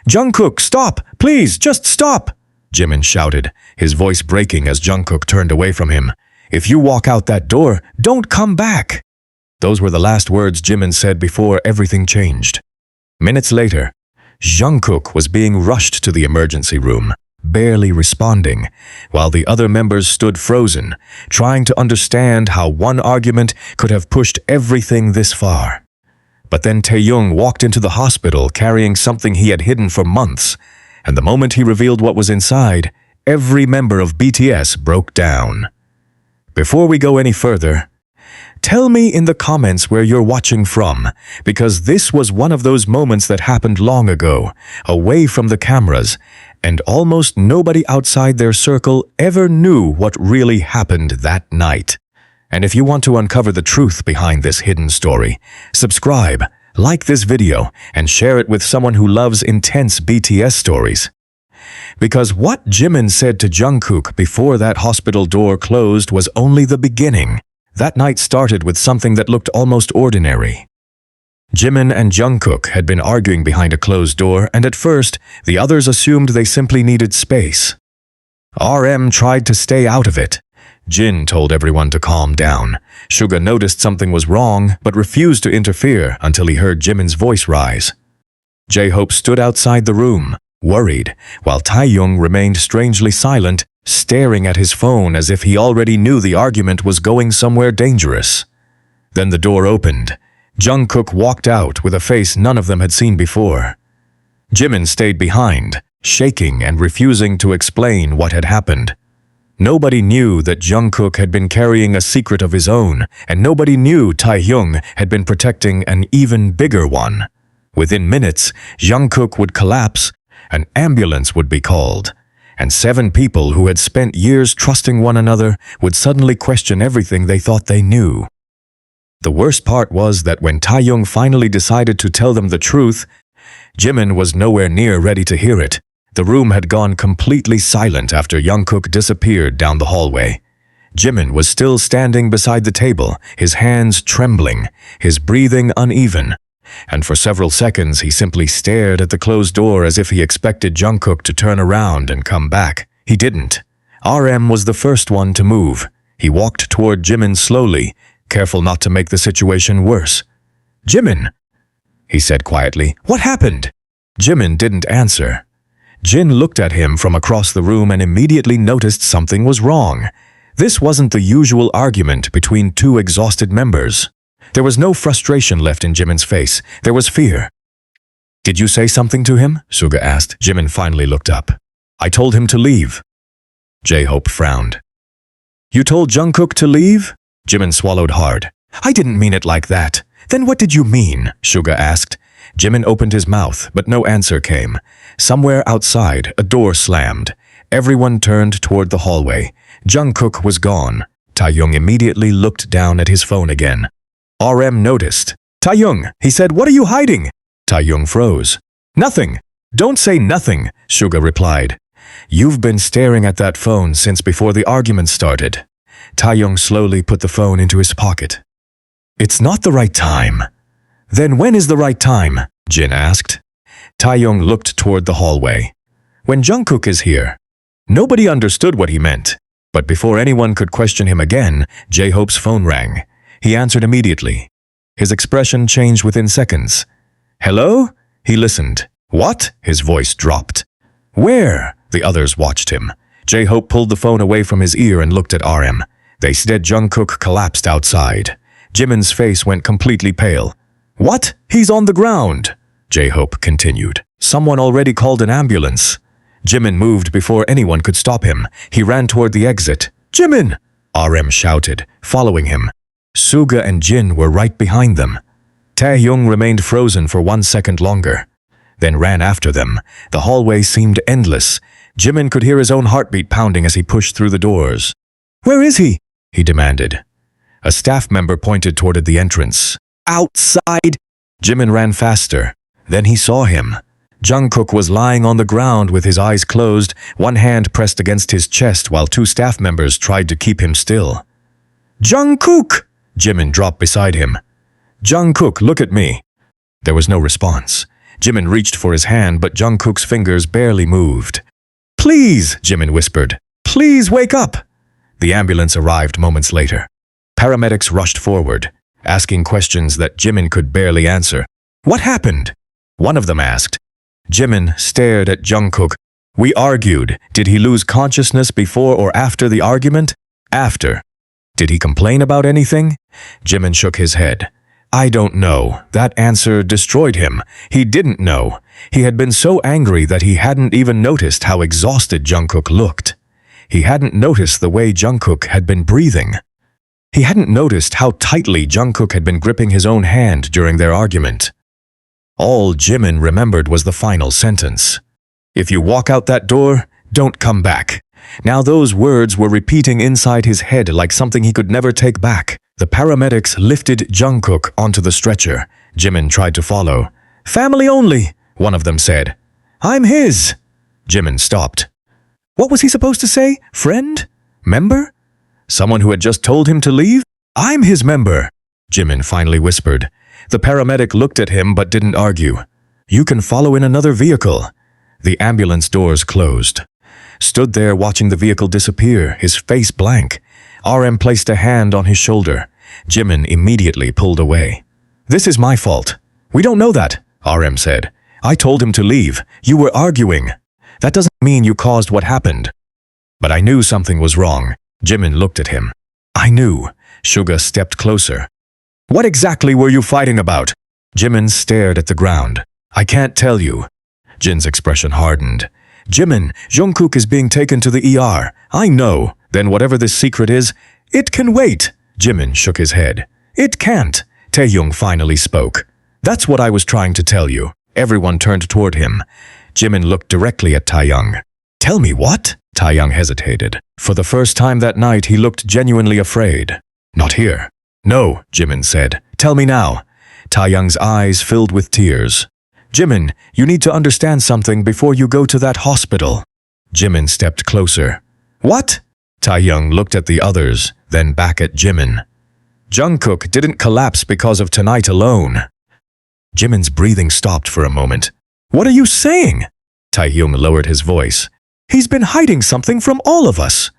"Jungkook, stop! Please, just stop!" Jimin shouted, his voice breaking as Jungkook turned away from him. "If you walk out that door, don't come back!" Those were the last words Jimin said before everything changed. Minutes later, Jungkook was being rushed to the emergency room, barely responding, while the other members stood frozen, trying to understand how one argument could have pushed everything this far. But then TAEHYUNG walked into the hospital carrying something he had hidden for months, and the moment he revealed what was inside, every member of BTS broke down. Before we go any further, tell me in the comments where you're watching from, because this was one of those moments that happened long ago, away from the cameras, and almost nobody outside their circle ever knew what really happened that night. And if you want to uncover the truth behind this hidden story, subscribe, like this video, and share it with someone who loves intense BTS stories. Because what Jimin said to Jungkook before that hospital door closed was only the beginning. That night started with something that looked almost ordinary. Jimin and Jungkook had been arguing behind a closed door, and at first, the others assumed they simply needed space. RM tried to stay out of it. Jin told everyone to calm down. Suga noticed something was wrong, but refused to interfere until he heard Jimin's voice rise. J-Hope stood outside the room, worried, while TAEHYUNG remained strangely silent, staring at his phone as if he already knew the argument was going somewhere dangerous. Then the door opened. Jungkook walked out with a face none of them had seen before. Jimin stayed behind, shaking and refusing to explain what had happened. Nobody knew that Jungkook had been carrying a secret of his own, and nobody knew TAEHYUNG had been protecting an even bigger one. Within minutes, Jungkook would collapse, an ambulance would be called, and 7 people who had spent years trusting one another would suddenly question everything they thought they knew. The worst part was that when TAEHYUNG finally decided to tell them the truth, Jimin was nowhere near ready to hear it. The room had gone completely silent after Jungkook disappeared down the hallway. Jimin was still standing beside the table, his hands trembling, his breathing uneven, and for several seconds he simply stared at the closed door as if he expected Jungkook to turn around and come back. He didn't. RM was the first one to move. He walked toward Jimin slowly, careful not to make the situation worse. "Jimin," he said quietly, "what happened?" Jimin didn't answer. Jin looked at him from across the room and immediately noticed something was wrong. This wasn't the usual argument between 2 exhausted members. There was no frustration left in Jimin's face. There was fear. "Did you say something to him?" Suga asked. Jimin finally looked up. "I told him to leave." J-Hope frowned. "You told Jungkook to leave?" Jimin swallowed hard. "I didn't mean it like that." "Then what did you mean?" Suga asked. Jimin opened his mouth, but no answer came. Somewhere outside, a door slammed. Everyone turned toward the hallway. Jungkook was gone. TAEHYUNG immediately looked down at his phone again. RM noticed. "TAEHYUNG," he said, "what are you hiding?" TAEHYUNG froze. "Nothing." "Don't say nothing," Suga replied. "You've been staring at that phone since before the argument started." TAEHYUNG slowly put the phone into his pocket. "It's not the right time." "Then when is the right time?" Jin asked. TAEHYUNG looked toward the hallway. "When Jungkook is here." Nobody understood what he meant, but before anyone could question him again, J-Hope's phone rang. He answered immediately. His expression changed within seconds. "Hello?" He listened. "What?" His voice dropped. "Where?" The others watched him. J-Hope pulled the phone away from his ear and looked at RM. They said Jungkook collapsed outside. Jimin's face went completely pale. "What? He's on the ground!" J-Hope continued. "Someone already called an ambulance." Jimin moved before anyone could stop him. He ran toward the exit. "Jimin!" RM shouted, following him. Suga and Jin were right behind them. TAEHYUNG remained frozen for 1 second longer, then ran after them. The hallway seemed endless. Jimin could hear his own heartbeat pounding as he pushed through the doors. "Where is he?" he demanded. A staff member pointed toward the entrance. "Outside!" Jimin ran faster. Then he saw him. Jungkook was lying on the ground with his eyes closed, one hand pressed against his chest while 2 staff members tried to keep him still. "Jungkook!" Jimin dropped beside him. "Jungkook, look at me." There was no response. Jimin reached for his hand, but Jungkook's fingers barely moved. "Please," Jimin whispered. "Please wake up." The ambulance arrived moments later. Paramedics rushed forward, asking questions that Jimin could barely answer. "What happened?" one of them asked. Jimin stared at Jungkook. "We argued. Did he lose consciousness before or after the argument?" "After." "Did he complain about anything?" Jimin shook his head. "I don't know." That answer destroyed him. He didn't know. He had been so angry that he hadn't even noticed how exhausted Jungkook looked. He hadn't noticed the way Jungkook had been breathing. He hadn't noticed how tightly Jungkook had been gripping his own hand during their argument. All Jimin remembered was the final sentence. "If you walk out that door, don't come back." Now those words were repeating inside his head like something he could never take back. The paramedics lifted Jungkook onto the stretcher. Jimin tried to follow. "Family only," one of them said. "I'm his." Jimin stopped. What was he supposed to say? Friend? Member? Someone who had just told him to leave? "I'm his member," Jimin finally whispered. The paramedic looked at him but didn't argue. "You can follow in another vehicle." The ambulance doors closed. Stood there watching the vehicle disappear, his face blank. RM placed a hand on his shoulder. Jimin immediately pulled away. "This is my fault." "We don't know that," RM said. "I told him to leave. You were arguing. That doesn't mean you caused what happened." "But I knew something was wrong." Jimin looked at him. "I knew." Suga stepped closer. "What exactly were you fighting about?" Jimin stared at the ground. "I can't tell you." Jin's expression hardened. "Jimin, JUNGKOOK is being taken to the ER. I know. Then whatever this secret is, it can wait." Jimin shook his head. "It can't." TAEHYUNG finally spoke. "That's what I was trying to tell you." Everyone turned toward him. Jimin looked directly at TAEHYUNG. "Tell me what?" TAEHYUNG hesitated. For the first time that night, he looked genuinely afraid. "Not here." "No," Jimin said. "Tell me now." TAEHYUNG's eyes filled with tears. "Jimin, you need to understand something before you go to that hospital." Jimin stepped closer. "What?" TAEHYUNG looked at the others, then back at Jimin. "JUNGKOOK didn't collapse because of tonight alone." Jimin's breathing stopped for a moment. "What are you saying?" TAEHYUNG lowered his voice. "He's been hiding something from all of us."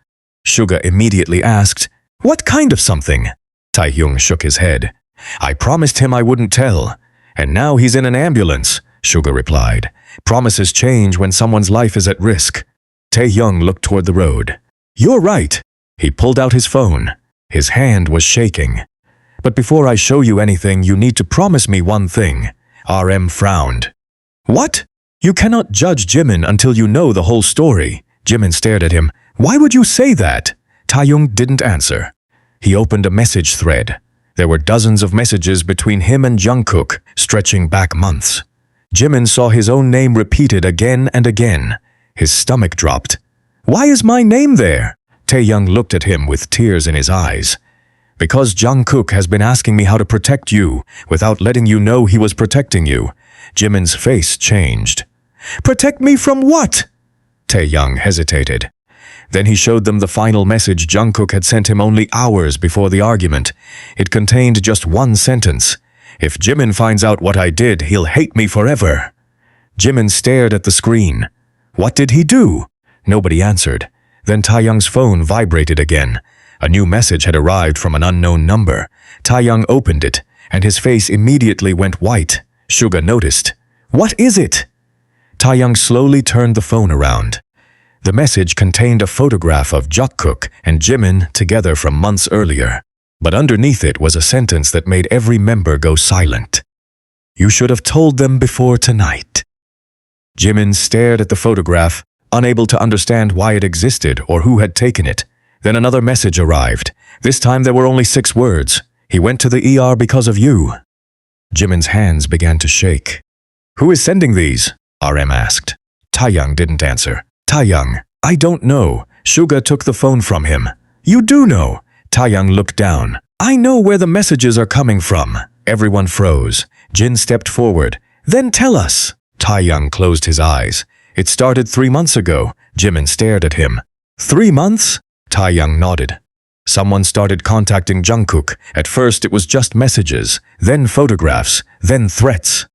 Suga immediately asked, "What kind of something?" TAEHYUNG shook his head. "I promised him I wouldn't tell. And now he's in an ambulance," Suga replied. "Promises change when someone's life is at risk." TAEHYUNG looked toward the road. "You're right." He pulled out his phone. His hand was shaking. "But before I show you anything, you need to promise me one thing." RM frowned. "What?" "You cannot judge Jimin until you know the whole story." Jimin stared at him. "Why would you say that?" TAEHYUNG didn't answer. He opened a message thread. There were dozens of messages between him and Jungkook, stretching back months. Jimin saw his own name repeated again and again. His stomach dropped. "Why is my name there?" TAEHYUNG looked at him with tears in his eyes. "Because JUNGKOOK has been asking me how to protect you, without letting you know he was protecting you." Jimin's face changed. "Protect me from what?" TAEHYUNG hesitated. Then he showed them the final message Jungkook had sent him only hours before the argument. It contained just one sentence. "If Jimin finds out what I did, he'll hate me forever." Jimin stared at the screen. What did he do? Nobody answered. Then TAEHYUNG's phone vibrated again. A new message had arrived from an unknown number. TAEHYUNG opened it, and his face immediately went white. Suga noticed. "What is it?" TAEHYUNG slowly turned the phone around. The message contained a photograph of JUNGKOok and Jimin together from months earlier. But underneath it was a sentence that made every member go silent. "You should have told them before tonight." Jimin stared at the photograph, unable to understand why it existed or who had taken it. Then another message arrived. This time there were only 6 words. "He went to the ER because of you." Jimin's hands began to shake. "Who is sending these?" RM asked. TAEHYUNG didn't answer. "TAEHYUNG, I don't know." Suga took the phone from him. "You do know." TAEHYUNG looked down. "I know where the messages are coming from." Everyone froze. Jin stepped forward. "Then tell us." TAEHYUNG closed his eyes. "It started 3 months ago." Jimin stared at him. 3 months? TAEHYUNG nodded. Someone started contacting JUNGKOok. At first it was just messages, then photographs, then threats.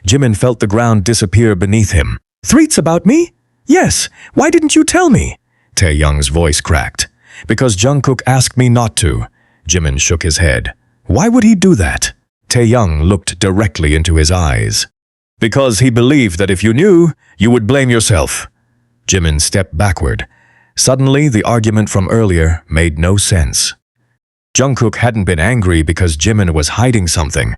Jimin felt the ground disappear beneath him. Threats about me? Yes. Why didn't you tell me? Taehyung's voice cracked. Because Jungkook asked me not to. Jimin shook his head. Why would he do that? Taehyung looked directly into his eyes. Because he believed that if you knew, you would blame yourself. Jimin stepped backward. Suddenly, the argument from earlier made no sense. Jungkook hadn't been angry because Jimin was hiding something.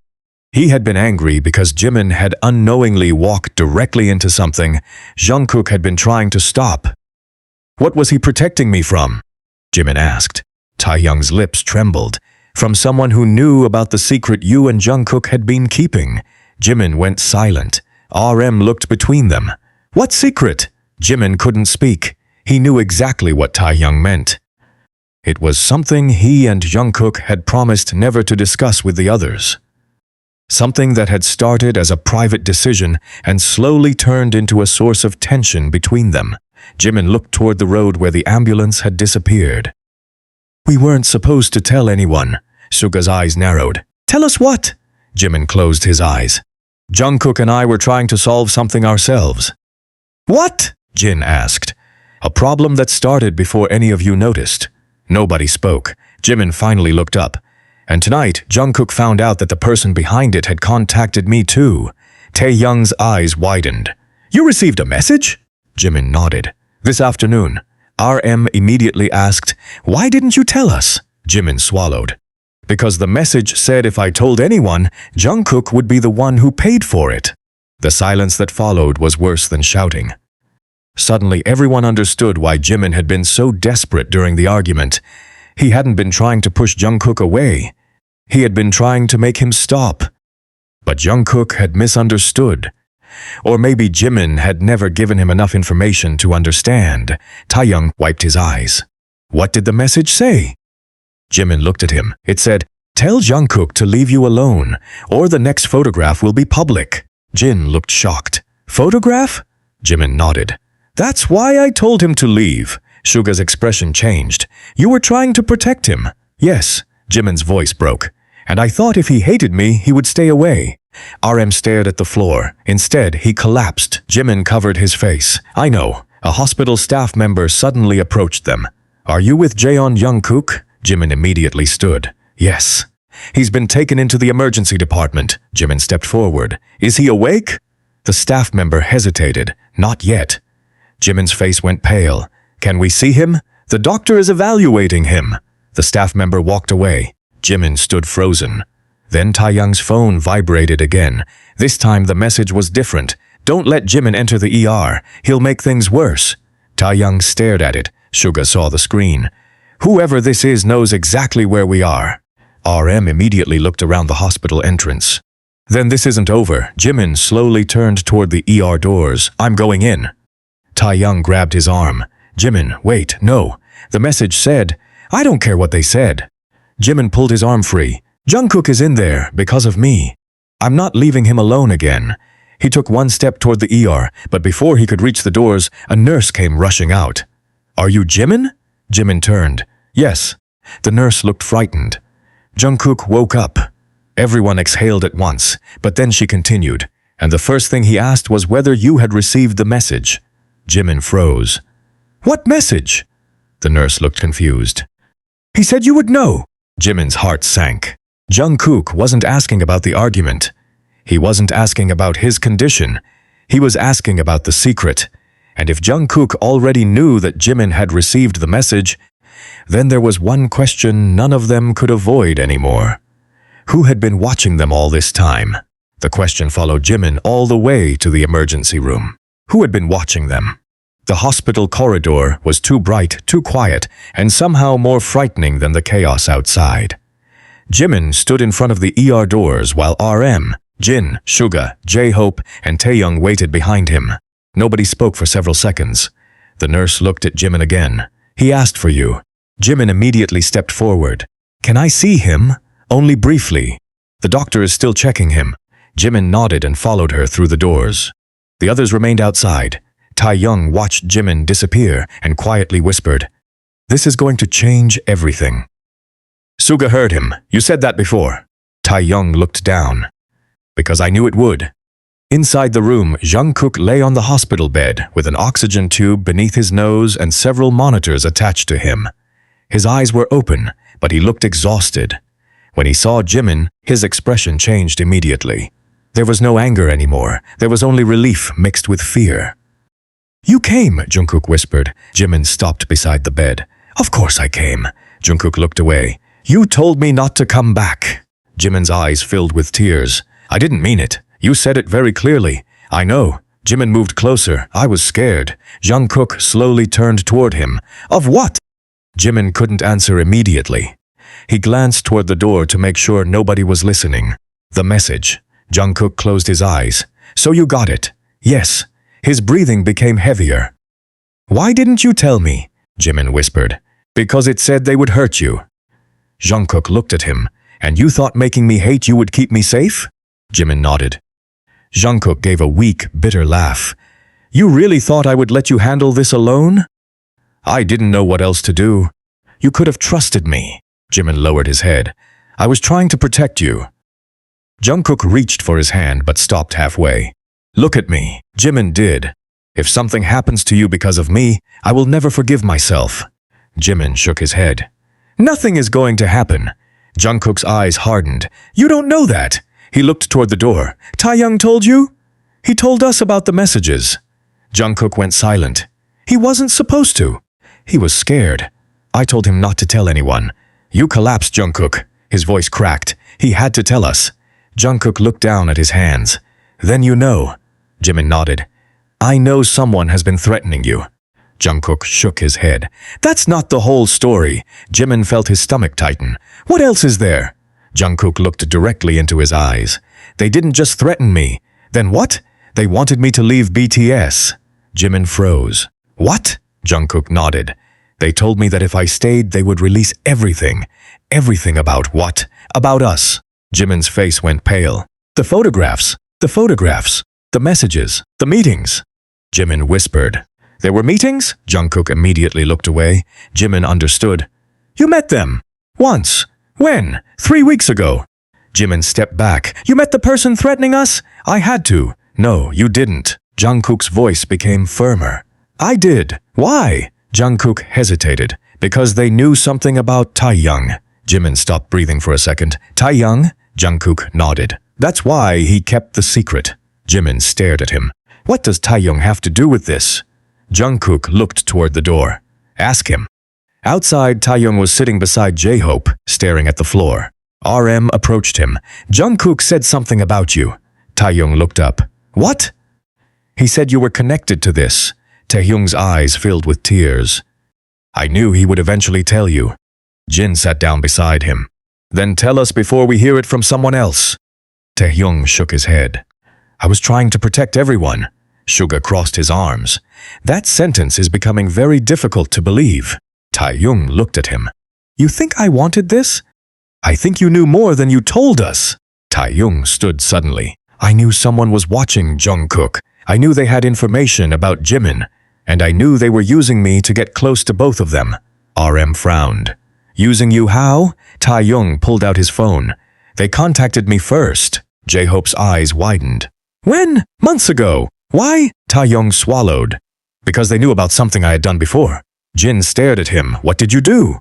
He had been angry because Jimin had unknowingly walked directly into something Jungkook had been trying to stop. What was he protecting me from? Jimin asked. Taehyung's lips trembled. From someone who knew about the secret you and Jungkook had been keeping. Jimin went silent. RM looked between them. What secret? Jimin couldn't speak. He knew exactly what Taehyung meant. It was something he and Jungkook had promised never to discuss with the others. Something that had started as a private decision and slowly turned into a source of tension between them. Jimin looked toward the road where the ambulance had disappeared. We weren't supposed to tell anyone. Suga's eyes narrowed. Tell us what? Jimin closed his eyes. Jungkook and I were trying to solve something ourselves. What? Jin asked. A problem that started before any of you noticed. Nobody spoke. Jimin finally looked up. And tonight, Jungkook found out that the person behind it had contacted me too. Taehyung's eyes widened. You received a message? Jimin nodded. This afternoon. RM immediately asked, Why didn't you tell us? Jimin swallowed. Because the message said if I told anyone, Jungkook would be the one who paid for it. The silence that followed was worse than shouting. Suddenly, everyone understood why Jimin had been so desperate during the argument. He hadn't been trying to push Jungkook away. He had been trying to make him stop. But Jungkook had misunderstood. Or maybe Jimin had never given him enough information to understand. Taehyung wiped his eyes. What did the message say? Jimin looked at him. It said, Tell Jungkook to leave you alone, or the next photograph will be public. Jin looked shocked. Photograph? Jimin nodded. That's why I told him to leave. Suga's expression changed. You were trying to protect him. Yes, Jimin's voice broke. And I thought if he hated me, he would stay away. RM stared at the floor. Instead, he collapsed. Jimin covered his face. I know. A hospital staff member suddenly approached them. Are you with Jaeon Jungkook? Jimin immediately stood. Yes. He's been taken into the emergency department. Jimin stepped forward. Is he awake? The staff member hesitated. Not yet. Jimin's face went pale. Can we see him? The doctor is evaluating him. The staff member walked away. Jimin stood frozen. Then Taehyung's phone vibrated again. This time the message was different. Don't let Jimin enter the ER. He'll make things worse. Taehyung stared at it. Suga saw the screen. Whoever this is knows exactly where we are. RM immediately looked around the hospital entrance. Then this isn't over. Jimin slowly turned toward the ER doors. I'm going in. Taehyung grabbed his arm. Jimin, wait, no. The message said, I don't care what they said. Jimin pulled his arm free. Jungkook is in there because of me. I'm not leaving him alone again. He took one step toward the ER, but before he could reach the doors, a nurse came rushing out. Are you Jimin? Jimin turned. Yes. The nurse looked frightened. Jungkook woke up. Everyone exhaled at once, but then she continued, and the first thing he asked was whether you had received the message. Jimin froze. What message? The nurse looked confused. He said you would know. Jimin's heart sank. Jungkook wasn't asking about the argument. He wasn't asking about his condition. He was asking about the secret. And if Jungkook already knew that Jimin had received the message, then there was one question none of them could avoid anymore. Who had been watching them all this time? The question followed Jimin all the way to the emergency room. Who had been watching them? The hospital corridor was too bright, too quiet, and somehow more frightening than the chaos outside. Jimin stood in front of the ER doors while RM, Jin, Suga, J-Hope, and Taehyung waited behind him. Nobody spoke for several seconds. The nurse looked at Jimin again. He asked for you. Jimin immediately stepped forward. Can I see him? Only briefly. The doctor is still checking him. Jimin nodded and followed her through the doors. The others remained outside. Taehyung watched Jimin disappear and quietly whispered, This is going to change everything. Suga heard him. You said that before. Taehyung looked down. Because I knew it would. Inside the room, JUNGKOOK lay on the hospital bed with an oxygen tube beneath his nose and several monitors attached to him. His eyes were open, but he looked exhausted. When he saw Jimin, his expression changed immediately. There was no anger anymore. There was only relief mixed with fear. "You came," JUNGKOOK whispered. Jimin stopped beside the bed. "Of course I came." JUNGKOOK looked away. "You told me not to come back." Jimin's eyes filled with tears. "I didn't mean it. You said it very clearly." "I know." Jimin moved closer. "I was scared." JUNGKOOK slowly turned toward him. "Of what?" Jimin couldn't answer immediately. He glanced toward the door to make sure nobody was listening. The message. JUNGKOOK closed his eyes. "So you got it?" "Yes." His breathing became heavier. "Why didn't you tell me?" Jimin whispered. "Because it said they would hurt you." JUNGKOOK looked at him. "And you thought making me hate you would keep me safe?" Jimin nodded. JUNGKOOK gave a weak, bitter laugh. "You really thought I would let you handle this alone?" "I didn't know what else to do." "You could have trusted me." Jimin lowered his head. "I was trying to protect you." JUNGKOOK reached for his hand but stopped halfway. "Look at me." Jimin did. "If something happens to you because of me, I will never forgive myself." Jimin shook his head. "Nothing is going to happen." JUNGKOOK's eyes hardened. "You don't know that." He looked toward the door. "Taehyung told you?" "He told us about the messages." JUNGKOOK went silent. "He wasn't supposed to." "He was scared." "I told him not to tell anyone." "You collapsed, JUNGKOOK." His voice cracked. "He had to tell us." JUNGKOOK looked down at his hands. "Then you know." Jimin nodded. "I know someone has been threatening you." JUNGKOOK shook his head. "That's not the whole story." Jimin felt his stomach tighten. "What else is there?" JUNGKOOK looked directly into his eyes. "They didn't just threaten me." "Then what?" "They wanted me to leave BTS." Jimin froze. "What?" JUNGKOOK nodded. "They told me that if I stayed, they would release everything." "Everything about what?" "About us." Jimin's face went pale. "The photographs. The photographs. The messages. The meetings." Jimin whispered. "There were meetings?" JUNGKOOK immediately looked away. Jimin understood. "You met them?" "Once." "When?" 3 weeks ago." Jimin stepped back. "You met the person threatening us?" "I had to." "No, you didn't." JUNGKOOK's voice became firmer. "I did." "Why?" JUNGKOOK hesitated. "Because they knew something about TAEHYUNG." Jimin stopped breathing for a second. "TAEHYUNG?" JUNGKOOK nodded. "That's why he kept the secret." Jimin stared at him. "What does TAEHYUNG have to do with this?" JUNGKOOK looked toward the door. "Ask him." Outside, TAEHYUNG was sitting beside J-Hope, staring at the floor. RM approached him. "JUNGKOOK said something about you." TAEHYUNG looked up. "What?" "He said you were connected to this." Taehyung's eyes filled with tears. "I knew he would eventually tell you." Jin sat down beside him. "Then tell us before we hear it from someone else." Taehyung shook his head. "I was trying to protect everyone." Suga crossed his arms. "That sentence is becoming very difficult to believe." Taehyung looked at him. "You think I wanted this?" "I think you knew more than you told us." Taehyung stood suddenly. "I knew someone was watching JUNGKOOK. I knew they had information about Jimin. And I knew they were using me to get close to both of them." RM frowned. "Using you how?" Taehyung pulled out his phone. "They contacted me first." J-Hope's eyes widened. "When?" "Months ago." "Why?" Taehyung swallowed. "Because they knew about something I had done before." Jin stared at him. "What did you do?"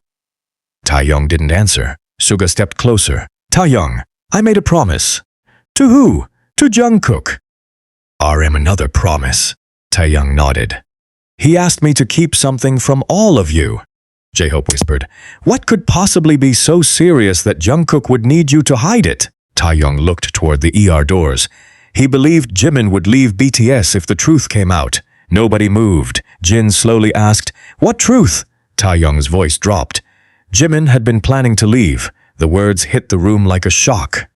Taehyung didn't answer. Suga stepped closer. "Taehyung, I made a promise." "To who?" "To JUNGKOOK." "RM another promise." Taehyung nodded. "He asked me to keep something from all of you." J-Hope whispered. "What could possibly be so serious that JUNGKOOK would need you to hide it?" Taehyung looked toward the ER doors. He believed Jimin would leave BTS if the truth came out. Nobody moved. Jin slowly asked, "What truth?" Taehyung's voice dropped. Jimin had been planning to leave. The words hit the room like a shock.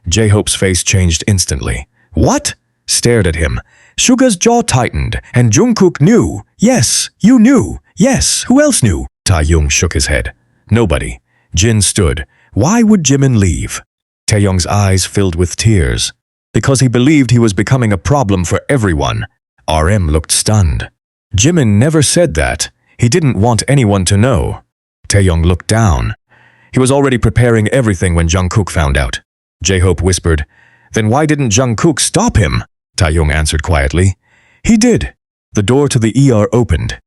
J-Hope's face changed instantly. "What?" Stared at him. Suga's jaw tightened, and JUNGKOOK knew. "Yes, you knew. Yes, who else knew?" Taehyung shook his head. "Nobody." Jin stood. "Why would Jimin leave?" Taehyung's eyes filled with tears. "Because he believed he was becoming a problem for everyone." RM looked stunned. "Jimin never said that. He didn't want anyone to know." Taehyung looked down. He was already preparing everything when JUNGKOOK found out. J-Hope whispered, "Then why didn't JUNGKOOK stop him?" Taehyung answered quietly. He did. The door to the ER opened.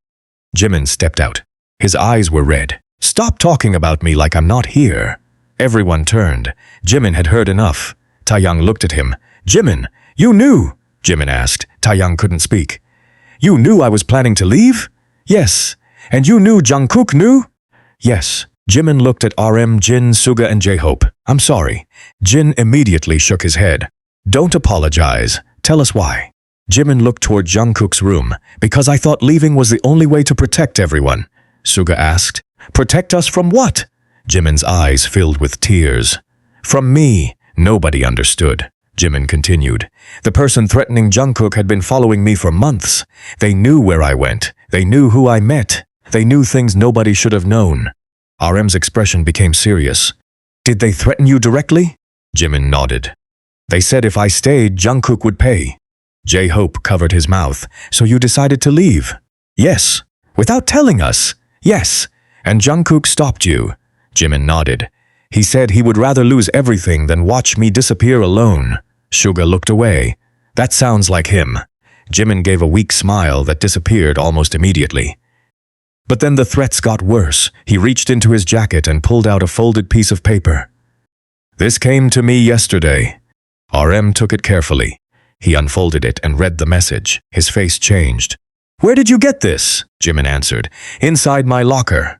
Jimin stepped out. His eyes were red. Stop talking about me like I'm not here. Everyone turned. Jimin had heard enough. Taehyung looked at him. Jimin, you knew? Jimin asked. Taehyung couldn't speak. You knew I was planning to leave? Yes. And you knew JUNGKOOK knew? Yes. Jimin looked at RM, Jin, Suga, and J-Hope. I'm sorry. Jin immediately shook his head. Don't apologize. Tell us why. Jimin looked toward JUNGKOOK's room. Because I thought leaving was the only way to protect everyone. Suga asked. Protect us from what? Jimin's eyes filled with tears. From me. Nobody understood. Jimin continued. The person threatening JUNGKOOK had been following me for months. They knew where I went. They knew who I met. They knew things nobody should have known. RM's expression became serious. Did they threaten you directly? Jimin nodded. They said if I stayed, JUNGKOOK would pay. J-Hope covered his mouth. So you decided to leave? Yes. Without telling us? Yes. And JUNGKOOK stopped you? Jimin nodded. He said he would rather lose everything than watch me disappear alone. Suga looked away. That sounds like him. Jimin gave a weak smile that disappeared almost immediately. But then the threats got worse. He reached into his jacket and pulled out a folded piece of paper. This came to me yesterday. RM took it carefully. He unfolded it and read the message. His face changed. Where did you get this? Jimin answered. Inside my locker.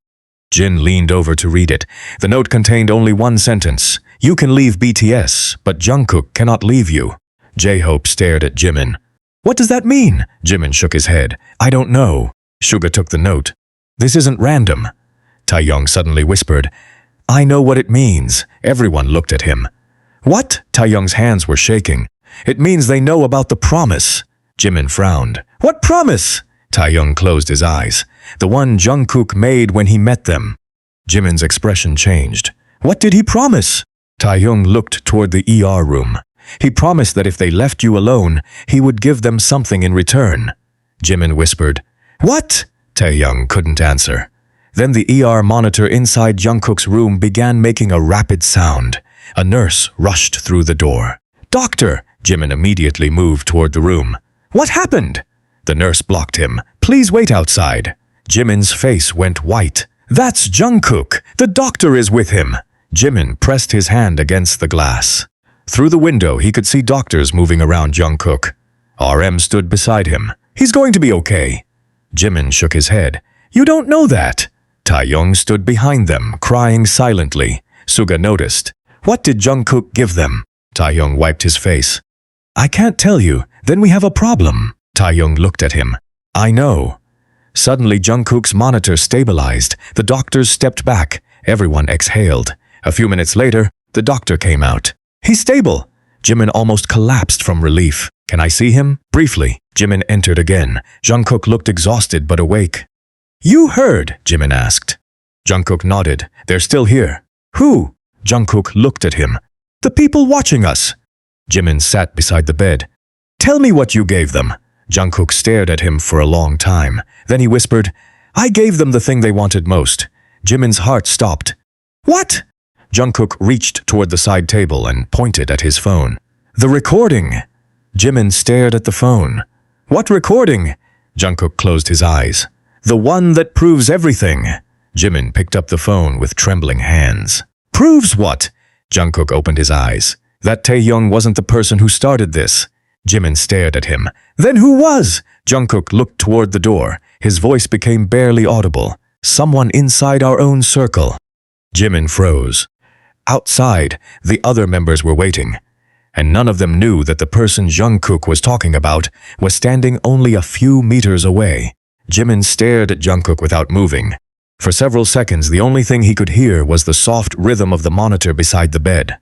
Jin leaned over to read it. The note contained only one sentence. You can leave BTS, but JUNGKOOK cannot leave you. J-Hope stared at Jimin. What does that mean? Jimin shook his head. I don't know. Suga took the note. This isn't random. Taehyung suddenly whispered. I know what it means. Everyone looked at him. What? Taehyung's hands were shaking. It means they know about the promise. Jimin frowned. What promise? Taehyung closed his eyes. The one JUNGKOOK made when he met them. Jimin's expression changed. What did he promise? Taehyung looked toward the ER room. He promised that if they left you alone, he would give them something in return. Jimin whispered. What? Taehyung couldn't answer. Then the ER monitor inside JUNGKOOK's room began making a rapid sound. A nurse rushed through the door. Doctor! Jimin immediately moved toward the room. What happened? The nurse blocked him. Please wait outside. Jimin's face went white. That's JUNGKOOK. The doctor is with him. Jimin pressed his hand against the glass. Through the window, he could see doctors moving around JUNGKOOK. RM stood beside him. He's going to be okay. Jimin shook his head. You don't know that. Taehyung stood behind them, crying silently. Suga noticed. What did JUNGKOOK give them? Taehyung wiped his face. I can't tell you. Then we have a problem. Taehyung looked at him. I know. Suddenly JUNGKOOK's monitor stabilized. The doctors stepped back. Everyone exhaled. A few minutes later, the doctor came out. He's stable. Jimin almost collapsed from relief. Can I see him? Briefly, Jimin entered again. JUNGKOOK looked exhausted but awake. You heard? Jimin asked. JUNGKOOK nodded. They're still here. Who? JUNGKOOK looked at him. The people watching us. Jimin sat beside the bed. Tell me what you gave them. JUNGKOOK stared at him for a long time. Then he whispered, I gave them the thing they wanted most. Jimin's heart stopped. What? JUNGKOOK reached toward the side table and pointed at his phone. The recording. Jimin stared at the phone. What recording? JUNGKOOK closed his eyes. The one that proves everything. Jimin picked up the phone with trembling hands. Proves what? JUNGKOOK opened his eyes. That Taehyung wasn't the person who started this. Jimin stared at him. Then who was? JUNGKOOK looked toward the door. His voice became barely audible. Someone inside our own circle. Jimin froze. Outside, the other members were waiting. And none of them knew that the person JUNGKOOK was talking about was standing only a few meters away. Jimin stared at JUNGKOOK without moving. For several seconds, the only thing he could hear was the soft rhythm of the monitor beside the bed.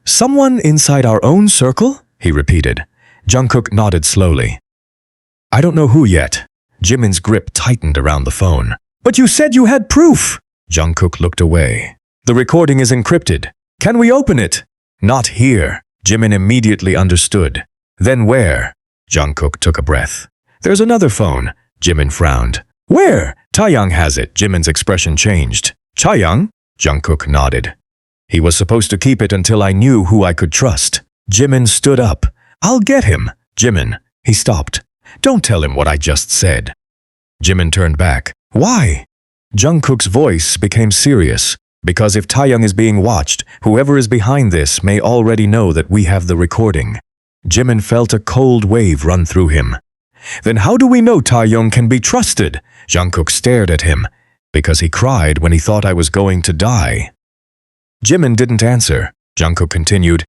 Someone inside our own circle? He repeated. JUNGKOOK nodded slowly. I don't know who yet. Jimin's grip tightened around the phone. But you said you had proof! JUNGKOOK looked away. The recording is encrypted. Can we open it? Not here. Jimin immediately understood. Then where? JUNGKOOK took a breath. There's another phone. Jimin frowned. Where? Taehyung has it. Jimin's expression changed. Taehyung? JUNGKOOK nodded. He was supposed to keep it until I knew who I could trust. Jimin stood up. I'll get him. Jimin, he stopped. Don't tell him what I just said. Jimin turned back. Why? Jungkook's voice became serious. Because if Taehyung is being watched, whoever is behind this may already know that we have the recording. Jimin felt a cold wave run through him. Then how do we know Taehyung can be trusted? Jungkook stared at him. Because he cried when he thought I was going to die. Jimin didn't answer. Jungkook continued,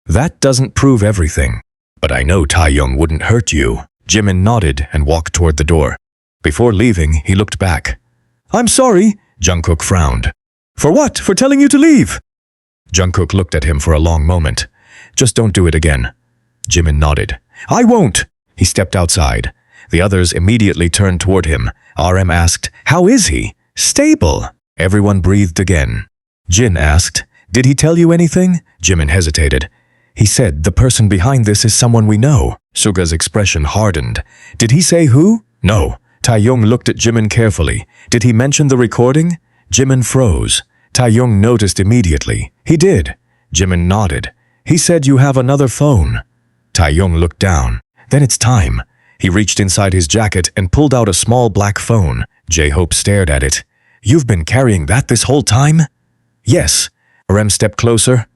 That doesn't prove everything. But I know Taehyung wouldn't hurt you. Jimin nodded and walked toward the door. Before leaving, he looked back. I'm sorry, Jungkook frowned. For what? For telling you to leave? Jungkook looked at him for a long moment. Just don't do it again. Jimin nodded. I won't. He stepped outside. The others immediately turned toward him. RM asked, How is he? Stable. Everyone breathed again. Jin asked, Did he tell you anything? Jimin hesitated. He said, The person behind this is someone we know. Suga's expression hardened. Did he say who? No. Taehyung looked at Jimin carefully. Did he mention the recording? Jimin froze. Taehyung noticed immediately. He did. Jimin nodded. He said you have another phone. Taehyung looked down. Then it's time. He reached inside his jacket and pulled out a small black phone. J-Hope stared at it. You've been carrying that this whole time? Yes. RM stepped closer.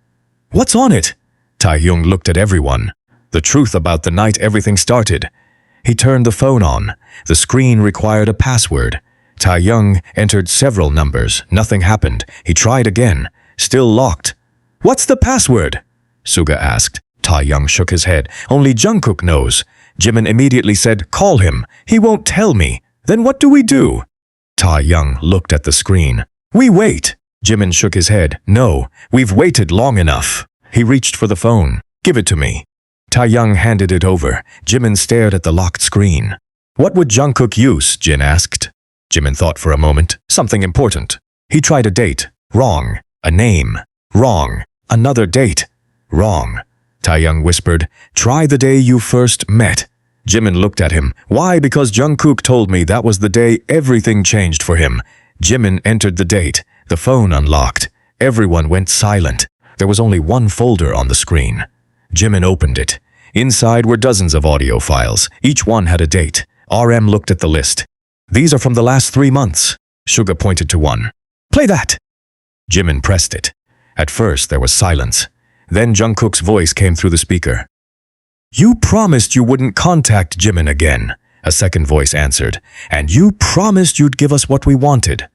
What's on it? Taehyung looked at everyone. The truth about the night everything started. He turned the phone on. The screen required a password. Taehyung entered several numbers. Nothing happened. He tried again. Still locked. What's the password? Suga asked. Taehyung shook his head. Only Jungkook knows. Jimin immediately said, Call him. He won't tell me. Then what do we do? Taehyung looked at the screen. We wait. Jimin shook his head. No, we've waited long enough. He reached for the phone. Give it to me. Taehyung handed it over. Jimin stared at the locked screen. What would Jungkook use? Jin asked. Jimin thought for a moment. Something important. He tried a date. Wrong. A name. Wrong. Another date. Wrong. Taehyung whispered, Try the day you first met. Jimin looked at him. Why? Because Jungkook told me that was the day everything changed for him. Jimin entered the date. The phone unlocked. Everyone went silent. There was only one folder on the screen. Jimin opened it. Inside were dozens of audio files. Each one had a date. RM looked at the list. These are from the last 3 months. Suga pointed to one. Play that. Jimin pressed it. At first there was silence. Then Jungkook's voice came through the speaker. You promised you wouldn't contact Jimin again, a second voice answered. And you promised you'd give us what we wanted.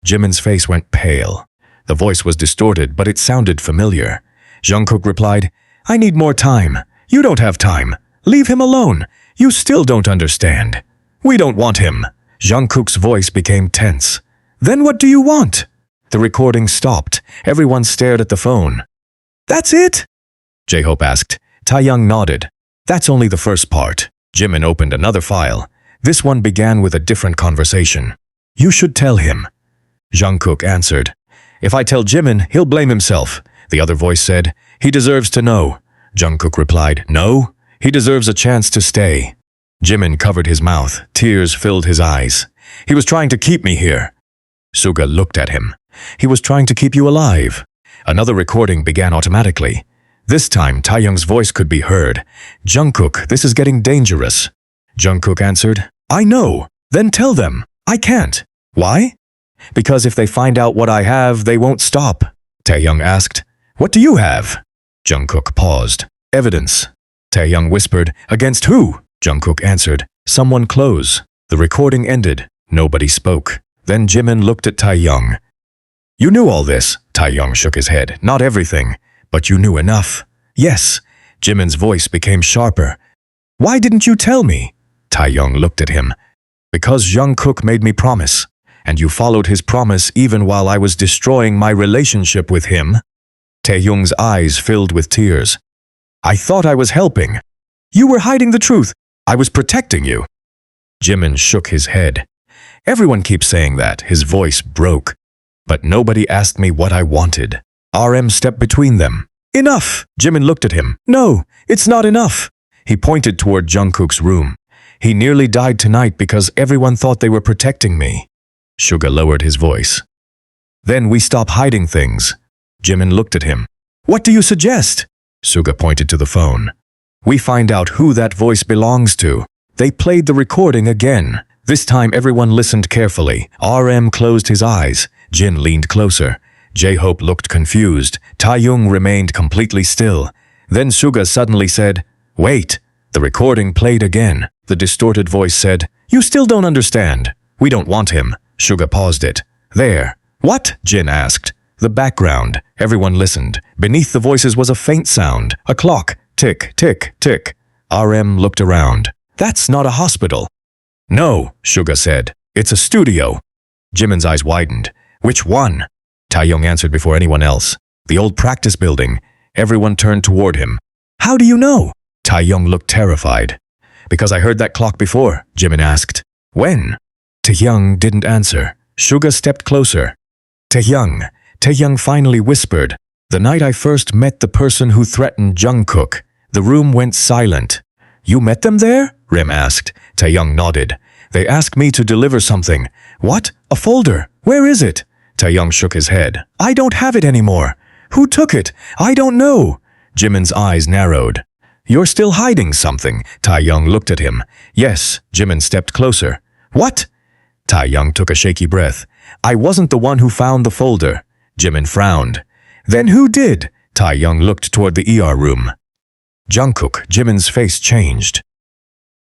Jimin's face went pale. The voice was distorted, but it sounded familiar. Jungkook replied, I need more time. You don't have time. Leave him alone. You still don't understand. We don't want him. Jungkook's voice became tense. Then what do you want? The recording stopped. Everyone stared at the phone. That's it? J-Hope asked. Taehyung nodded. That's only the first part. Jimin opened another file. This one began with a different conversation. You should tell him. Jungkook answered. If I tell Jimin, he'll blame himself. The other voice said, He deserves to know. Jungkook replied, No, he deserves a chance to stay. Jimin covered his mouth. Tears filled his eyes. He was trying to keep me here. Suga looked at him. He was trying to keep you alive. Another recording began automatically. This time, Taehyung's voice could be heard. Jungkook, this is getting dangerous. Jungkook answered, I know. Then tell them. I can't. Why? Because if they find out what I have, they won't stop. Taehyung asked, What do you have? Jungkook paused. Evidence. Taehyung whispered, Against who? Jungkook answered, Someone close. The recording ended. Nobody spoke. Then Jimin looked at Taehyung. You knew all this. Taehyung shook his head. Not everything. But you knew enough. Yes. Jimin's voice became sharper. Why didn't you tell me? Taehyung looked at him. Because Jungkook made me promise. And you followed his promise even while I was destroying my relationship with him. Taehyung's eyes filled with tears. I thought I was helping. You were hiding the truth. I was protecting you. Jimin shook his head. Everyone keeps saying that. His voice broke. But nobody asked me what I wanted. RM stepped between them. Enough! Jimin looked at him. No, it's not enough. He pointed toward Jungkook's room. He nearly died tonight because everyone thought they were protecting me. Suga lowered his voice. Then we stop hiding things. Jimin looked at him. What do you suggest? Suga pointed to the phone. We find out who that voice belongs to. They played the recording again. This time everyone listened carefully. RM closed his eyes. Jin leaned closer. J-Hope looked confused. TAEHYUNG remained completely still. Then Suga suddenly said, "Wait." The recording played again. The distorted voice said, "You still don't understand. We don't want him." Suga paused it. "There." "What?" Jin asked. The background. Everyone listened. Beneath the voices was a faint sound. A clock. Tick, tick, tick. RM looked around. "That's not a hospital." "No," Suga said. "It's a studio." Jimin's eyes widened. "Which one?" TAEHYUNG answered before anyone else. "The old practice building." Everyone turned toward him. "How do you know?" TAEHYUNG looked terrified. "Because I heard that clock before," Jimin asked. "When?" TAEHYUNG didn't answer. Suga stepped closer. "TAEHYUNG." TAEHYUNG finally whispered. "The night I first met the person who threatened JUNGKOOK." The room went silent. "You met them there?" Rem asked. TAEHYUNG nodded. "They asked me to deliver something." "What? A folder? Where is it?" TAEHYUNG shook his head. "I don't have it anymore." "Who took it?" "I don't know." Jimin's eyes narrowed. "You're still hiding something." TAEHYUNG looked at him. "Yes." Jimin stepped closer. "What?" TAEHYUNG took a shaky breath. "I wasn't the one who found the folder." Jimin frowned. "Then who did?" TAEHYUNG looked toward the ER room. "JUNGKOOK." Jimin's face changed.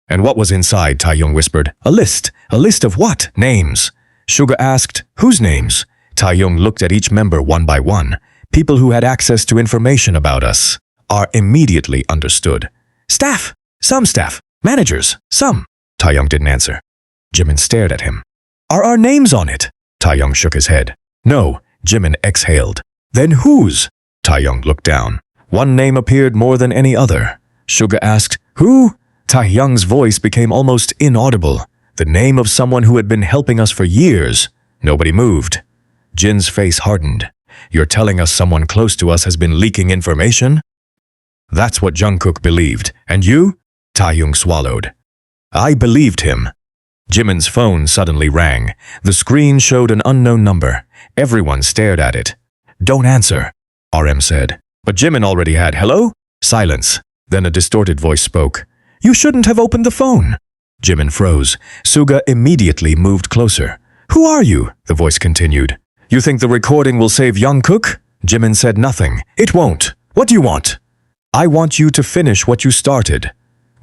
"And what was inside?" TAEHYUNG whispered. "A list." "A list of what?" "Names." Suga asked. "Whose names?" TAEHYUNG looked at each member one by one. "People who had access to information about us." "Are immediately understood." "Staff." "Some staff." "Managers." "Some." TAEHYUNG didn't answer. Jimin stared at him. "Are our names on it?" TAEHYUNG shook his head. "No." Jimin exhaled. "Then whose?" TAEHYUNG looked down. One name appeared more than any other. Suga asked, "Who?" TAEHYUNG's voice became almost inaudible. "The name of someone who had been helping us for years." Nobody moved. Jin's face hardened. "You're telling us someone close to us has been leaking information?" "That's what JUNGKOOK believed. And you?" TAEHYUNG swallowed. "I believed him." Jimin's phone suddenly rang. The screen showed an unknown number. Everyone stared at it. "Don't answer," RM said. But Jimin already had hello? Silence. Then a distorted voice spoke. "You shouldn't have opened the phone." Jimin froze. Suga immediately moved closer. "Who are you?" the voice continued. "You think the recording will save JUNGKOOK?" Jimin said nothing. "It won't. What do you want?" "I want you to finish what you started."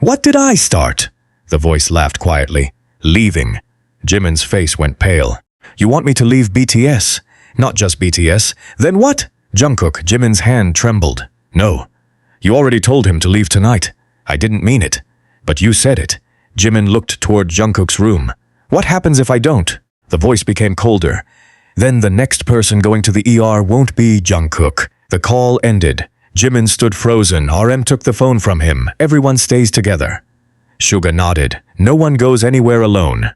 "What did I start?" The voice laughed quietly. "Leaving." Jimin's face went pale. "You want me to leave BTS?" "Not just BTS. Then what?" "JUNGKOOK." Jimin's hand trembled. "No. You already told him to leave tonight." "I didn't mean it." "But you said it." Jimin looked toward JUNGKOOK's room. "What happens if I don't?" The voice became colder. "Then the next person going to the ER won't be JUNGKOOK." The call ended. Jimin stood frozen. RM took the phone from him. Everyone stays together. Suga nodded. "No one goes anywhere alone."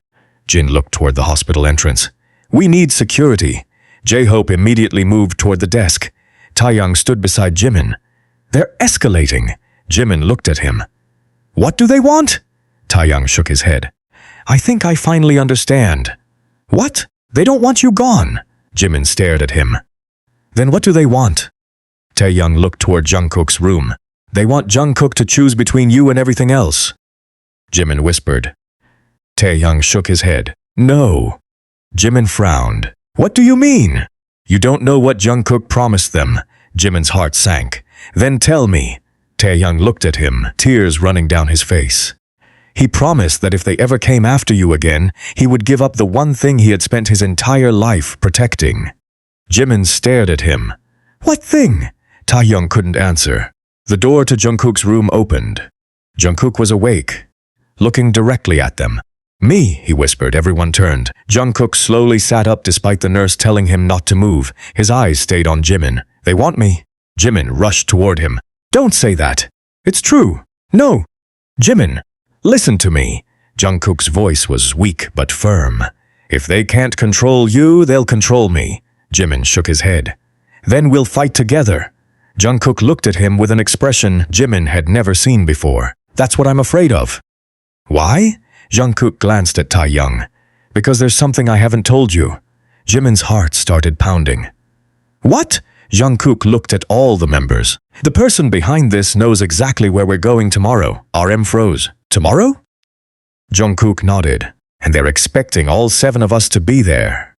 Jin looked toward the hospital entrance. "We need security." J-Hope immediately moved toward the desk. TAEHYUNG stood beside Jimin. "They're escalating." Jimin looked at him. "What do they want?" TAEHYUNG shook his head. "I think I finally understand." "What? They don't want you gone." Jimin stared at him. "Then what do they want?" TAEHYUNG looked toward JUNGKOOK's room. "They want JUNGKOOK to choose between you and everything else." Jimin whispered. TAEHYUNG shook his head. "No." Jimin frowned. "What do you mean?" "You don't know what JUNGKOOK promised them." Jimin's heart sank. "Then tell me." TAEHYUNG looked at him, tears running down his face. "He promised that if they ever came after you again, he would give up the one thing he had spent his entire life protecting." Jimin stared at him. "What thing?" TAEHYUNG couldn't answer. The door to JUNGKOOK's room opened. JUNGKOOK was awake, looking directly at them. "Me," he whispered. Everyone turned. JUNGKOOK slowly sat up despite the nurse telling him not to move. His eyes stayed on Jimin. "They want me." Jimin rushed toward him. "Don't say that. It's true." "No." "Jimin, listen to me." JUNGKOOK's voice was weak but firm. "If they can't control you, they'll control me." Jimin shook his head. "Then we'll fight together." JUNGKOOK looked at him with an expression Jimin had never seen before. "That's what I'm afraid of." "Why?" JUNGKOOK glanced at TAEHYUNG. "Because there's something I haven't told you." Jimin's heart started pounding. "What?" JUNGKOOK looked at all the members. The person behind this knows exactly where we're going tomorrow. RM froze. Tomorrow? JUNGKOOK nodded. And they're expecting all 7 of us to be there.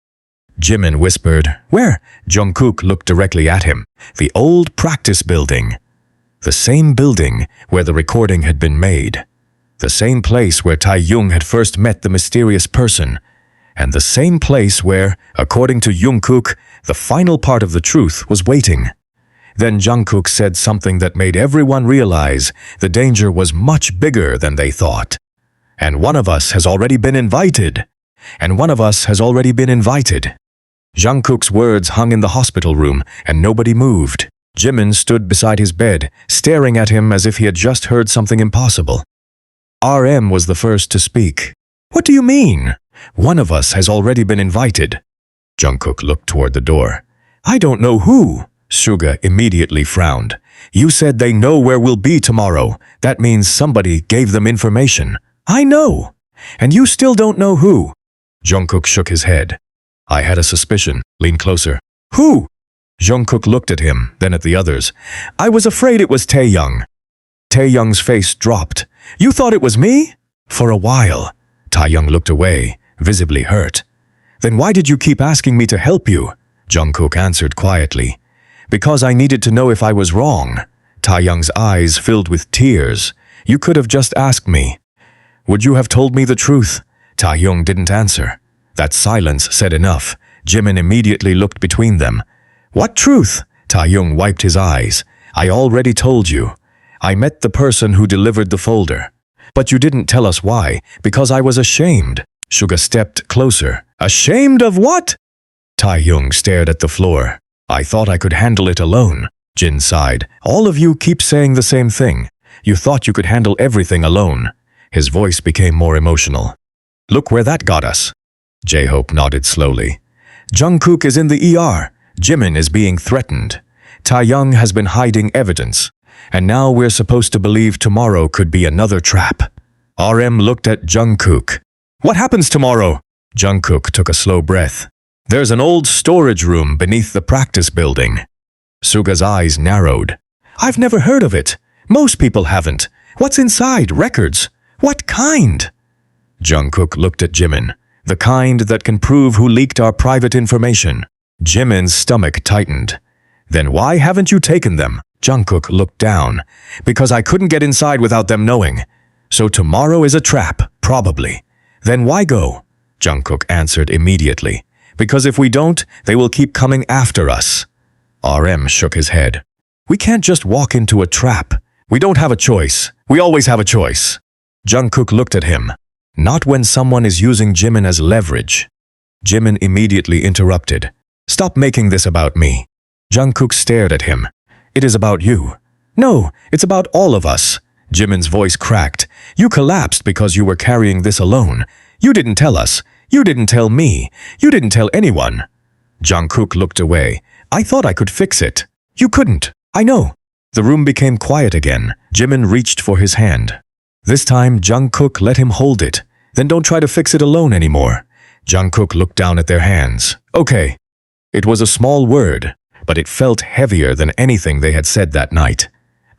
JIMIN whispered, Where? JUNGKOOK looked directly at him. The old practice building. The same building where the recording had been made. The same place where TAEHYUNG had first met the mysterious person. And the same place where, according to JUNGKOOK, the final part of the truth was waiting. Then JUNGKOOK said something that made everyone realize the danger was much bigger than they thought. And one of us has already been invited. And one of us has already been invited. JUNGKOOK's words hung in the hospital room, and nobody moved. JIMIN stood beside his bed, staring at him as if he had just heard something impossible. RM was the first to speak. What do you mean? One of us has already been invited. JUNGKOOK looked toward the door. I don't know who. Suga immediately frowned. You said they know where we'll be tomorrow. That means somebody gave them information. I know. And you still don't know who. JUNGKOOK shook his head. I had a suspicion. Lean closer. Who? JUNGKOOK looked at him, then at the others. I was afraid it was TAEHYUNG. TAEHYUNG's face dropped. You thought it was me? For a while. TAEHYUNG looked away, visibly hurt. Then why did you keep asking me to help you? JUNGKOOK answered quietly. Because I needed to know if I was wrong. TAEHYUNG's eyes filled with tears. You could have just asked me. Would you have told me the truth? TAEHYUNG didn't answer. That silence said enough. JIMIN immediately looked between them. What truth? TAEHYUNG wiped his eyes. I already told you. I met the person who delivered the folder. But you didn't tell us why, because I was ashamed. Suga stepped closer. Ashamed of what? TAEHYUNG stared at the floor. I thought I could handle it alone. Jin sighed. All of you keep saying the same thing. You thought you could handle everything alone. His voice became more emotional. Look where that got us. J-Hope nodded slowly. JUNGKOOK is in the ER. JIMIN is being threatened. TAEHYUNG has been hiding evidence. And now we're supposed to believe tomorrow could be another trap. RM looked at JUNGKOOK. What happens tomorrow? JUNGKOOK took a slow breath. There's an old storage room beneath the practice building. Suga's eyes narrowed. I've never heard of it. Most people haven't. What's inside? Records? What kind? JUNGKOOK looked at JIMIN. The kind that can prove who leaked our private information. JIMIN's stomach tightened. Then why haven't you taken them? JUNGKOOK looked down. Because I couldn't get inside without them knowing. So tomorrow is a trap, probably. Then why go? JUNGKOOK answered immediately. Because if we don't, they will keep coming after us. RM shook his head. We can't just walk into a trap. We don't have a choice. We always have a choice. JUNGKOOK looked at him. Not when someone is using JIMIN as leverage. JIMIN immediately interrupted. Stop making this about me. JUNGKOOK stared at him. It is about you. No, it's about all of us. JIMIN's voice cracked. You collapsed because you were carrying this alone. You didn't tell us. You didn't tell me. You didn't tell anyone. JUNGKOOK looked away. I thought I could fix it. You couldn't. I know. The room became quiet again. JIMIN reached for his hand. This time, JUNGKOOK let him hold it. Then don't try to fix it alone anymore. JUNGKOOK looked down at their hands. Okay. It was a small word, but it felt heavier than anything they had said that night.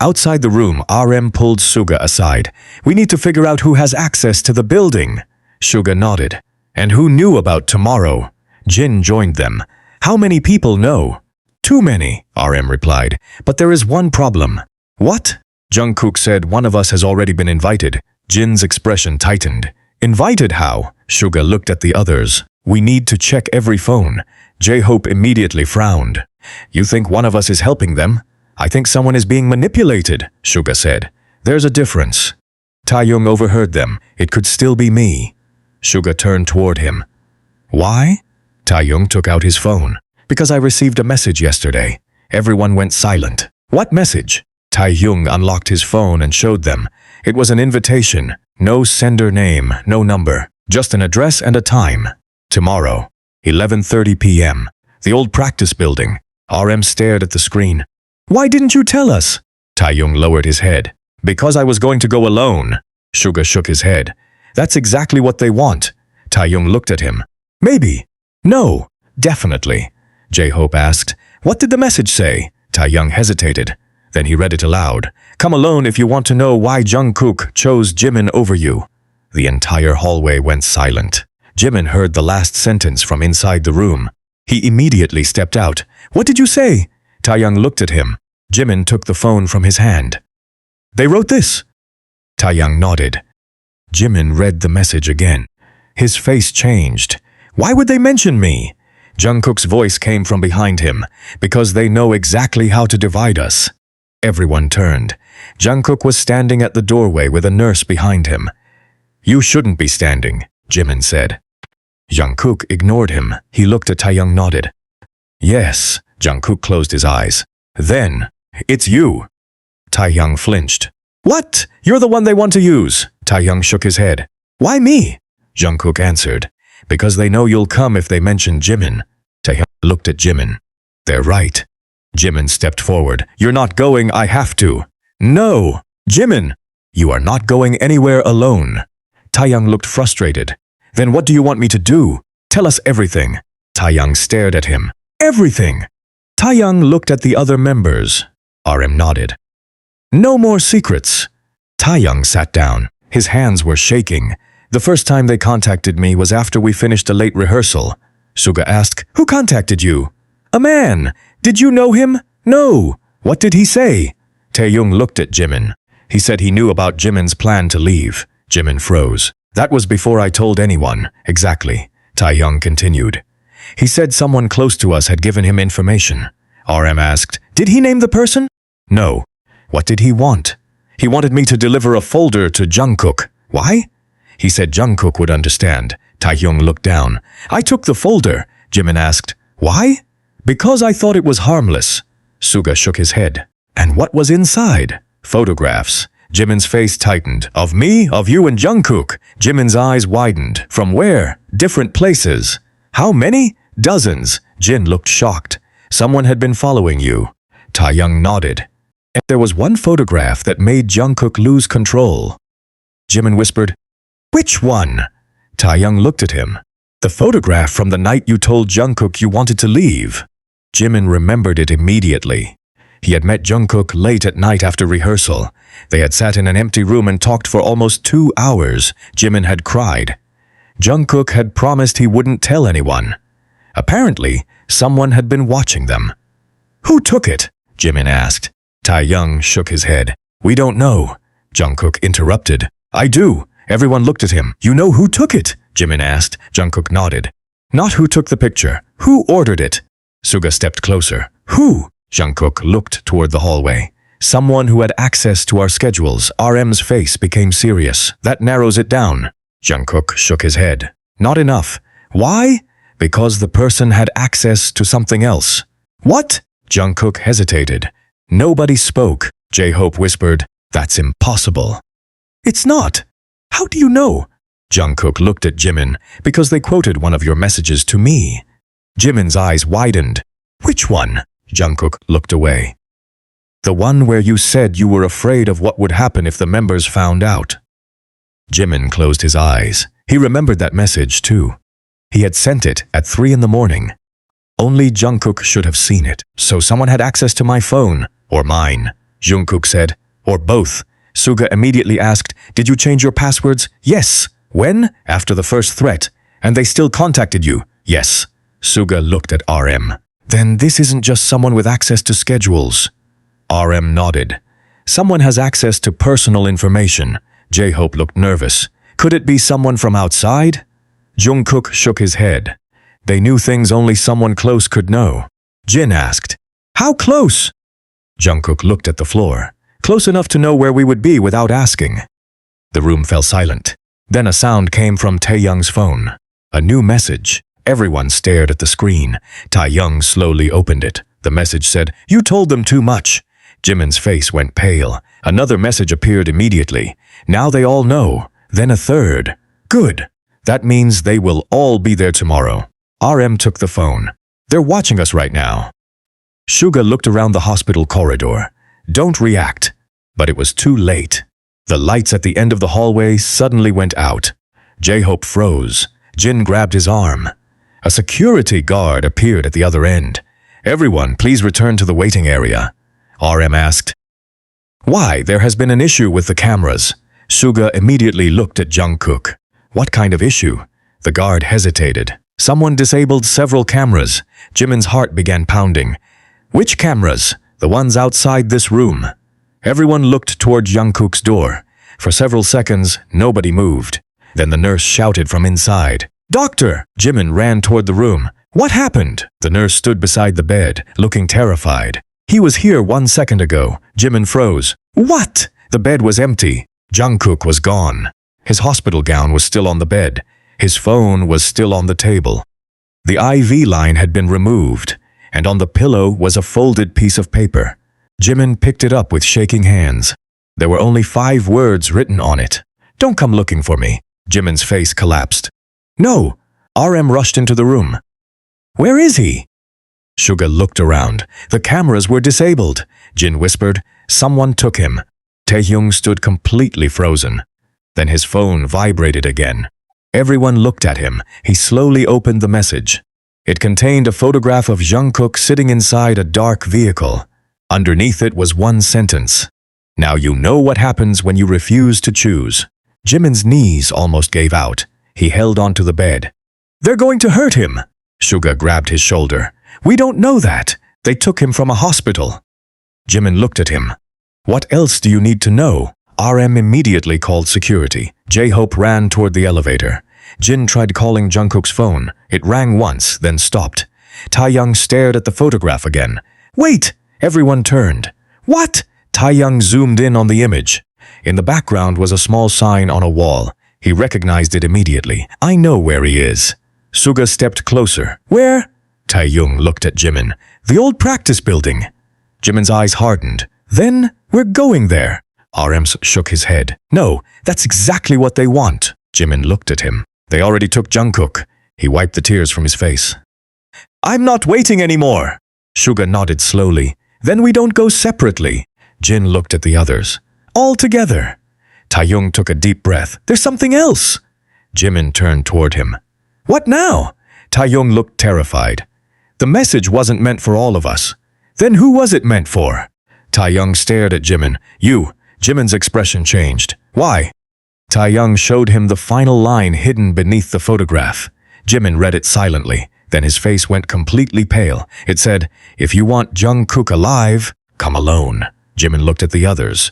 Outside the room, RM pulled Suga aside. We need to figure out who has access to the building. Suga nodded. And who knew about tomorrow? Jin joined them. How many people know? Too many, RM replied. But there is one problem. What? JUNGKOOK said one of us has already been invited. Jin's expression tightened. Invited how? Suga looked at the others. We need to check every phone. J-Hope immediately frowned. You think one of us is helping them? I think someone is being manipulated, Suga said. There's a difference. TAEHYUNG overheard them. It could still be me. Suga turned toward him. Why? TAEHYUNG took out his phone. Because I received a message yesterday. Everyone went silent. What message? TAEHYUNG unlocked his phone and showed them. It was an invitation. No sender name, no number. Just an address and a time. Tomorrow, 11:30 p.m. The old practice building. RM stared at the screen. Why didn't you tell us? TAEHYUNG lowered his head. Because I was going to go alone. Suga shook his head. That's exactly what they want. TAEHYUNG looked at him. Maybe. No. Definitely. J-Hope asked. What did the message say? Taehyung hesitated. Then he read it aloud. Come alone if you want to know why JUNGKOOK chose Jimin over you. The entire hallway went silent. Jimin heard the last sentence from inside the room. He immediately stepped out. What did you say? Taehyung looked at him. Jimin took the phone from his hand. They wrote this. Taehyung nodded. Jimin read the message again. His face changed. Why would they mention me? JUNGKOOK's voice came from behind him. Because they know exactly how to divide us. Everyone turned. JUNGKOOK was standing at the doorway with a nurse behind him. You shouldn't be standing, Jimin said. JUNGKOOK ignored him. He looked at Taehyung, nodded. Yes, JUNGKOOK closed his eyes. Then, it's you. Taehyung flinched. What? You're the one they want to use. Taehyung shook his head. Why me? JUNGKOOK answered. Because they know you'll come if they mention Jimin. Taehyung looked at Jimin. They're right. Jimin stepped forward. You're not going, I have to. No! Jimin! You are not going anywhere alone. Taehyung looked frustrated. Then what do you want me to do? Tell us everything. Taehyung stared at him. Everything! Taehyung looked at the other members. RM nodded. No more secrets. Taehyung sat down. His hands were shaking. The first time they contacted me was after we finished a late rehearsal. Suga asked, Who contacted you? A man. Did you know him? No. What did he say? Taehyung looked at Jimin. He said he knew about Jimin's plan to leave. Jimin froze. That was before I told anyone. Exactly. Taehyung continued. He said someone close to us had given him information. RM asked, Did he name the person? No. What did he want? He wanted me to deliver a folder to JUNGKOOK. Why? He said JUNGKOOK would understand. Taehyung looked down. I took the folder. Jimin asked, Why? Because I thought it was harmless. Suga shook his head. And what was inside? Photographs. Jimin's face tightened. Of me, of you and JUNGKOOK. Jimin's eyes widened. From where? Different places. How many? Dozens. Jin looked shocked. Someone had been following you. Taehyung nodded. And there was one photograph that made JUNGKOOK lose control. Jimin whispered, Which one? Taehyung looked at him. The photograph from the night you told JUNGKOOK you wanted to leave. Jimin remembered it immediately. He had met JUNGKOOK late at night after rehearsal. They had sat in an empty room and talked for almost 2 hours. Jimin had cried. JUNGKOOK had promised he wouldn't tell anyone. Apparently, someone had been watching them. Who took it? Jimin asked. Taehyung shook his head. We don't know. JUNGKOOK interrupted. I do. Everyone looked at him. You know who took it? Jimin asked. JUNGKOOK nodded. Not who took the picture. Who ordered it? Suga stepped closer. Who? JUNGKOOK looked toward the hallway. Someone who had access to our schedules. RM's face became serious. That narrows it down. JUNGKOOK shook his head. Not enough. Why? Because the person had access to something else. What? JUNGKOOK hesitated. Nobody spoke. J-Hope whispered, That's impossible. It's not. How do you know? JUNGKOOK looked at Jimin. Because they quoted one of your messages to me. Jimin's eyes widened. Which one? JUNGKOOK looked away. The one where you said you were afraid of what would happen if the members found out. Jimin closed his eyes. He remembered that message too. He had sent it at 3 in the morning. Only JUNGKOOK should have seen it. So someone had access to my phone. Or mine. JUNGKOOK said. Or both. Suga immediately asked, Did you change your passwords? Yes. When? After the first threat. And they still contacted you? Yes. Suga looked at RM. Then this isn't just someone with access to schedules. RM nodded. Someone has access to personal information. J-Hope looked nervous. Could it be someone from outside? JUNGKOOK shook his head. They knew things only someone close could know. Jin asked, How close? JUNGKOOK looked at the floor. Close enough to know where we would be without asking. The room fell silent. Then a sound came from Taehyung's phone. A new message. Everyone stared at the screen. Taehyung slowly opened it. The message said, You told them too much. Jimin's face went pale. Another message appeared immediately. Now they all know. Then a third. Good. That means they will all be there tomorrow. RM took the phone. They're watching us right now. Suga looked around the hospital corridor. Don't react. But it was too late. The lights at the end of the hallway suddenly went out. J-Hope froze. Jin grabbed his arm. A security guard appeared at the other end. Everyone, please return to the waiting area, RM asked. Why? There has been an issue with the cameras. Suga immediately looked at JUNGKOOK. What kind of issue? The guard hesitated. Someone disabled several cameras. Jimin's heart began pounding. Which cameras? The ones outside this room. Everyone looked toward JUNGKOOK's door. For several seconds, nobody moved. Then the nurse shouted from inside. Doctor! Jimin ran toward the room. What happened? The nurse stood beside the bed, looking terrified. He was here 1 second ago. Jimin froze. What? The bed was empty. JUNGKOOK was gone. His hospital gown was still on the bed. His phone was still on the table. The IV line had been removed, and on the pillow was a folded piece of paper. Jimin picked it up with shaking hands. There were only 5 words written on it. Don't come looking for me. Jimin's face collapsed. No! RM rushed into the room. Where is he? Suga looked around. The cameras were disabled. Jin whispered, someone took him. TAEHYUNG stood completely frozen. Then his phone vibrated again. Everyone looked at him. He slowly opened the message. It contained a photograph of JUNGKOOK sitting inside a dark vehicle. Underneath it was one sentence. Now you know what happens when you refuse to choose. Jimin's knees almost gave out. He held onto the bed. They're going to hurt him. Suga grabbed his shoulder. We don't know that. They took him from a hospital. Jimin looked at him. What else do you need to know? RM immediately called security. J-Hope ran toward the elevator. Jin tried calling JUNGKOOK's phone. It rang once, then stopped. TAEHYUNG stared at the photograph again. Wait! Everyone turned. What? TAEHYUNG zoomed in on the image. In the background was a small sign on a wall. He recognized it immediately. I know where he is. Suga stepped closer. Where? TAEHYUNG looked at Jimin. The old practice building. Jimin's eyes hardened. Then, we're going there. RM shook his head. No, that's exactly what they want. Jimin looked at him. They already took JUNGKOOK. He wiped the tears from his face. I'm not waiting anymore. Suga nodded slowly. Then we don't go separately. Jin looked at the others. All together. TAEHYUNG took a deep breath. There's something else. Jimin turned toward him. What now? TAEHYUNG looked terrified. The message wasn't meant for all of us. Then who was it meant for? TAEHYUNG stared at Jimin. You. Jimin's expression changed. Why? TAEHYUNG showed him the final line hidden beneath the photograph. Jimin read it silently. Then his face went completely pale. It said, if you want JUNGKOOK alive, come alone. Jimin looked at the others.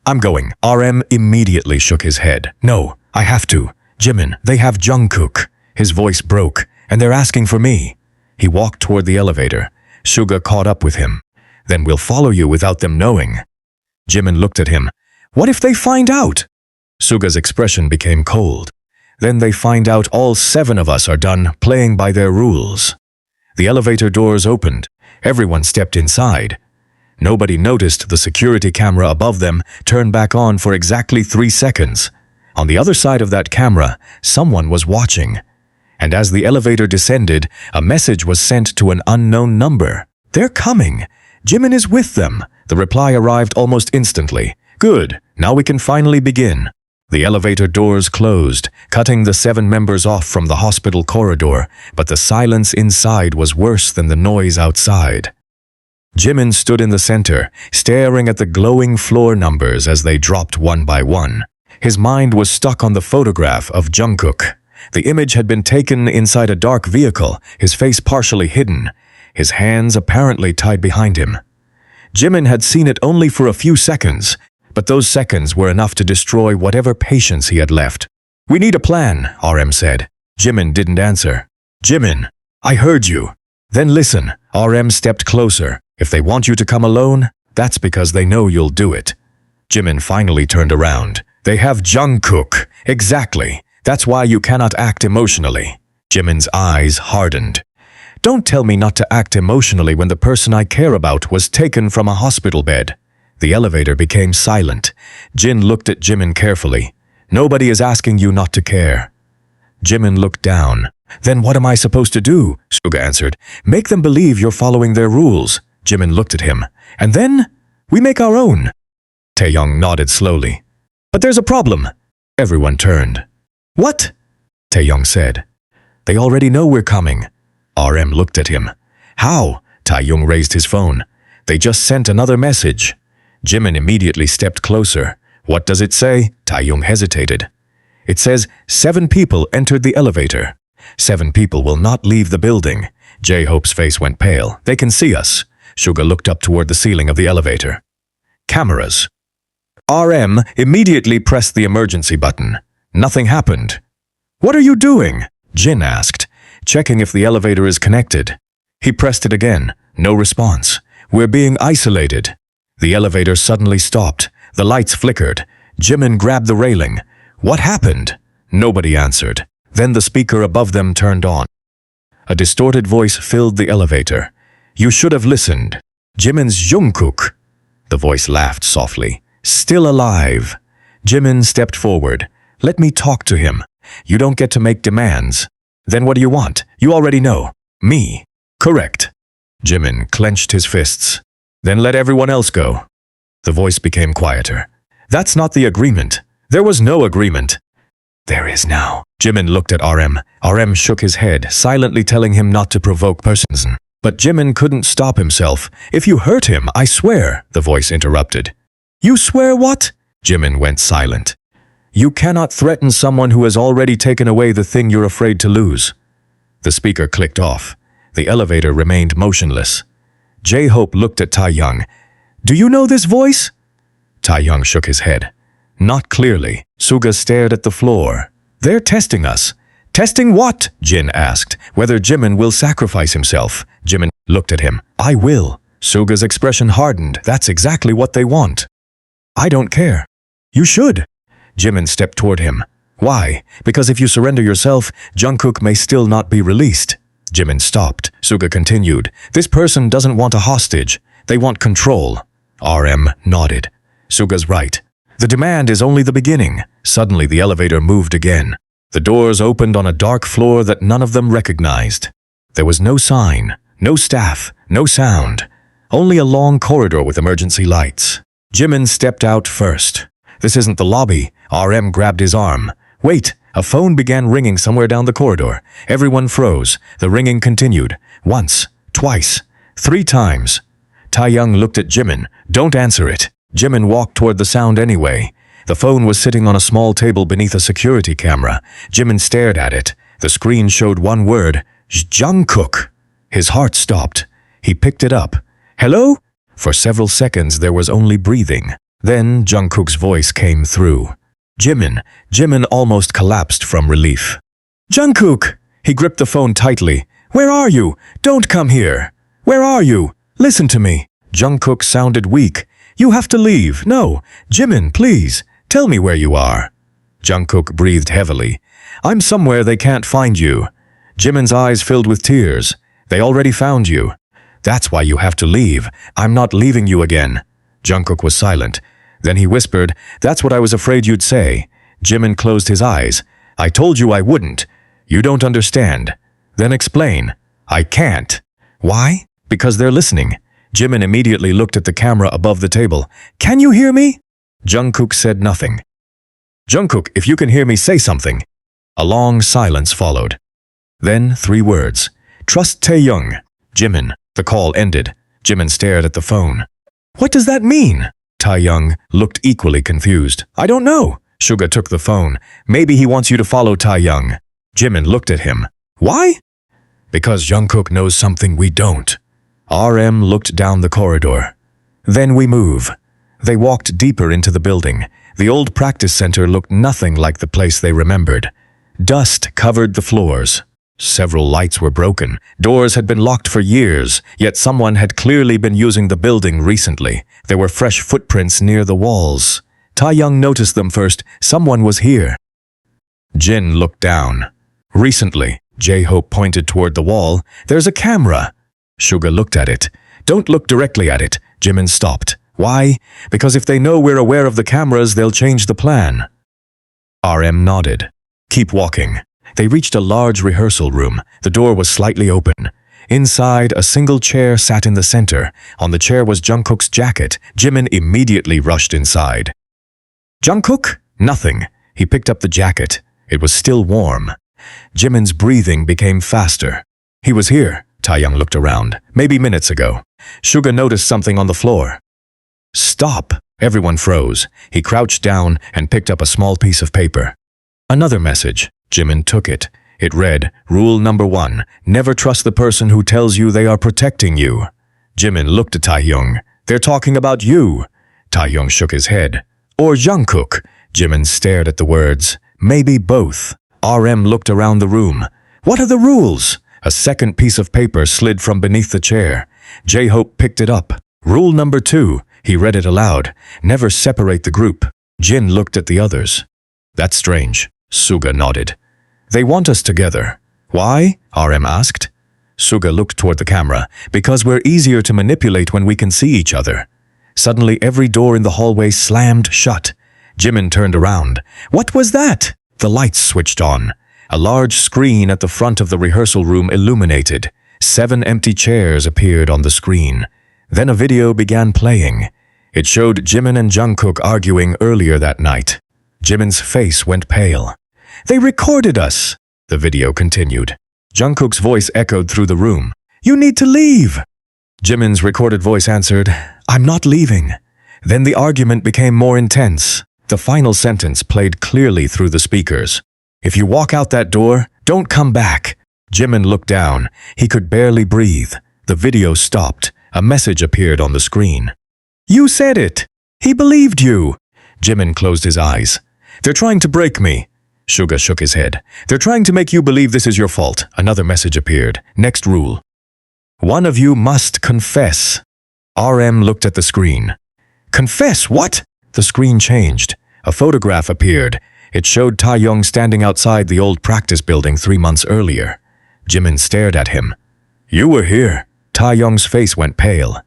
I'm going. RM immediately shook his head. No, I have to. Jimin, they have JUNGKOOK. His voice broke, and they're asking for me. He walked toward the elevator. Suga caught up with him. Then we'll follow you without them knowing. Jimin looked at him. What if they find out? Suga's expression became cold. Then they find out all 7 of us are done playing by their rules. The elevator doors opened. Everyone stepped inside. Nobody noticed the security camera above them turned back on for exactly 3 seconds. On the other side of that camera, someone was watching. And as the elevator descended, a message was sent to an unknown number. They're coming. Jimin is with them. The reply arrived almost instantly. Good. Now we can finally begin. The elevator doors closed, cutting the 7 members off from the hospital corridor, but the silence inside was worse than the noise outside. Jimin stood in the center, staring at the glowing floor numbers as they dropped one by one. His mind was stuck on the photograph of JUNGKOOK. The image had been taken inside a dark vehicle, his face partially hidden, his hands apparently tied behind him. Jimin had seen it only for a few seconds, but those seconds were enough to destroy whatever patience he had left. We need a plan, RM said. Jimin didn't answer. Jimin, I heard you. Then listen. RM stepped closer. If they want you to come alone, that's because they know you'll do it. Jimin finally turned around. They have JUNGKOOK. Exactly. That's why you cannot act emotionally. Jimin's eyes hardened. Don't tell me not to act emotionally when the person I care about was taken from a hospital bed. The elevator became silent. Jin looked at Jimin carefully. Nobody is asking you not to care. Jimin looked down. Then what am I supposed to do? Suga answered. Make them believe you're following their rules. Jimin looked at him. And then we make our own. TAEHYUNG nodded slowly. But there's a problem. Everyone turned. What? TAEHYUNG said. They already know we're coming. RM looked at him. How? TAEHYUNG raised his phone. They just sent another message. Jimin immediately stepped closer. What does it say? TAEHYUNG hesitated. It says 7 people entered the elevator. 7 people will not leave the building. J-Hope's face went pale. They can see us. Suga looked up toward the ceiling of the elevator. Cameras. RM immediately pressed the emergency button. Nothing happened. What are you doing? Jin asked, checking if the elevator is connected. He pressed it again. No response. We're being isolated. The elevator suddenly stopped. The lights flickered. Jimin grabbed the railing. What happened? Nobody answered. Then the speaker above them turned on. A distorted voice filled the elevator. You should have listened. Jimin's JUNGKOOK. The voice laughed softly. Still alive. Jimin stepped forward. Let me talk to him. You don't get to make demands. Then what do you want? You already know. Me. Correct. Jimin clenched his fists. Then let everyone else go. The voice became quieter. That's not the agreement. There was no agreement. There is now. Jimin looked at RM. RM shook his head, silently telling him not to provoke persons. But Jimin couldn't stop himself. If you hurt him, I swear, the voice interrupted. You swear what? Jimin went silent. You cannot threaten someone who has already taken away the thing you're afraid to lose. The speaker clicked off. The elevator remained motionless. J-Hope looked at TAEHYUNG. Do you know this voice? TAEHYUNG shook his head. Not clearly. Suga stared at the floor. They're testing us. Testing what? Jin asked. Whether Jimin will sacrifice himself. Jimin looked at him. I will. Suga's expression hardened. That's exactly what they want. I don't care. You should. Jimin stepped toward him. Why? Because if you surrender yourself, JUNGKOOK may still not be released. Jimin stopped. Suga continued. This person doesn't want a hostage. They want control. RM nodded. Suga's right. The demand is only the beginning. Suddenly the elevator moved again. The doors opened on a dark floor that none of them recognized. There was no sign, no staff, no sound. Only a long corridor with emergency lights. Jimin stepped out first. This isn't the lobby. RM grabbed his arm. Wait! A phone began ringing somewhere down the corridor. Everyone froze. The ringing continued. Once, twice, 3 times. TAEHYUNG looked at Jimin. Don't answer it. Jimin walked toward the sound anyway. The phone was sitting on a small table beneath a security camera. Jimin stared at it. The screen showed one word. JUNGKOOK. His heart stopped. He picked it up. Hello? For several seconds there was only breathing. Then JUNGKOOK's voice came through. Jimin. Jimin almost collapsed from relief. JUNGKOOK! He gripped the phone tightly. Where are you? Don't come here. Where are you? Listen to me. JUNGKOOK sounded weak. You have to leave. No. Jimin, please. Tell me where you are. JUNGKOOK breathed heavily. I'm somewhere they can't find you. Jimin's eyes filled with tears. They already found you. That's why you have to leave. I'm not leaving you again. JUNGKOOK was silent. Then he whispered, That's what I was afraid you'd say. Jimin closed his eyes. I told you I wouldn't. You don't understand. Then explain. I can't. Why? Because they're listening. Jimin immediately looked at the camera above the table. Can you hear me? JUNGKOOK said nothing. JUNGKOOK, if you can hear me, say something. A long silence followed. Then 3 words. Trust TAEHYUNG. Jimin. The call ended. Jimin stared at the phone. What does that mean? TAEHYUNG looked equally confused. I don't know. Suga took the phone. Maybe he wants you to follow TAEHYUNG. Jimin looked at him. Why? Because JUNGKOOK knows something we don't. RM looked down the corridor. Then we move. They walked deeper into the building. The old practice center looked nothing like the place they remembered. Dust covered the floors. Several lights were broken. Doors had been locked for years, yet someone had clearly been using the building recently. There were fresh footprints near the walls. TAEHYUNG noticed them first. Someone was here. Jin looked down. Recently, J-Hope pointed toward the wall. There's a camera. Suga looked at it. Don't look directly at it. Jimin stopped. Why? Because if they know we're aware of the cameras, they'll change the plan. RM nodded. Keep walking. They reached a large rehearsal room. The door was slightly open. Inside, a single chair sat in the center. On the chair was JUNGKOOK's jacket. Jimin immediately rushed inside. JUNGKOOK? Nothing. He picked up the jacket. It was still warm. Jimin's breathing became faster. He was here. Taehyung looked around. Maybe minutes ago. Suga noticed something on the floor. Stop! Everyone froze. He crouched down and picked up a small piece of paper. Another message. Jimin took it. It read, Rule number 1, never trust the person who tells you they are protecting you. Jimin looked at Taehyung. They're talking about you. Taehyung shook his head. Or JUNGKOOK. Jimin stared at the words. Maybe both. RM looked around the room. What are the rules? A second piece of paper slid from beneath the chair. J-Hope picked it up. Rule number 2. He read it aloud. Never separate the group. Jin looked at the others. That's strange. Suga nodded. They want us together. Why? RM asked. Suga looked toward the camera. Because we're easier to manipulate when we can see each other. Suddenly every door in the hallway slammed shut. Jimin turned around. What was that? The lights switched on. A large screen at the front of the rehearsal room illuminated. 7 empty chairs appeared on the screen. Then a video began playing. It showed Jimin and JUNGKOOK arguing earlier that night. Jimin's face went pale. They recorded us. The video continued. JUNGKOOK's voice echoed through the room. You need to leave. Jimin's recorded voice answered, I'm not leaving. Then the argument became more intense. The final sentence played clearly through the speakers. If you walk out that door, don't come back. Jimin looked down. He could barely breathe. The video stopped. A message appeared on the screen. You said it. He believed you. Jimin closed his eyes. They're trying to break me. Suga shook his head. They're trying to make you believe this is your fault. Another message appeared. Next rule. One of you must confess. RM looked at the screen. Confess what? The screen changed. A photograph appeared. It showed Taehyung standing outside the old practice building 3 months earlier. Jimin stared at him. You were here. Taehyung's face went pale.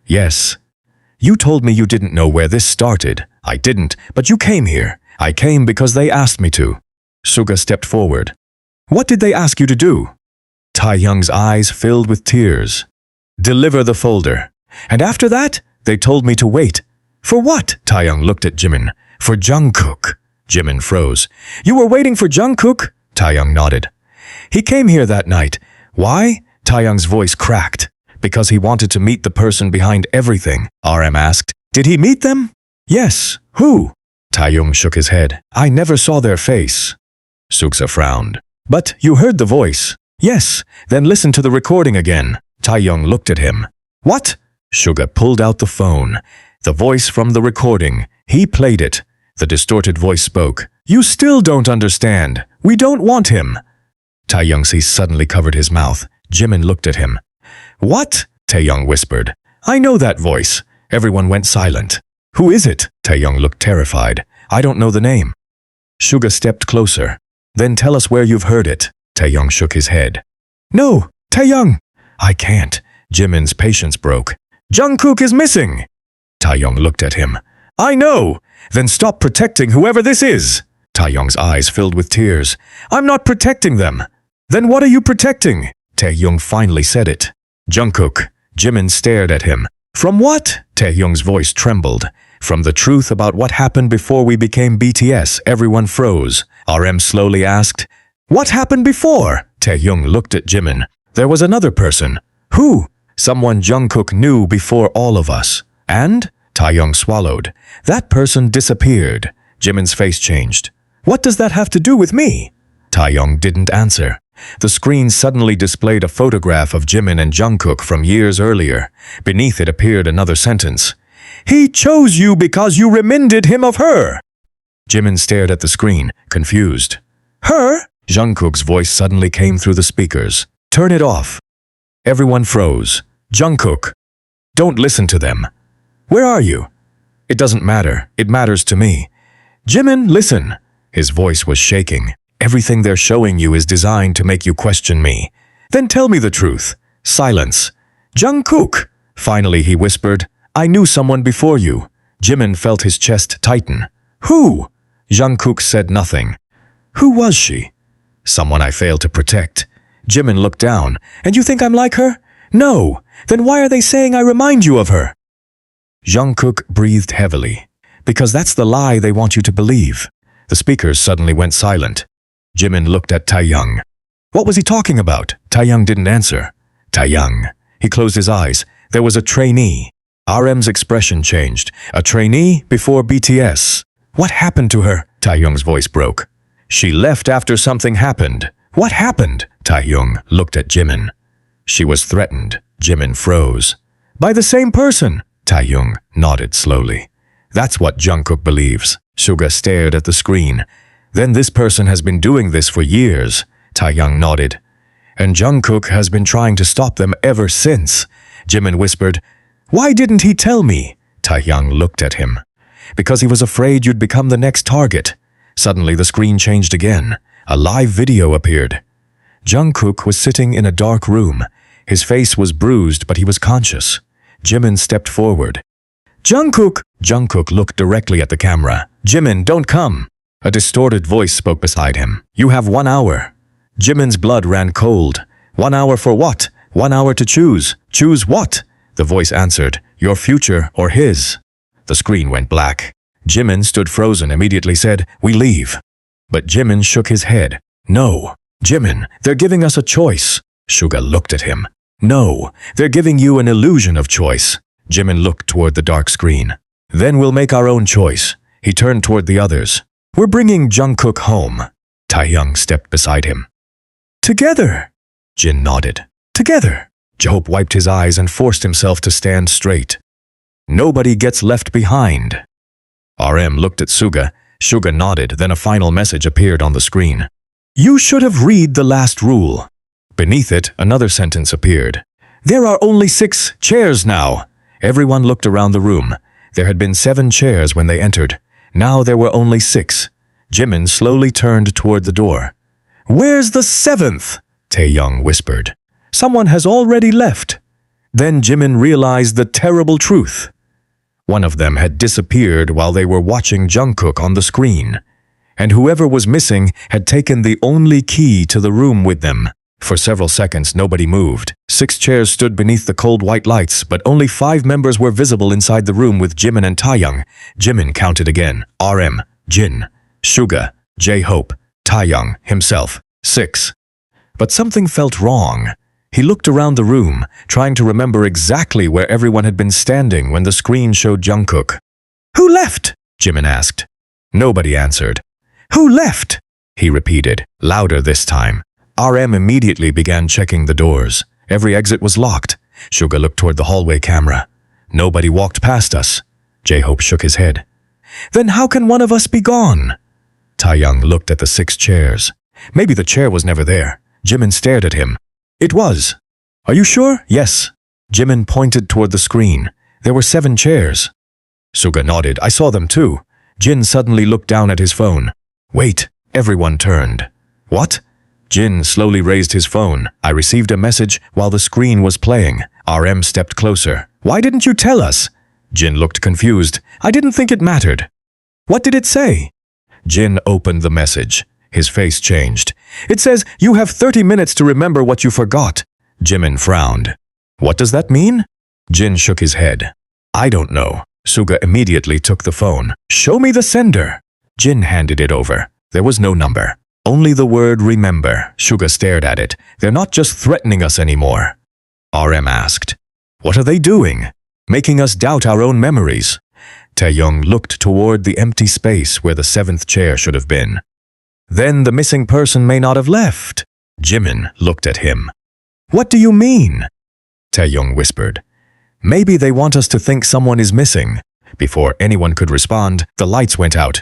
Yes. You told me you didn't know where this started. I didn't, but you came here. I came because they asked me to. Suga stepped forward. What did they ask you to do? Taehyung's eyes filled with tears. Deliver the folder. And after that, they told me to wait. For what? Taehyung looked at Jimin. For JUNGKOOK. Jimin froze. You were waiting for JUNGKOOK? Taehyung nodded. He came here that night. Why? Taehyung's voice cracked. Because he wanted to meet the person behind everything, RM asked. Did he meet them? Yes. Who? Taehyung shook his head. I never saw their face. Suksa frowned. But you heard the voice. Yes. Then listen to the recording again. Taehyung looked at him. What? Suga pulled out the phone. The voice from the recording. He played it. The distorted voice spoke. You still don't understand. We don't want him. Taehyung suddenly covered his mouth. Jimin looked at him. What? Taehyung whispered. I know that voice. Everyone went silent. Who is it? Taehyung looked terrified. I don't know the name. Suga stepped closer. Then tell us where you've heard it. Taehyung shook his head. No, Taehyung. I can't. Jimin's patience broke. JUNGKOOK is missing. Taehyung looked at him. I know. Then stop protecting whoever this is. Taehyung's eyes filled with tears. I'm not protecting them. Then what are you protecting? Taehyung finally said it. JUNGKOOK. Jimin stared at him. From what? Taehyung's voice trembled. From the truth about what happened before we became BTS, everyone froze. RM slowly asked, What happened before? Taehyung looked at Jimin. There was another person. Who? Someone JUNGKOOK knew before all of us. And? Taehyung swallowed. That person disappeared. Jimin's face changed. What does that have to do with me? Taehyung didn't answer. The screen suddenly displayed a photograph of Jimin and JUNGKOOK from years earlier. Beneath it appeared another sentence. He chose you because you reminded him of her. Jimin stared at the screen, confused. Her? JUNGKOOK's voice suddenly came through the speakers. Turn it off. Everyone froze. JUNGKOOK. Don't listen to them. Where are you? It doesn't matter. It matters to me. Jimin, listen. His voice was shaking. Everything they're showing you is designed to make you question me. Then tell me the truth. Silence. JUNGKOOK. Finally, he whispered, I knew someone before you. Jimin felt his chest tighten. Who? JUNGKOOK said nothing. Who was she? Someone I failed to protect. Jimin looked down. And you think I'm like her? No. Then why are they saying I remind you of her? JUNGKOOK breathed heavily. Because that's the lie they want you to believe. The speakers suddenly went silent. Jimin looked at Taehyung. What was he talking about? Taehyung didn't answer. Taehyung. He closed his eyes. There was a trainee. RM's expression changed. A trainee before BTS. What happened to her? Taehyung's voice broke. She left after something happened. What happened? Taehyung looked at Jimin. She was threatened. Jimin froze. By the same person? Taehyung nodded slowly. That's what Jungkook believes. Suga stared at the screen. Then this person has been doing this for years. Taehyung nodded. And Jungkook has been trying to stop them ever since. Jimin whispered, Why didn't he tell me? Taehyung looked at him. Because he was afraid you'd become the next target. Suddenly the screen changed again. A live video appeared. Jungkook was sitting in a dark room. His face was bruised, but he was conscious. Jimin stepped forward. Jungkook! Jungkook looked directly at the camera. Jimin, don't come! A distorted voice spoke beside him. You have 1 hour. Jimin's blood ran cold. 1 hour for what? 1 hour to choose. Choose what? The voice answered. Your future or his. The screen went black. Jimin stood frozen, immediately said, We leave. But Jimin shook his head. No. Jimin, they're giving us a choice. Suga looked at him. No, they're giving you an illusion of choice. Jimin looked toward the dark screen. Then we'll make our own choice. He turned toward the others. We're bringing Jungkook home. Taehyung stepped beside him. Together. Jin nodded. Together. Jaehope wiped his eyes and forced himself to stand straight. Nobody gets left behind. RM looked at Suga. Suga nodded, then a final message appeared on the screen. You should have read the last rule. Beneath it, another sentence appeared. There are only 6 chairs now. Everyone looked around the room. There had been 7 chairs when they entered. Now there were only 6. Jimin slowly turned toward the door. Where's the 7th? Taehyung whispered. Someone has already left. Then Jimin realized the terrible truth. One of them had disappeared while they were watching Jungkook on the screen. And whoever was missing had taken the only key to the room with them. For several seconds, nobody moved. 6 chairs stood beneath the cold white lights, but only 5 members were visible inside the room with Jimin and Taehyung. Jimin counted again. RM, Jin, Suga, Jaehope, Taehyung, himself. 6. But something felt wrong. He looked around the room, trying to remember exactly where everyone had been standing when the screen showed Jungkook. Who left? Jimin asked. Nobody answered. Who left? He repeated, louder this time. RM immediately began checking the doors. Every exit was locked. Suga looked toward the hallway camera. Nobody walked past us. Jaehope shook his head. Then how can one of us be gone? Taehyung looked at the 6 chairs. Maybe the chair was never there. Jimin stared at him. It was. Are you sure? Yes. Jimin pointed toward the screen. There were 7 chairs. Suga nodded. I saw them too. Jin suddenly looked down at his phone. Wait. Everyone turned. What? Jin slowly raised his phone. I received a message while the screen was playing. RM stepped closer. Why didn't you tell us? Jin looked confused. I didn't think it mattered. What did it say? Jin opened the message. His face changed. It says, you have 30 minutes to remember what you forgot. Jimin frowned. What does that mean? Jin shook his head. I don't know. Suga immediately took the phone. Show me the sender. Jin handed it over. There was no number. Only the word remember. Suga stared at it. They're not just threatening us anymore. RM asked. What are they doing? Making us doubt our own memories. Taehyung looked toward the empty space where the 7th chair should have been. Then the missing person may not have left. Jimin looked at him. What do you mean? Taehyung whispered. Maybe they want us to think someone is missing. Before anyone could respond, the lights went out.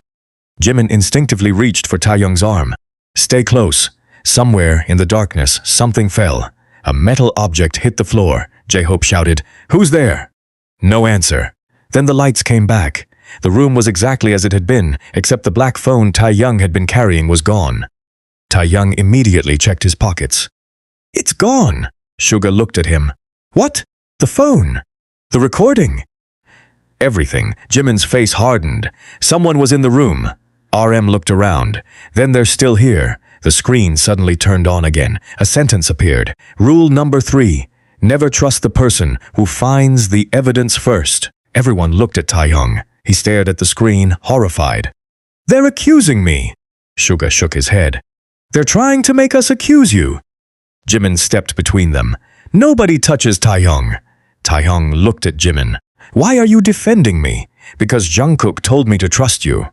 Jimin instinctively reached for Taehyung's arm. Stay close. Somewhere in the darkness, something fell. A metal object hit the floor. Jaehope shouted, Who's there? No answer. Then the lights came back. The room was exactly as it had been, except the black phone Taehyung had been carrying was gone. Taehyung immediately checked his pockets. It's gone. Suga looked at him. What? The phone? The recording? Everything. Jimin's face hardened. Someone was in the room. RM looked around. Then they're still here. The screen suddenly turned on again. A sentence appeared. Rule number 3. Never trust the person who finds the evidence first. Everyone looked at Taehyung. He stared at the screen, horrified. They're accusing me. Suga shook his head. They're trying to make us accuse you. Jimin stepped between them. Nobody touches Taehyung. Taehyung looked at Jimin. Why are you defending me? Because Jungkook told me to trust you.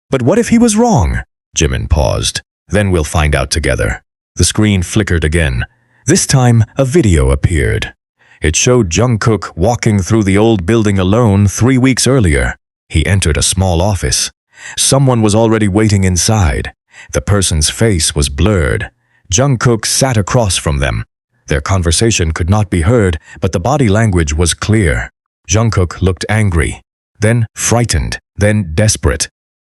But what if he was wrong? Jimin paused. Then we'll find out together. The screen flickered again. This time, a video appeared. It showed Jungkook walking through the old building alone 3 weeks earlier. He entered a small office. Someone was already waiting inside. The person's face was blurred. Jungkook sat across from them. Their conversation could not be heard, but the body language was clear. Jungkook looked angry, then frightened, then desperate.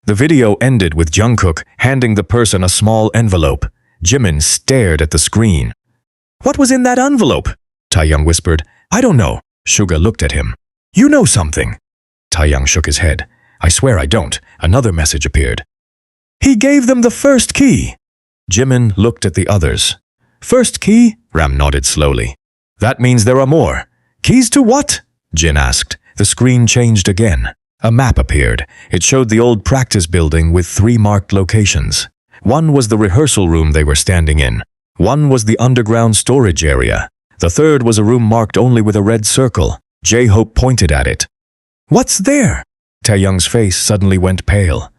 The video ended with Jungkook handing the person a small envelope. Jimin stared at the screen. What was in that envelope? Taehyung whispered. I don't know. Suga looked at him. You know something. Taehyung shook his head. I swear I don't. Another message appeared. He gave them the first key. Jimin looked at the others. First key? Ram nodded slowly. That means there are more. Keys to what? Jin asked. The screen changed again. A map appeared. It showed the old practice building with 3 marked locations. One was the rehearsal room they were standing in. One was the underground storage area. The third was a room marked only with a red circle. J-Hope pointed at it. What's there? Taehyung's face suddenly went pale.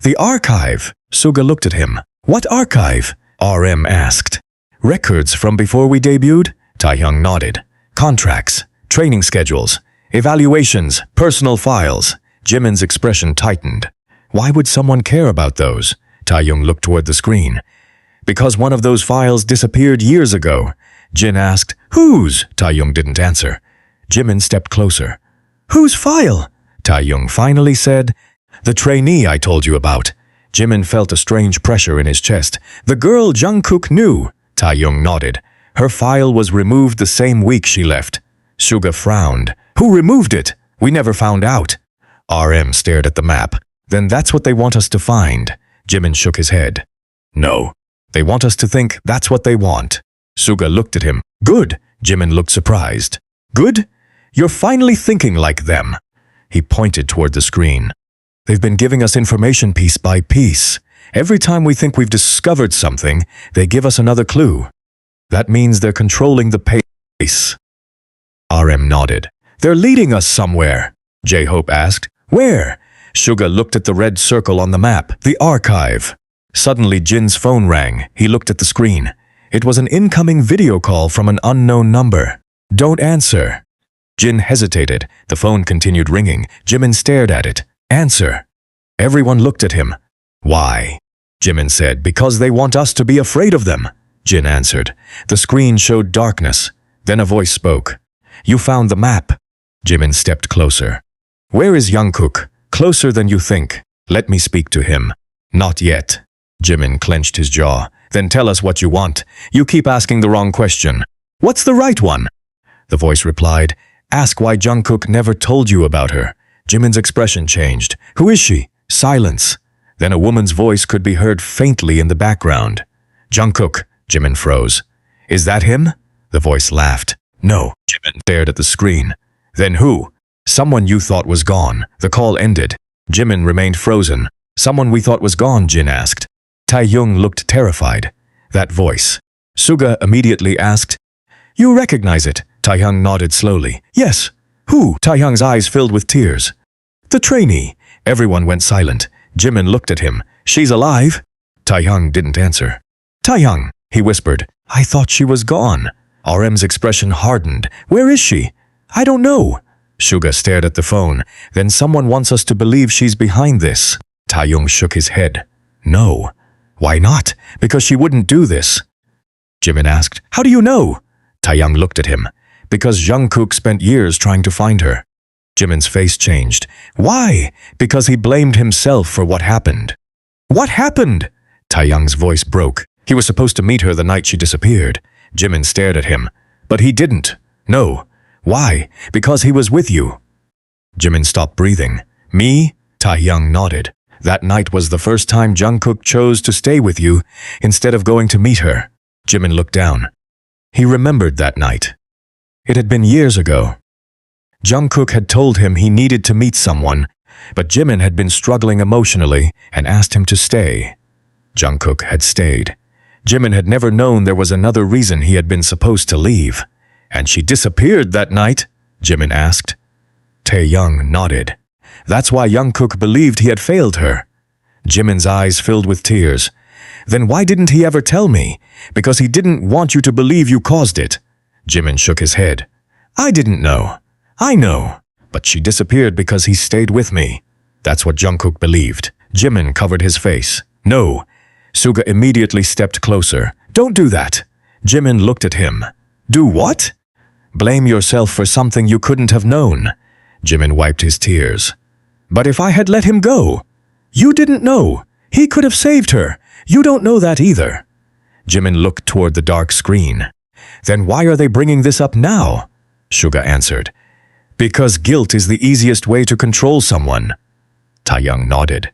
The archive. Suga looked at him. What archive? RM asked. Records from before we debuted? Taehyung nodded. Contracts, training schedules, evaluations, personal files. Jimin's expression tightened. Why would someone care about those? Taehyung looked toward the screen. Because one of those files disappeared years ago. Jin asked, Whose? Taehyung didn't answer. Jimin stepped closer. Whose file? Taehyung finally said, The trainee I told you about. Jimin felt a strange pressure in his chest. The girl Jungkook knew. Taehyung nodded. Her file was removed the same week she left. Suga frowned. Who removed it? We never found out. RM stared at the map. Then that's what they want us to find. Jimin shook his head. No. They want us to think that's what they want. Suga looked at him. Good. Jimin looked surprised. Good? You're finally thinking like them. He pointed toward the screen. They've been giving us information piece by piece. Every time we think we've discovered something, they give us another clue. That means they're controlling the pace. RM nodded. They're leading us somewhere. J-Hope asked. Where? Suga looked at the red circle on the map. The archive. Suddenly Jin's phone rang. He looked at the screen. It was an incoming video call from an unknown number. Don't answer. Jin hesitated. The phone continued ringing. Jimin stared at it. Answer. Everyone looked at him. Why? Jimin said. Because they want us to be afraid of them. Jin answered. The screen showed darkness. Then a voice spoke. You found the map. Jimin stepped closer. Where is Jungkook? Closer than you think. Let me speak to him. Not yet. Jimin clenched his jaw. Then tell us what you want. You keep asking the wrong question. What's the right one? The voice replied. Ask why Jungkook never told you about her. Jimin's expression changed. Who is she? Silence. Then a woman's voice could be heard faintly in the background. Jungkook. Jimin froze. Is that him? The voice laughed. No. Jimin stared at the screen. Then who? Someone you thought was gone. The call ended. Jimin remained frozen. Someone we thought was gone, Jin asked. Taehyung looked terrified. That voice. Suga immediately asked, You recognize it? Taehyung nodded slowly. Yes. Who? Taehyung's eyes filled with tears. The trainee. Everyone went silent. Jimin looked at him. She's alive? Taehyung didn't answer. Taehyung, he whispered. I thought she was gone. RM's expression hardened. Where is she? I don't know. Suga stared at the phone. Then someone wants us to believe she's behind this. Taehyung shook his head. No. Why not? Because she wouldn't do this. Jimin asked, How do you know? Taehyung looked at him. Because Jungkook spent years trying to find her. Jimin's face changed. Why? Because he blamed himself for what happened. What happened? Taehyung's voice broke. He was supposed to meet her the night she disappeared. Jimin stared at him. But he didn't. No. Why? Because he was with you. Jimin stopped breathing. Me? Taehyung nodded. That night was the first time Jungkook chose to stay with you instead of going to meet her. Jimin looked down. He remembered that night. It had been years ago. Jungkook had told him he needed to meet someone, but Jimin had been struggling emotionally and asked him to stay. Jungkook had stayed. Jimin had never known there was another reason he had been supposed to leave. And she disappeared that night? Jimin asked. Taehyung nodded. That's why Jungkook believed he had failed her. Jimin's eyes filled with tears. Then why didn't he ever tell me? Because he didn't want you to believe you caused it. Jimin shook his head. I didn't know. I know. But she disappeared because he stayed with me. That's what Jungkook believed. Jimin covered his face. No. Suga immediately stepped closer. Don't do that. Jimin looked at him. Do what? Blame yourself for something you couldn't have known. Jimin wiped his tears. But if I had let him go? You didn't know. He could have saved her. You don't know that either. Jimin looked toward the dark screen. Then why are they bringing this up now? Suga answered. Because guilt is the easiest way to control someone. Taehyung nodded.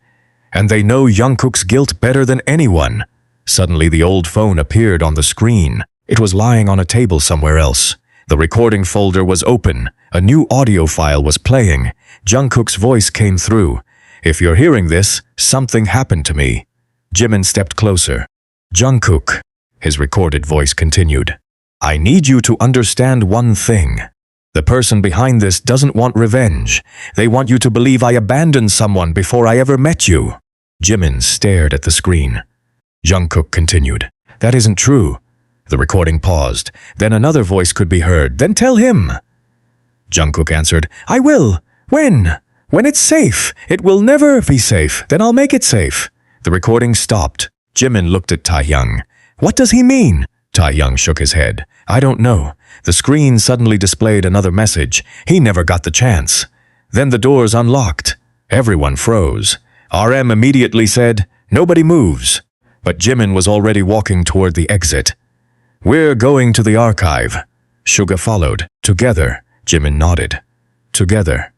And they know Jungkook's guilt better than anyone. Suddenly the old phone appeared on the screen. It was lying on a table somewhere else. The recording folder was open. A new audio file was playing. Jungkook's voice came through. If you're hearing this, something happened to me. Jimin stepped closer. Jungkook, his recorded voice continued. I need you to understand one thing. The person behind this doesn't want revenge. They want you to believe I abandoned someone before I ever met you. Jimin stared at the screen. Jungkook continued. That isn't true. The recording paused. Then another voice could be heard. Then tell him. Jungkook answered, I will. When? When it's safe. It will never be safe. Then I'll make it safe. The recording stopped. Jimin looked at Taehyung. What does he mean? Taehyung shook his head. I don't know. The screen suddenly displayed another message. He never got the chance. Then the doors unlocked. Everyone froze. RM immediately said, nobody moves. But Jimin was already walking toward the exit. We're going to the archive. Suga followed. Together. Jimin nodded. Together.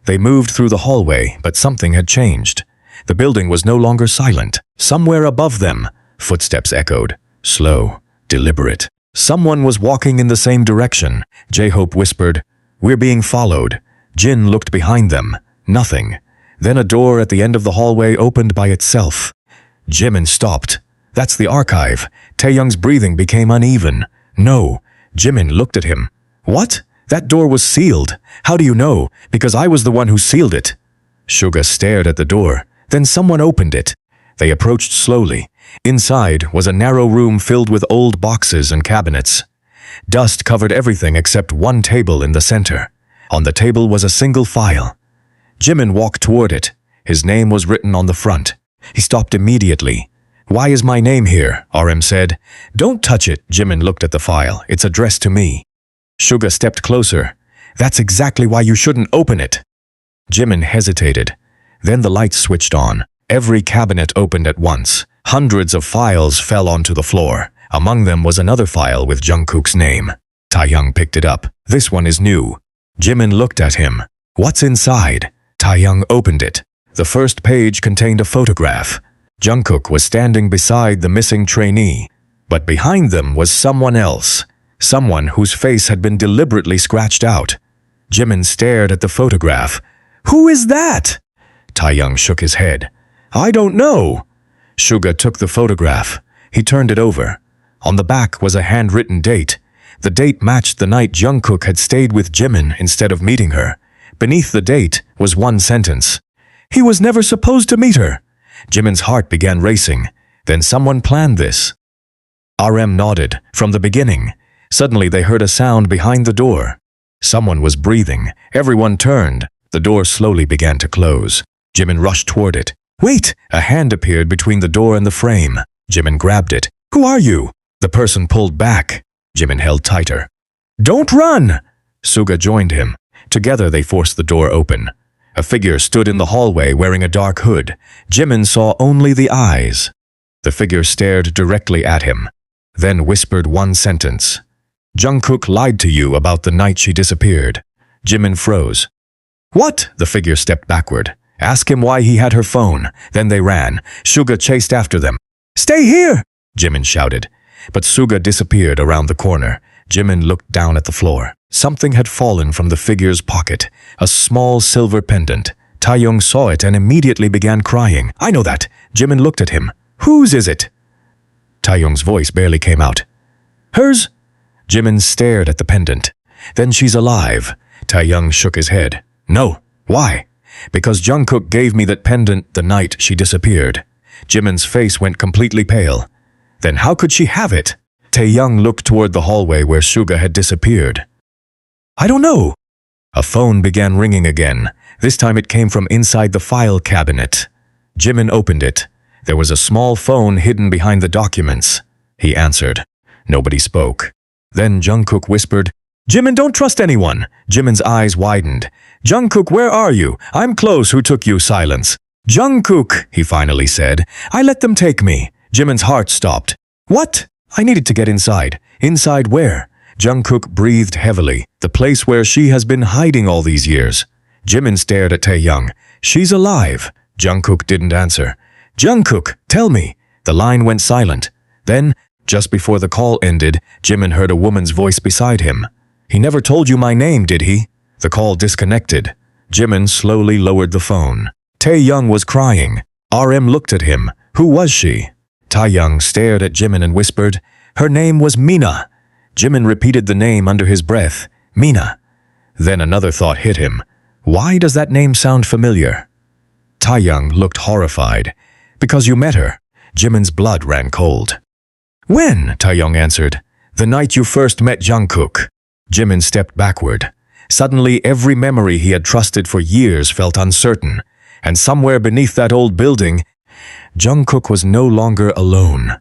They moved through the hallway, but something had changed. The building was no longer silent. Somewhere above them, footsteps echoed. Slow, deliberate. Someone was walking in the same direction. J-Hope whispered, We're being followed. Jin looked behind them. Nothing. Then a door at the end of the hallway opened by itself. Jimin stopped. That's the archive. Taehyung's breathing became uneven. No. Jimin looked at him. What? That door was sealed. How do you know? Because I was the one who sealed it. Suga stared at the door. Then someone opened it. They approached slowly. Inside was a narrow room filled with old boxes and cabinets. Dust covered everything except one table in the center. On the table was a single file. Jimin walked toward it. His name was written on the front. He stopped immediately. Why is my name here? RM said. Don't touch it. Jimin looked at the file. It's addressed to me. Suga stepped closer. That's exactly why you shouldn't open it. Jimin hesitated. Then the lights switched on. Every cabinet opened at once. Hundreds of files fell onto the floor. Among them was another file with Jungkook's name. Taehyung picked it up. This one is new. Jimin looked at him. What's inside? Taehyung opened it. The first page contained a photograph. Jungkook was standing beside the missing trainee. But behind them was someone else. Someone whose face had been deliberately scratched out. Jimin stared at the photograph. Who is that? Taehyung shook his head. I don't know. Suga took the photograph. He turned it over. On the back was a handwritten date. The date matched the night Jungkook had stayed with Jimin instead of meeting her. Beneath the date was one sentence. He was never supposed to meet her. Jimin's heart began racing. Then someone planned this. RM nodded. From the beginning. Suddenly they heard a sound behind the door. Someone was breathing. Everyone turned. The door slowly began to close. Jimin rushed toward it. Wait! A hand appeared between the door and the frame. Jimin grabbed it. Who are you? The person pulled back. Jimin held tighter. Don't run! Suga joined him. Together they forced the door open. A figure stood in the hallway wearing a dark hood. Jimin saw only the eyes. The figure stared directly at him, then whispered one sentence. Jungkook lied to you about the night she disappeared. Jimin froze. What? The figure stepped backward. Ask him why he had her phone. Then they ran. Suga chased after them. Stay here! Jimin shouted. But Suga disappeared around the corner. Jimin looked down at the floor. Something had fallen from the figure's pocket. A small silver pendant. Taehyung saw it and immediately began crying. I know that. Jimin looked at him. Whose is it? Taehyung's voice barely came out. Hers? Jimin stared at the pendant. Then she's alive. Taehyung shook his head. No. Why? Because Jungkook gave me that pendant the night she disappeared. Jimin's face went completely pale. Then how could she have it? Taehyung looked toward the hallway where Suga had disappeared. I don't know. A phone began ringing again. This time it came from inside the file cabinet. Jimin opened it. There was a small phone hidden behind the documents. He answered. Nobody spoke. Then Jungkook whispered, Jimin, don't trust anyone. Jimin's eyes widened. Jungkook, where are you? I'm close. Who took you? Silence. Jungkook, he finally said. I let them take me. Jimin's heart stopped. What? I needed to get inside. Inside where? Jungkook breathed heavily. The place where she has been hiding all these years. Jimin stared at Taehyung. She's alive. Jungkook didn't answer. Jungkook, tell me. The line went silent. Then, just before the call ended, Jimin heard a woman's voice beside him. He never told you my name, did he? The call disconnected. Jimin slowly lowered the phone. Taehyung was crying. RM looked at him. Who was she? Taehyung stared at Jimin and whispered, Her name was Mina. Jimin repeated the name under his breath. Mina. Then another thought hit him. Why does that name sound familiar? Taehyung looked horrified. Because you met her. Jimin's blood ran cold. When? Taehyung answered. The night you first met Jungkook. Jimin stepped backward. Suddenly, every memory he had trusted for years felt uncertain. And somewhere beneath that old building, Jungkook was no longer alone.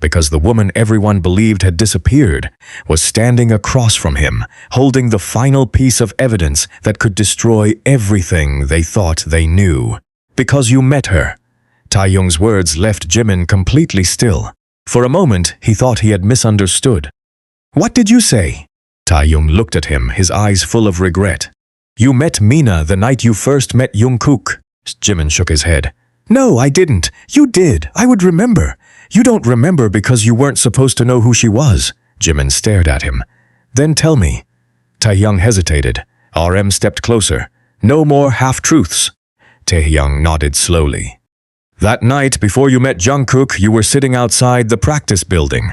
Because the woman everyone believed had disappeared was standing across from him, holding the final piece of evidence that could destroy everything they thought they knew. Because you met her. Taehyung's words left Jimin completely still. For a moment, he thought he had misunderstood. What did you say? Taehyung looked at him, his eyes full of regret. You met Mina the night you first met JUNGKOOK. Jimin shook his head. No, I didn't. You did. I would remember. You don't remember because you weren't supposed to know who she was. Jimin stared at him. Then tell me. Taehyung hesitated. RM stepped closer. No more half-truths. Taehyung nodded slowly. That night, before you met Jungkook, you were sitting outside the practice building.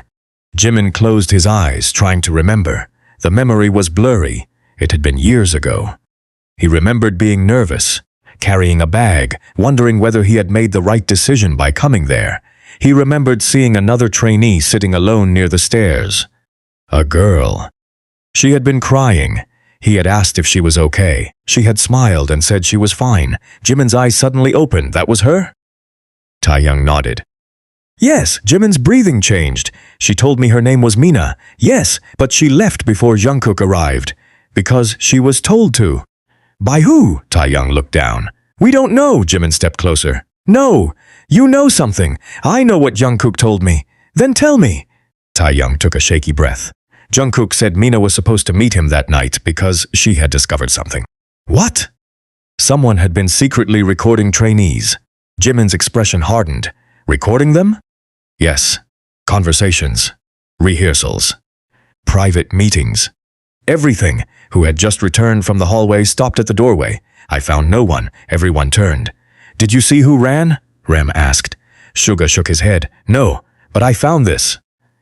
Jimin closed his eyes, trying to remember. The memory was blurry. It had been years ago. He remembered being nervous, carrying a bag, wondering whether he had made the right decision by coming there. He remembered seeing another trainee sitting alone near the stairs. A girl. She had been crying. He had asked if she was okay. She had smiled and said she was fine. Jimin's eyes suddenly opened. That was her? Taehyung nodded. Yes, Jimin's breathing changed. She told me her name was Mina. Yes, but she left before Jungkook arrived. Because she was told to. By who? Taehyung looked down. We don't know. Jimin stepped closer. No, you know something. I know what Jungkook told me. Then tell me. Taehyung took a shaky breath. Jungkook said Mina was supposed to meet him that night because she had discovered something. What? Someone had been secretly recording trainees. Jimin's expression hardened. Recording them? Yes. Conversations. Rehearsals. Private meetings. Everything. Who had just returned from the hallway stopped at the doorway. I found no one. Everyone turned. Did you see who ran? Rem asked. Suga shook his head. No, but I found this.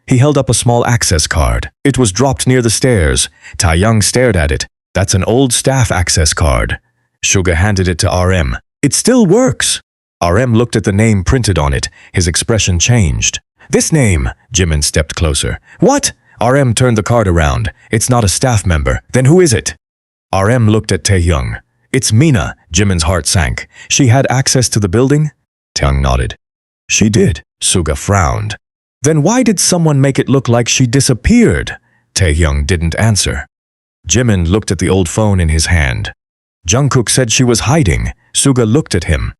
He held up a small access card. It was dropped near the stairs. Taehyung stared at it. That's an old staff access card. Suga handed it to RM. It still works. RM looked at the name printed on it. His expression changed. This name. Jimin stepped closer. What? RM turned the card around. It's not a staff member. Then who is it? RM looked at Taehyung. It's Mina. Jimin's heart sank. She had access to the building? Taehyung nodded. She did. Suga frowned. Then why did someone make it look like she disappeared? Taehyung didn't answer. Jimin looked at the old phone in his hand. Jungkook said she was hiding. Suga looked at him.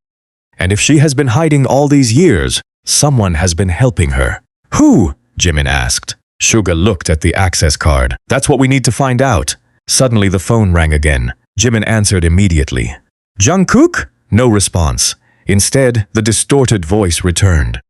And if she has been hiding all these years, someone has been helping her. Who? Jimin asked. Suga looked at the access card. That's what we need to find out. Suddenly the phone rang again. Jimin answered immediately. Jungkook? No response. Instead, the distorted voice returned.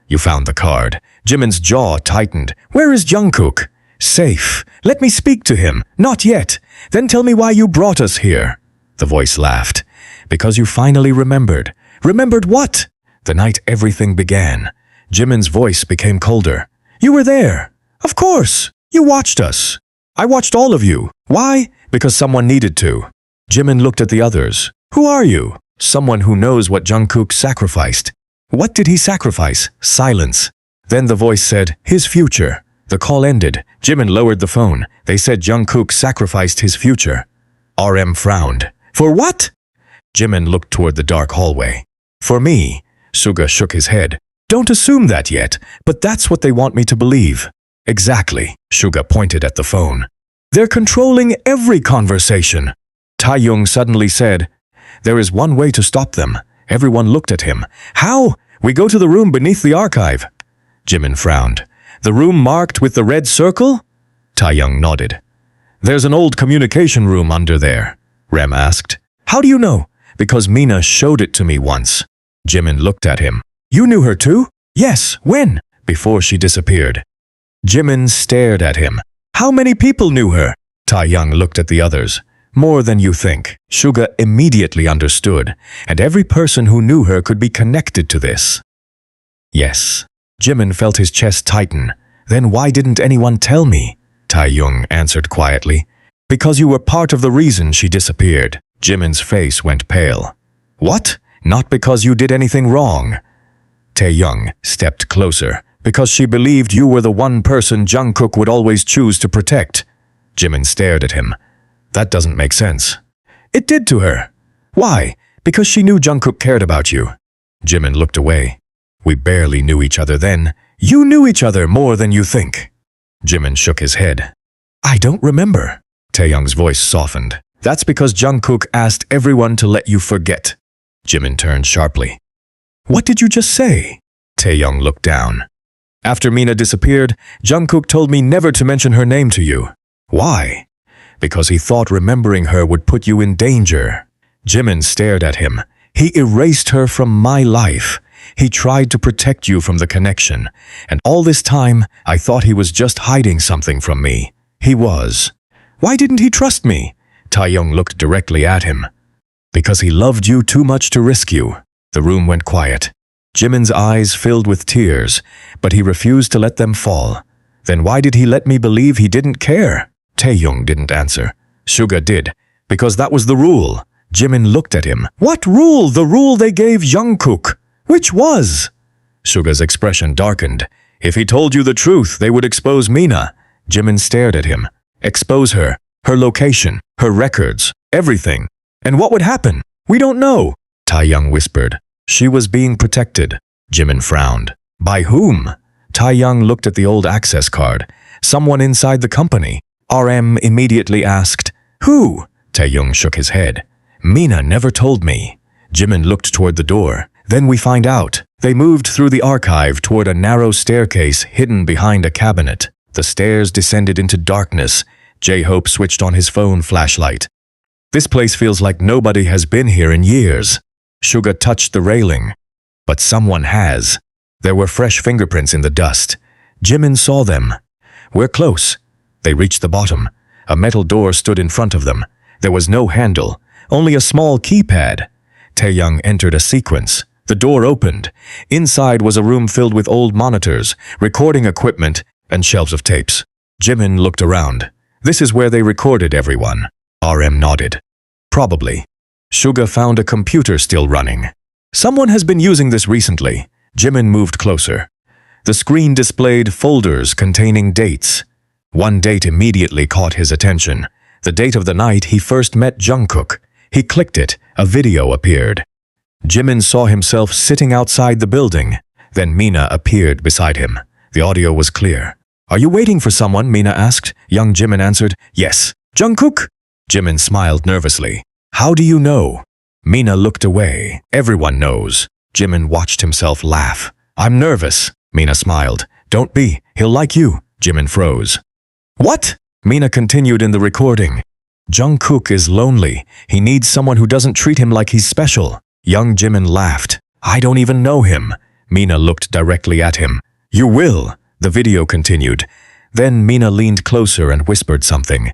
You found the card. Jimin's jaw tightened. Where is Jungkook? Safe. Let me speak to him. Not yet. Then tell me why you brought us here. The voice laughed. Because you finally remembered. Remembered what? The night everything began. Jimin's voice became colder. You were there. Of course. You watched us. I watched all of you. Why? Because someone needed to. Jimin looked at the others. Who are you? Someone who knows what JUNGKOOK sacrificed. What did he sacrifice? Silence. Then the voice said, his future. The call ended. Jimin lowered the phone. They said JUNGKOOK sacrificed his future. RM frowned. For what? Jimin looked toward the dark hallway. For me. Suga shook his head. Don't assume that yet, but that's what they want me to believe. Exactly. Suga pointed at the phone. They're controlling every conversation. TAEHYUNG suddenly said, there is one way to stop them. Everyone looked at him. How? We go to the room beneath the archive. Jimin frowned. The room marked with the red circle? TAEHYUNG nodded. There's an old communication room under there. Rem asked. How do you know? Because Mina showed it to me once. Jimin looked at him. You knew her too? Yes, when? Before she disappeared. Jimin stared at him. How many people knew her? TAEHYUNG looked at the others. More than you think. Suga immediately understood, and every person who knew her could be connected to this. Yes. Jimin felt his chest tighten. Then why didn't anyone tell me? TAEHYUNG answered quietly. Because you were part of the reason she disappeared. Jimin's face went pale. What? Not because you did anything wrong. TAEHYUNG stepped closer. Because she believed you were the one person JUNGKOOK would always choose to protect. Jimin stared at him. That doesn't make sense. It did to her. Why? Because she knew JUNGKOOK cared about you. Jimin looked away. We barely knew each other then. You knew each other more than you think. Jimin shook his head. I don't remember. TAEHYUNG's voice softened. That's because JUNGKOOK asked everyone to let you forget. Jimin turned sharply. What did you just say? TAEHYUNG looked down. After Mina disappeared, JUNGKOOK told me never to mention her name to you. Why? Because he thought remembering her would put you in danger. Jimin stared at him. He erased her from my life. He tried to protect you from the connection. And all this time, I thought he was just hiding something from me. He was. Why didn't he trust me? TAEHYUNG looked directly at him. Because he loved you too much to risk you. The room went quiet. Jimin's eyes filled with tears, but he refused to let them fall. Then why did he let me believe he didn't care? TAEHYUNG didn't answer. Suga did, because that was the rule. Jimin looked at him. What rule? The rule they gave JUNGKOOK. Which was? Suga's expression darkened. If he told you the truth, they would expose Mina. Jimin stared at him. Expose her, her location, her records, everything. And what would happen? We don't know. TAEHYUNG whispered. She was being protected. Jimin frowned. By whom? TAEHYUNG looked at the old access card. Someone inside the company. RM immediately asked, Who? TAEHYUNG shook his head. Mina never told me. Jimin looked toward the door. Then we find out. They moved through the archive toward a narrow staircase hidden behind a cabinet. The stairs descended into darkness. J-Hope switched on his phone flashlight. This place feels like nobody has been here in years. Suga touched the railing. But someone has. There were fresh fingerprints in the dust. Jimin saw them. We're close. They reached the bottom. A metal door stood in front of them. There was no handle, only a small keypad. TAEHYUNG entered a sequence. The door opened. Inside was a room filled with old monitors, recording equipment, and shelves of tapes. Jimin looked around. This is where they recorded everyone. RM nodded. Probably. Suga found a computer still running. Someone has been using this recently. Jimin moved closer. The screen displayed folders containing dates. One date immediately caught his attention. The date of the night he first met JUNGKOOK. He clicked it. A video appeared. Jimin saw himself sitting outside the building. Then Mina appeared beside him. The audio was clear. Are you waiting for someone? Mina asked. Young Jimin answered, Yes. JUNGKOOK? Jimin smiled nervously. How do you know? Mina looked away. Everyone knows. Jimin watched himself laugh. I'm nervous. Mina smiled. Don't be. He'll like you. Jimin froze. What? Mina continued in the recording. JUNGKOOK is lonely. He needs someone who doesn't treat him like he's special. Young Jimin laughed. I don't even know him. Mina looked directly at him. You will. The video continued. Then Mina leaned closer and whispered something.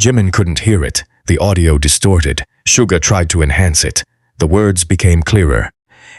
Jimin couldn't hear it. The audio distorted. Suga tried to enhance it. The words became clearer.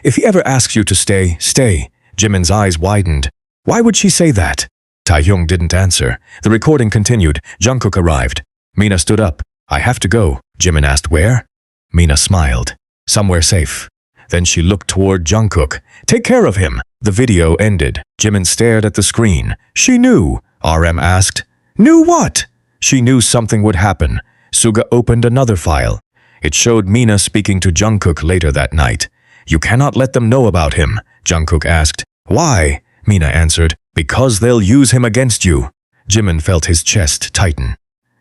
If he ever asks you to stay, stay. Jimin's eyes widened. Why would she say that? TAEHYUNG didn't answer. The recording continued. JUNGKOOK arrived. Mina stood up. I have to go. Jimin asked where? Mina smiled. Somewhere safe. Then she looked toward JUNGKOOK. Take care of him. The video ended. Jimin stared at the screen. She knew. RM asked. Knew what? She knew something would happen. Suga opened another file. It showed Mina speaking to JUNGKOOK later that night. You cannot let them know about him, JUNGKOOK asked. Why? Mina answered. Because they'll use him against you. Jimin felt his chest tighten.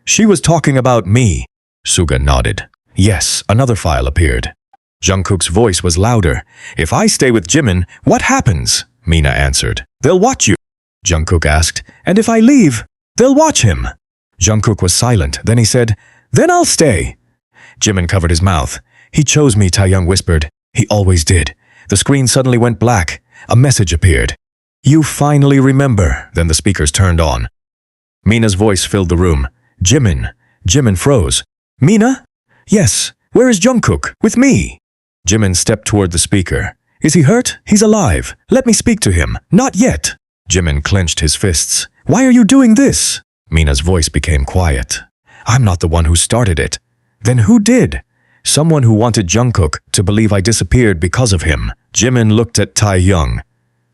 She was talking about me. Suga nodded. Yes, another file appeared. JUNGKOOK's voice was louder. If I stay with Jimin, what happens? Mina answered. They'll watch you. JUNGKOOK asked. And if I leave, they'll watch him. JUNGKOOK was silent. Then he said, Then I'll stay. Jimin covered his mouth. He chose me, TAEHYUNG whispered. He always did. The screen suddenly went black. A message appeared. You finally remember. Then the speakers turned on. Mina's voice filled the room. Jimin. Jimin froze. Mina? Yes. Where is JUNGKOOK? With me. Jimin stepped toward the speaker. Is he hurt? He's alive. Let me speak to him. Not yet. Jimin clenched his fists. Why are you doing this? Mina's voice became quiet. I'm not the one who started it. Then who did? Someone who wanted JUNGKOOK to believe I disappeared because of him. Jimin looked at TAEHYUNG.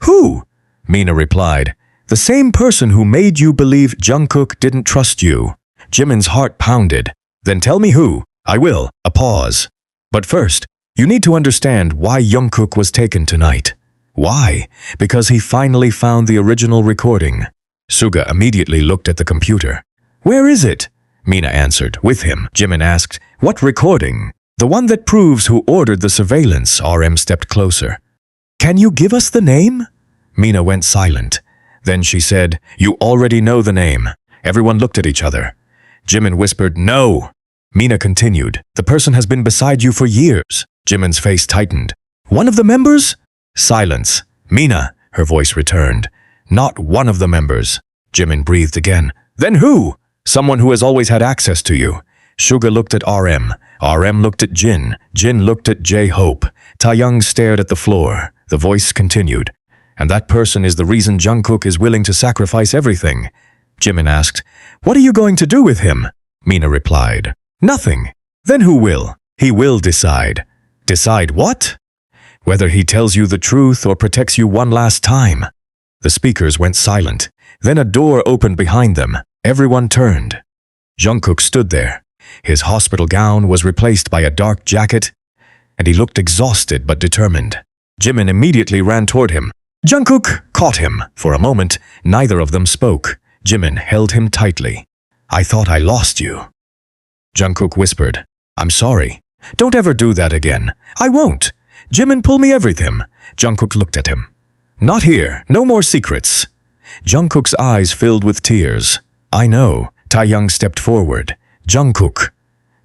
Who? Mina replied. The same person who made you believe JUNGKOOK didn't trust you. Jimin's heart pounded. Then tell me who. I will. A pause. But first, you need to understand why JUNGKOOK was taken tonight. Why? Because he finally found the original recording. Suga immediately looked at the computer. Where is it? Mina answered. With him. Jimin asked. What recording? The one that proves who ordered the surveillance. RM stepped closer. Can you give us the name? Mina went silent. Then she said, You already know the name. Everyone looked at each other. Jimin whispered, No. Mina continued, The person has been beside you for years. Jimin's face tightened. One of the members? Silence. Mina, her voice returned. Not one of the members. Jimin breathed again. Then who? Someone who has always had access to you. Suga looked at RM. RM looked at Jin. Jin looked at J-Hope. TAEHYUNG stared at the floor. The voice continued. And that person is the reason JUNGKOOK is willing to sacrifice everything. Jimin asked, What are you going to do with him? Mina replied, Nothing. Then who will? He will decide. Decide what? Whether he tells you the truth or protects you one last time. The speakers went silent. Then a door opened behind them. Everyone turned. JUNGKOOK stood there. His hospital gown was replaced by a dark jacket, and he looked exhausted but determined. Jimin immediately ran toward him. JUNGKOOK caught him. For a moment, neither of them spoke. Jimin held him tightly. I thought I lost you. JUNGKOOK whispered, I'm sorry. Don't ever do that again. I won't. Jimin, pull me everything. JUNGKOOK looked at him. Not here. No more secrets. JUNGKOOK's eyes filled with tears. I know. TAEHYUNG stepped forward. JUNGKOOK.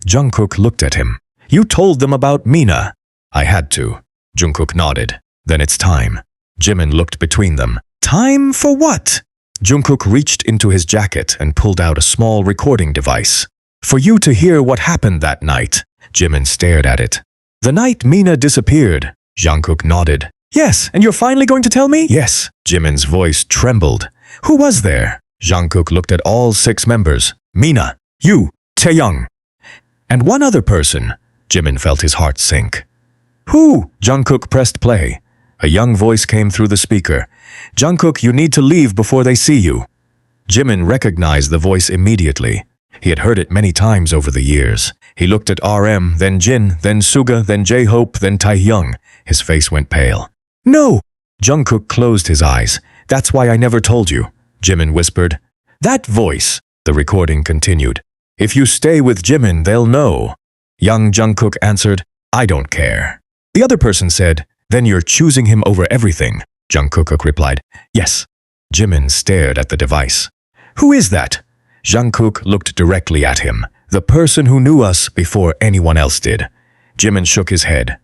JUNGKOOK looked at him. You told them about Mina. I had to. JUNGKOOK nodded. Then it's time. Jimin looked between them. Time for what? JUNGKOOK reached into his jacket and pulled out a small recording device. For you to hear what happened that night. Jimin stared at it. The night Mina disappeared. JUNGKOOK nodded. Yes, and you're finally going to tell me? Yes. Jimin's voice trembled. Who was there? JUNGKOOK looked at all 6 members. Mina, you, TAEHYUNG, and one other person. Jimin felt his heart sink. Who? JUNGKOOK pressed play. A young voice came through the speaker. JUNGKOOK, you need to leave before they see you. Jimin recognized the voice immediately. He had heard it many times over the years. He looked at RM, then Jin, then Suga, then J-Hope, then TAEHYUNG. His face went pale. No! JUNGKOOK closed his eyes. That's why I never told you. Jimin whispered. That voice. The recording continued. If you stay with Jimin, they'll know. Young JUNGKOOK answered, I don't care. The other person said, Then you're choosing him over everything. JUNGKOOK replied, Yes. Jimin stared at the device. Who is that? JUNGKOOK looked directly at him. The person who knew us before anyone else did. Jimin shook his head.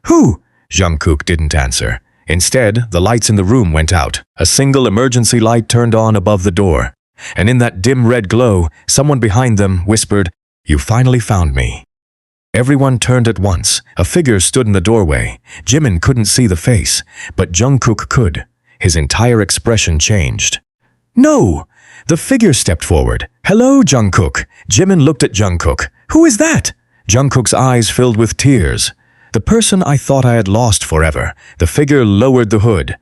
Who? JUNGKOOK didn't answer. Instead, the lights in the room went out. A single emergency light turned on above the door. And in that dim red glow, someone behind them whispered, You finally found me. Everyone turned at once. A figure stood in the doorway. Jimin couldn't see the face, but JUNGKOOK could. His entire expression changed. No! The figure stepped forward. Hello, Jungkook. Jimin looked at Jungkook. Who is that? Jungkook's eyes filled with tears. The person I thought I had lost forever. The figure lowered the hood.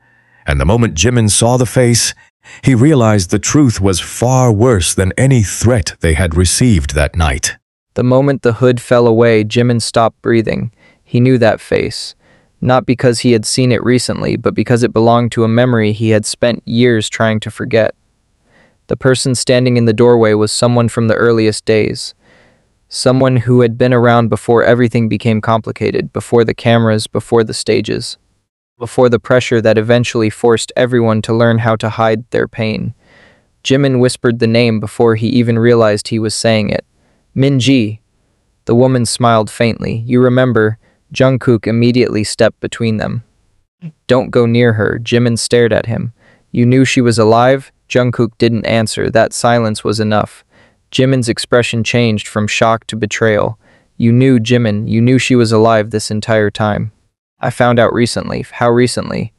And the moment Jimin saw the face, he realized the truth was far worse than any threat they had received that night. The moment the hood fell away, Jimin stopped breathing. He knew that face. Not because he had seen it recently, but because it belonged to a memory he had spent years trying to forget. The person standing in the doorway was someone from the earliest days. Someone who had been around before everything became complicated, before the cameras, before the stages, before the pressure that eventually forced everyone to learn how to hide their pain. Jimin whispered the name before he even realized he was saying it. Minji. The woman smiled faintly. You remember? Jungkook immediately stepped between them. Don't go near her. Jimin stared at him. You knew she was alive? Jungkook didn't answer. That silence was enough. Jimin's expression changed from shock to betrayal. You knew, Jimin. You knew she was alive this entire time. I found out recently. How recently?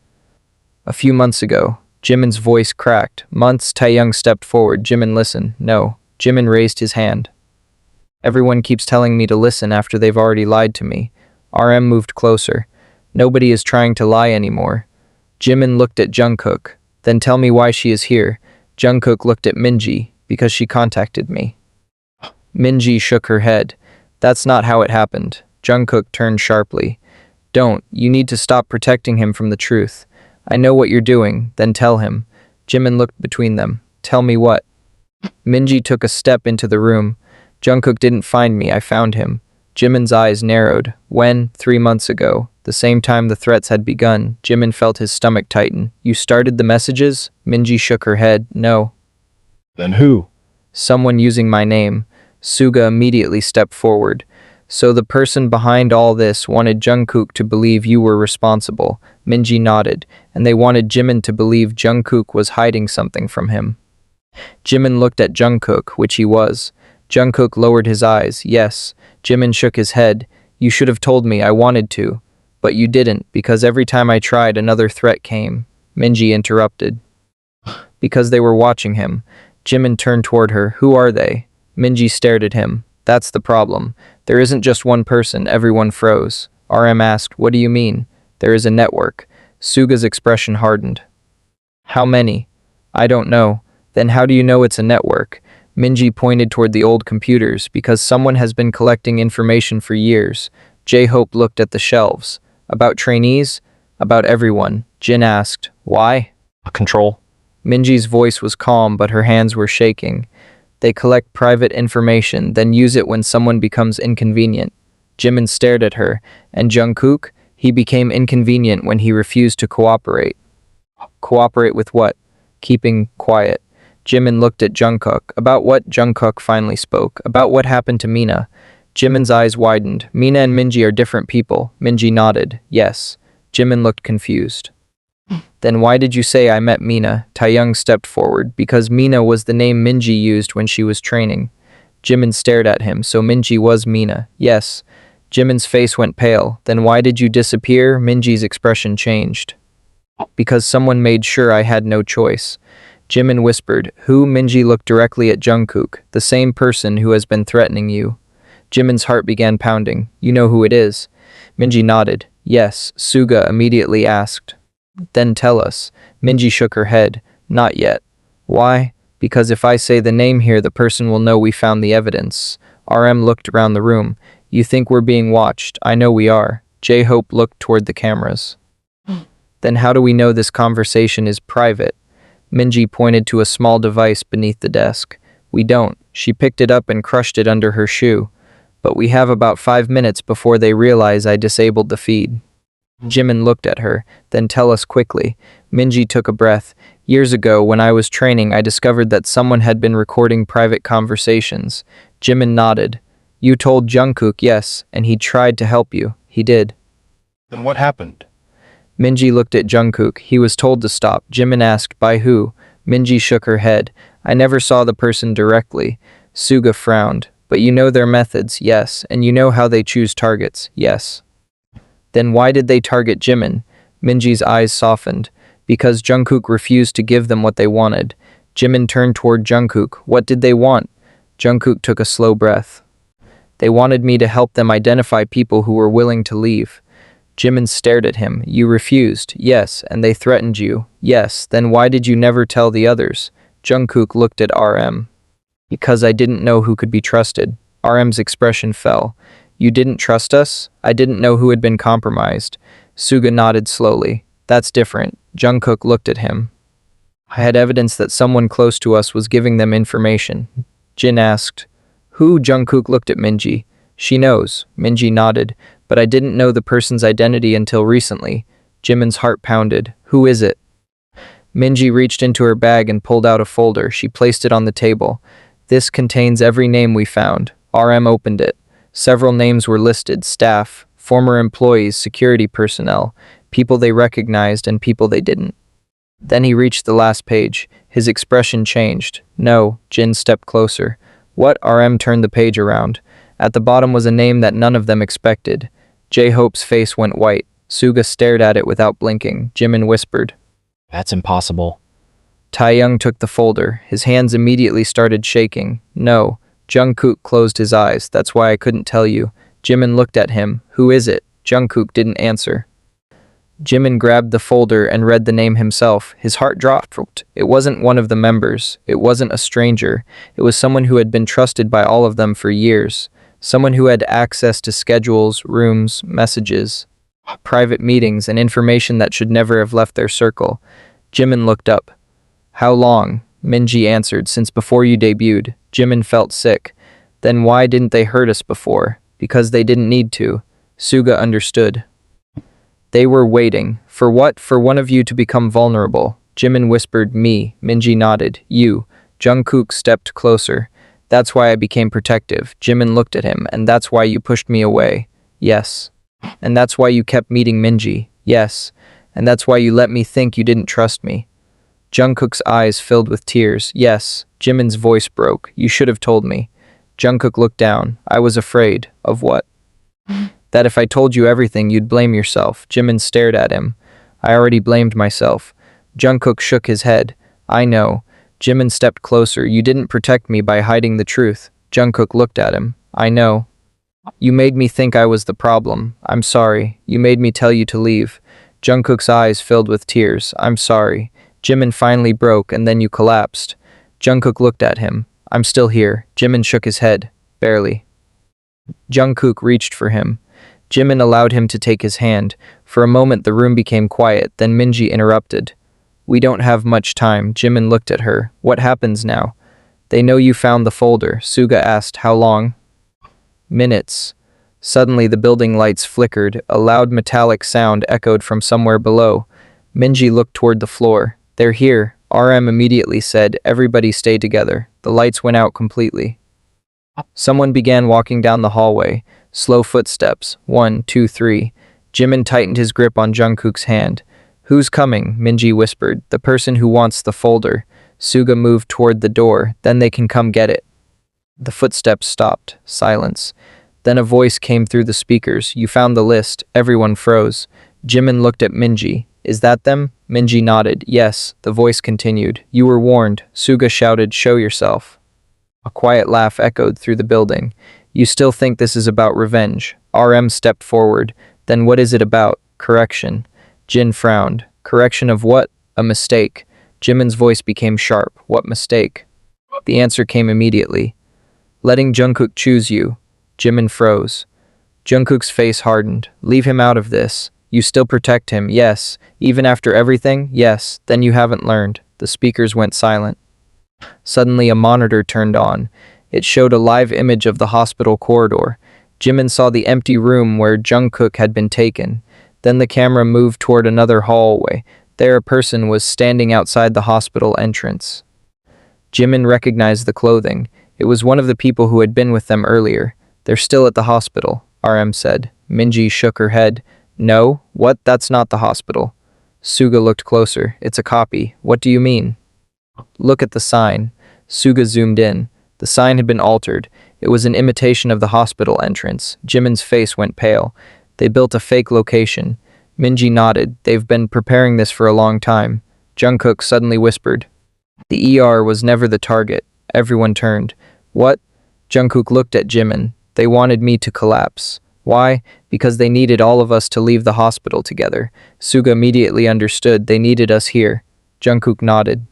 A few months ago. Jimin's voice cracked. Months. TAEHYUNG stepped forward. Jimin, listen. No. Jimin raised his hand. Everyone keeps telling me to listen after they've already lied to me. RM moved closer. Nobody is trying to lie anymore. Jimin looked at Jungkook. Then tell me why she is here. Jungkook looked at Minji. Because she contacted me. Minji shook her head. That's not how it happened. Jungkook turned sharply. Don't. You need to stop protecting him from the truth. I know what you're doing. Then tell him. Jimin looked between them. Tell me what? Minji took a step into the room. Jungkook didn't find me. I found him. Jimin's eyes narrowed. When? 3 months ago. The same time the threats had begun. Jimin felt his stomach tighten. You started the messages? Minji shook her head. No. Then who? Someone using my name. Suga immediately stepped forward. So the person behind all this wanted Jungkook to believe you were responsible. Minji nodded, and they wanted Jimin to believe Jungkook was hiding something from him. Jimin looked at Jungkook, which he was. Jungkook lowered his eyes. Yes. Jimin shook his head. You should have told me. I wanted to. But you didn't, because every time I tried, another threat came. Minji interrupted. Because they were watching him. Jimin turned toward her. Who are they? Minji stared at him. That's the problem. There isn't just one person. Everyone froze. RM asked, what do you mean? There is a network. Suga's expression hardened. How many? I don't know. Then how do you know it's a network? Minji pointed toward the old computers. Because someone has been collecting information for years. J-Hope looked at the shelves. About trainees? About everyone. Jin asked, why? Control. Minji's voice was calm, but her hands were shaking. They collect private information, then use it when someone becomes inconvenient. Jimin stared at her, and Jungkook, he became inconvenient when he refused to cooperate. Cooperate with what? Keeping quiet. Jimin looked at Jungkook. About what? Jungkook finally spoke. About what happened to Mina. Jimin's eyes widened. Mina and Minji are different people. Minji nodded. Yes. Jimin looked confused. Then why did you say I met Mina? TAEHYUNG stepped forward. Because Mina was the name Minji used when she was training. Jimin stared at him. So Minji was Mina. Yes. Jimin's face went pale. Then why did you disappear? Minji's expression changed. Because someone made sure I had no choice. Jimin whispered. Who? Minji looked directly at Jungkook. The same person who has been threatening you. Jimin's heart began pounding. You know who it is? Minji nodded. Yes. Suga immediately asked. Then tell us. Minji shook her head. Not yet. Why? Because if I say the name here, the person will know we found the evidence. RM looked around the room. You think we're being watched? I know we are. J-Hope looked toward the cameras. Then how do we know this conversation is private? Minji pointed to a small device beneath the desk. We don't. She picked it up and crushed it under her shoe. But we have about 5 minutes before they realize I disabled the feed. Jimin looked at her. Then tell us quickly. Minji took a breath. Years ago, when I was training, I discovered that someone had been recording private conversations. Jimin nodded. You told Jungkook, yes, and he tried to help you. He did. Then what happened? Minji looked at Jungkook. He was told to stop. Jimin asked, by who? Minji shook her head. I never saw the person directly. Suga frowned. But you know their methods, yes, and you know how they choose targets, yes. Then why did they target Jimin? Minji's eyes softened. Because Jungkook refused to give them what they wanted. Jimin turned toward Jungkook. What did they want? Jungkook took a slow breath. They wanted me to help them identify people who were willing to leave. Jimin stared at him. You refused. Yes. And they threatened you. Yes. Then why did you never tell the others? Jungkook looked at RM. Because I didn't know who could be trusted. RM's expression fell. You didn't trust us? I didn't know who had been compromised. Suga nodded slowly. That's different. Jungkook looked at him. I had evidence that someone close to us was giving them information. Jin asked. Who? Jungkook looked at Minji. She knows. Minji nodded. But I didn't know the person's identity until recently. Jimin's heart pounded. Who is it? Minji reached into her bag and pulled out a folder. She placed it on the table. This contains every name we found. RM opened it. Several names were listed. Staff, former employees, security personnel, people they recognized and people they didn't. Then he reached the last page. His expression changed. No. Jin stepped closer. What? RM turned the page around. At the bottom was a name that none of them expected. J-Hope's face went white. Suga stared at it without blinking. Jimin whispered. That's impossible. TAEHYUNG took the folder. His hands immediately started shaking. No. Jungkook closed his eyes. That's why I couldn't tell you. Jimin looked at him. Who is it? Jungkook didn't answer. Jimin grabbed the folder and read the name himself. His heart dropped. It wasn't one of the members. It wasn't a stranger. It was someone who had been trusted by all of them for years. Someone who had access to schedules, rooms, messages, private meetings, and information that should never have left their circle. Jimin looked up. How long? Minji answered. Since before you debuted. Jimin felt sick. Then why didn't they hurt us before? Because they didn't need to. Suga understood. They were waiting. For what? For one of you to become vulnerable. Jimin whispered, me. Minji nodded. You. Jungkook stepped closer. That's why I became protective. Jimin looked at him. And that's why you pushed me away. Yes. And that's why you kept meeting Minji. Yes. And that's why you let me think you didn't trust me. Jungkook's eyes filled with tears. Yes. Jimin's voice broke. You should have told me. Jungkook looked down. I was afraid. Of what? That if I told you everything, you'd blame yourself. Jimin stared at him. I already blamed myself. Jungkook shook his head. I know. Jimin stepped closer. You didn't protect me by hiding the truth. Jungkook looked at him. I know. You made me think I was the problem. I'm sorry. You made me tell you to leave. Jungkook's eyes filled with tears. I'm sorry. Jimin finally broke and then you collapsed. Jungkook looked at him. I'm still here. Jimin shook his head. Barely. Jungkook reached for him. Jimin allowed him to take his hand. For a moment the room became quiet, then Minji interrupted. We don't have much time. Jimin looked at her. What happens now? They know you found the folder. Suga asked, how long? Minutes. Suddenly the building lights flickered. A loud metallic sound echoed from somewhere below. Minji looked toward the floor. They're here. RM immediately said, everybody stay together. The lights went out completely. Someone began walking down the hallway. Slow footsteps. 1, 2, 3. Jimin tightened his grip on Jungkook's hand. Who's coming? Minji whispered. The person who wants the folder. Suga moved toward the door. Then they can come get it. The footsteps stopped. Silence. Then a voice came through the speakers. You found the list. Everyone froze. Jimin looked at Minji. Is that them? Minji nodded. Yes. The voice continued. You were warned. Suga shouted, show yourself. A quiet laugh echoed through the building. You still think this is about revenge? RM stepped forward. Then what is it about? Correction. Jin frowned. Correction of what? A mistake. Jimin's voice became sharp. What mistake? The answer came immediately. Letting Jungkook choose you. Jimin froze. Jungkook's face hardened. Leave him out of this. You still protect him, yes. Even after everything, yes. Then you haven't learned. The speakers went silent. Suddenly a monitor turned on. It showed a live image of the hospital corridor. Jimin saw the empty room where Jungkook had been taken. Then the camera moved toward another hallway. There a person was standing outside the hospital entrance. Jimin recognized the clothing. It was one of the people who had been with them earlier. They're still at the hospital, RM said. Minji shook her head. No, what? That's not the hospital. Suga looked closer. It's a copy. What do you mean? Look at the sign. Suga zoomed in. The sign had been altered. It was an imitation of the hospital entrance. Jimin's face went pale. They built a fake location. Minji nodded. They've been preparing this for a long time. Jungkook suddenly whispered. The ER was never the target. Everyone turned. What? Jungkook looked at Jimin. They wanted me to collapse. Why? Because they needed all of us to leave the hospital together. Suga immediately understood they needed us here. Jungkook nodded.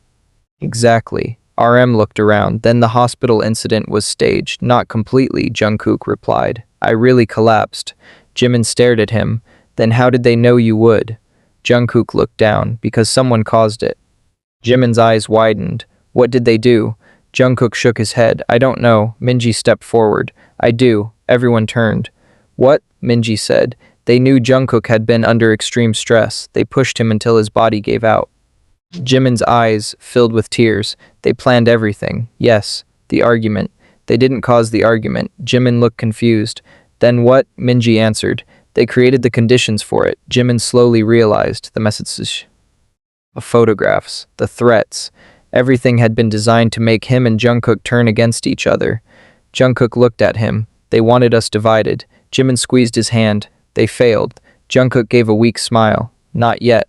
Exactly. RM looked around. Then the hospital incident was staged. Not completely, Jungkook replied. I really collapsed. Jimin stared at him. Then how did they know you would? Jungkook looked down. Because someone caused it. Jimin's eyes widened. What did they do? Jungkook shook his head. I don't know. Minji stepped forward. I do. Everyone turned. What? Minji said. They knew Jungkook had been under extreme stress. They pushed him until his body gave out. Jimin's eyes filled with tears. They planned everything. Yes, the argument. They didn't cause the argument. Jimin looked confused. Then what? Minji answered. They created the conditions for it. Jimin slowly realized the messages. The photographs, the threats. Everything had been designed to make him and Jungkook turn against each other. Jungkook looked at him. They wanted us divided. Jimin squeezed his hand. They failed. Jungkook gave a weak smile. Not yet.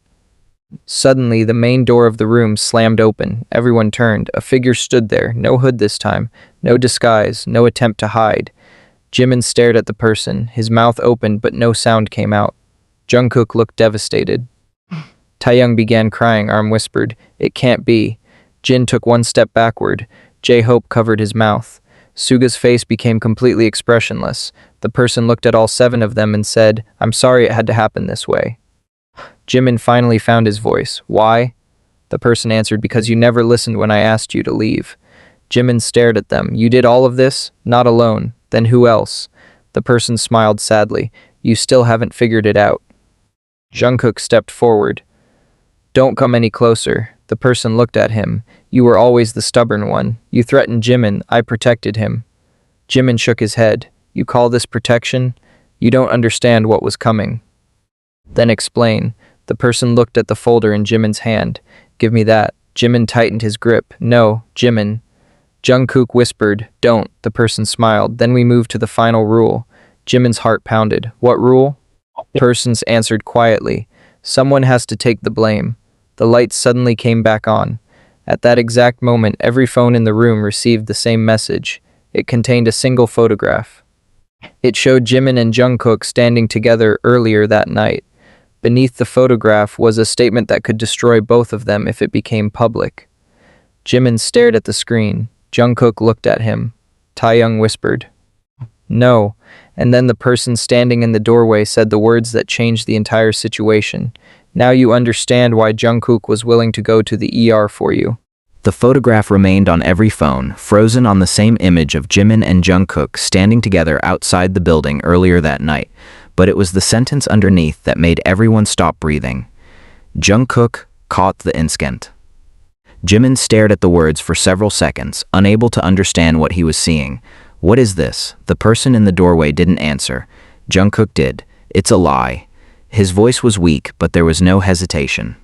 Suddenly, the main door of the room slammed open. Everyone turned. A figure stood there. No hood this time. No disguise. No attempt to hide. Jimin stared at the person. His mouth opened, but no sound came out. Jungkook looked devastated. TAEHYUNG began crying. Arm whispered, "It can't be." Jin took one step backward. J-Hope covered his mouth. Suga's face became completely expressionless. The person looked at all 7 of them and said, I'm sorry it had to happen this way. Jimin finally found his voice. Why? The person answered, because you never listened when I asked you to leave. Jimin stared at them. You did all of this? Not alone. Then who else? The person smiled sadly. You still haven't figured it out. Jungkook stepped forward. Don't come any closer. The person looked at him. You were always the stubborn one. You threatened Jimin. I protected him. Jimin shook his head. You call this protection? You don't understand what was coming. Then explain. The person looked at the folder in Jimin's hand. Give me that. Jimin tightened his grip. No, Jimin. Jungkook whispered, don't. The person smiled. Then we moved to the final rule. Jimin's heart pounded. What rule? Persons answered quietly. Someone has to take the blame. The lights suddenly came back on. At that exact moment, every phone in the room received the same message. It contained a single photograph. It showed Jimin and Jungkook standing together earlier that night. Beneath the photograph was a statement that could destroy both of them if it became public. Jimin stared at the screen. Jungkook looked at him. TAEHYUNG whispered, no. And then the person standing in the doorway said the words that changed the entire situation. Now you understand why Jungkook was willing to go to the ER for you. The photograph remained on every phone, frozen on the same image of Jimin and Jungkook standing together outside the building earlier that night, but it was the sentence underneath that made everyone stop breathing. Jungkook caught the instant. Jimin stared at the words for several seconds, unable to understand what he was seeing. What is this? The person in the doorway didn't answer. Jungkook did. It's a lie. His voice was weak, but there was no hesitation.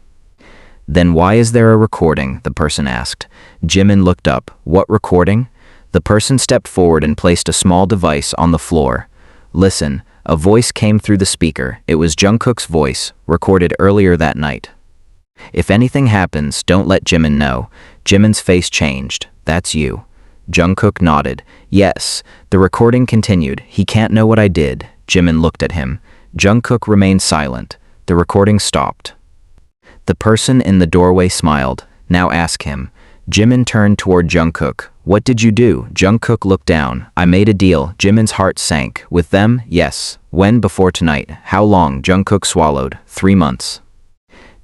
Then why is there a recording? The person asked. Jimin looked up. What recording? The person stepped forward and placed a small device on the floor. Listen, a voice came through the speaker. It was Jungkook's voice, recorded earlier that night. If anything happens, don't let Jimin know. Jimin's face changed. That's you. Jungkook nodded. Yes. The recording continued. He can't know what I did. Jimin looked at him. Jungkook remained silent. The recording stopped. The person in the doorway smiled. Now ask him. Jimin turned toward Jungkook. What did you do? Jungkook looked down. I made a deal. Jimin's heart sank. With them? Yes. When? Before tonight. How long? Jungkook swallowed. 3 months.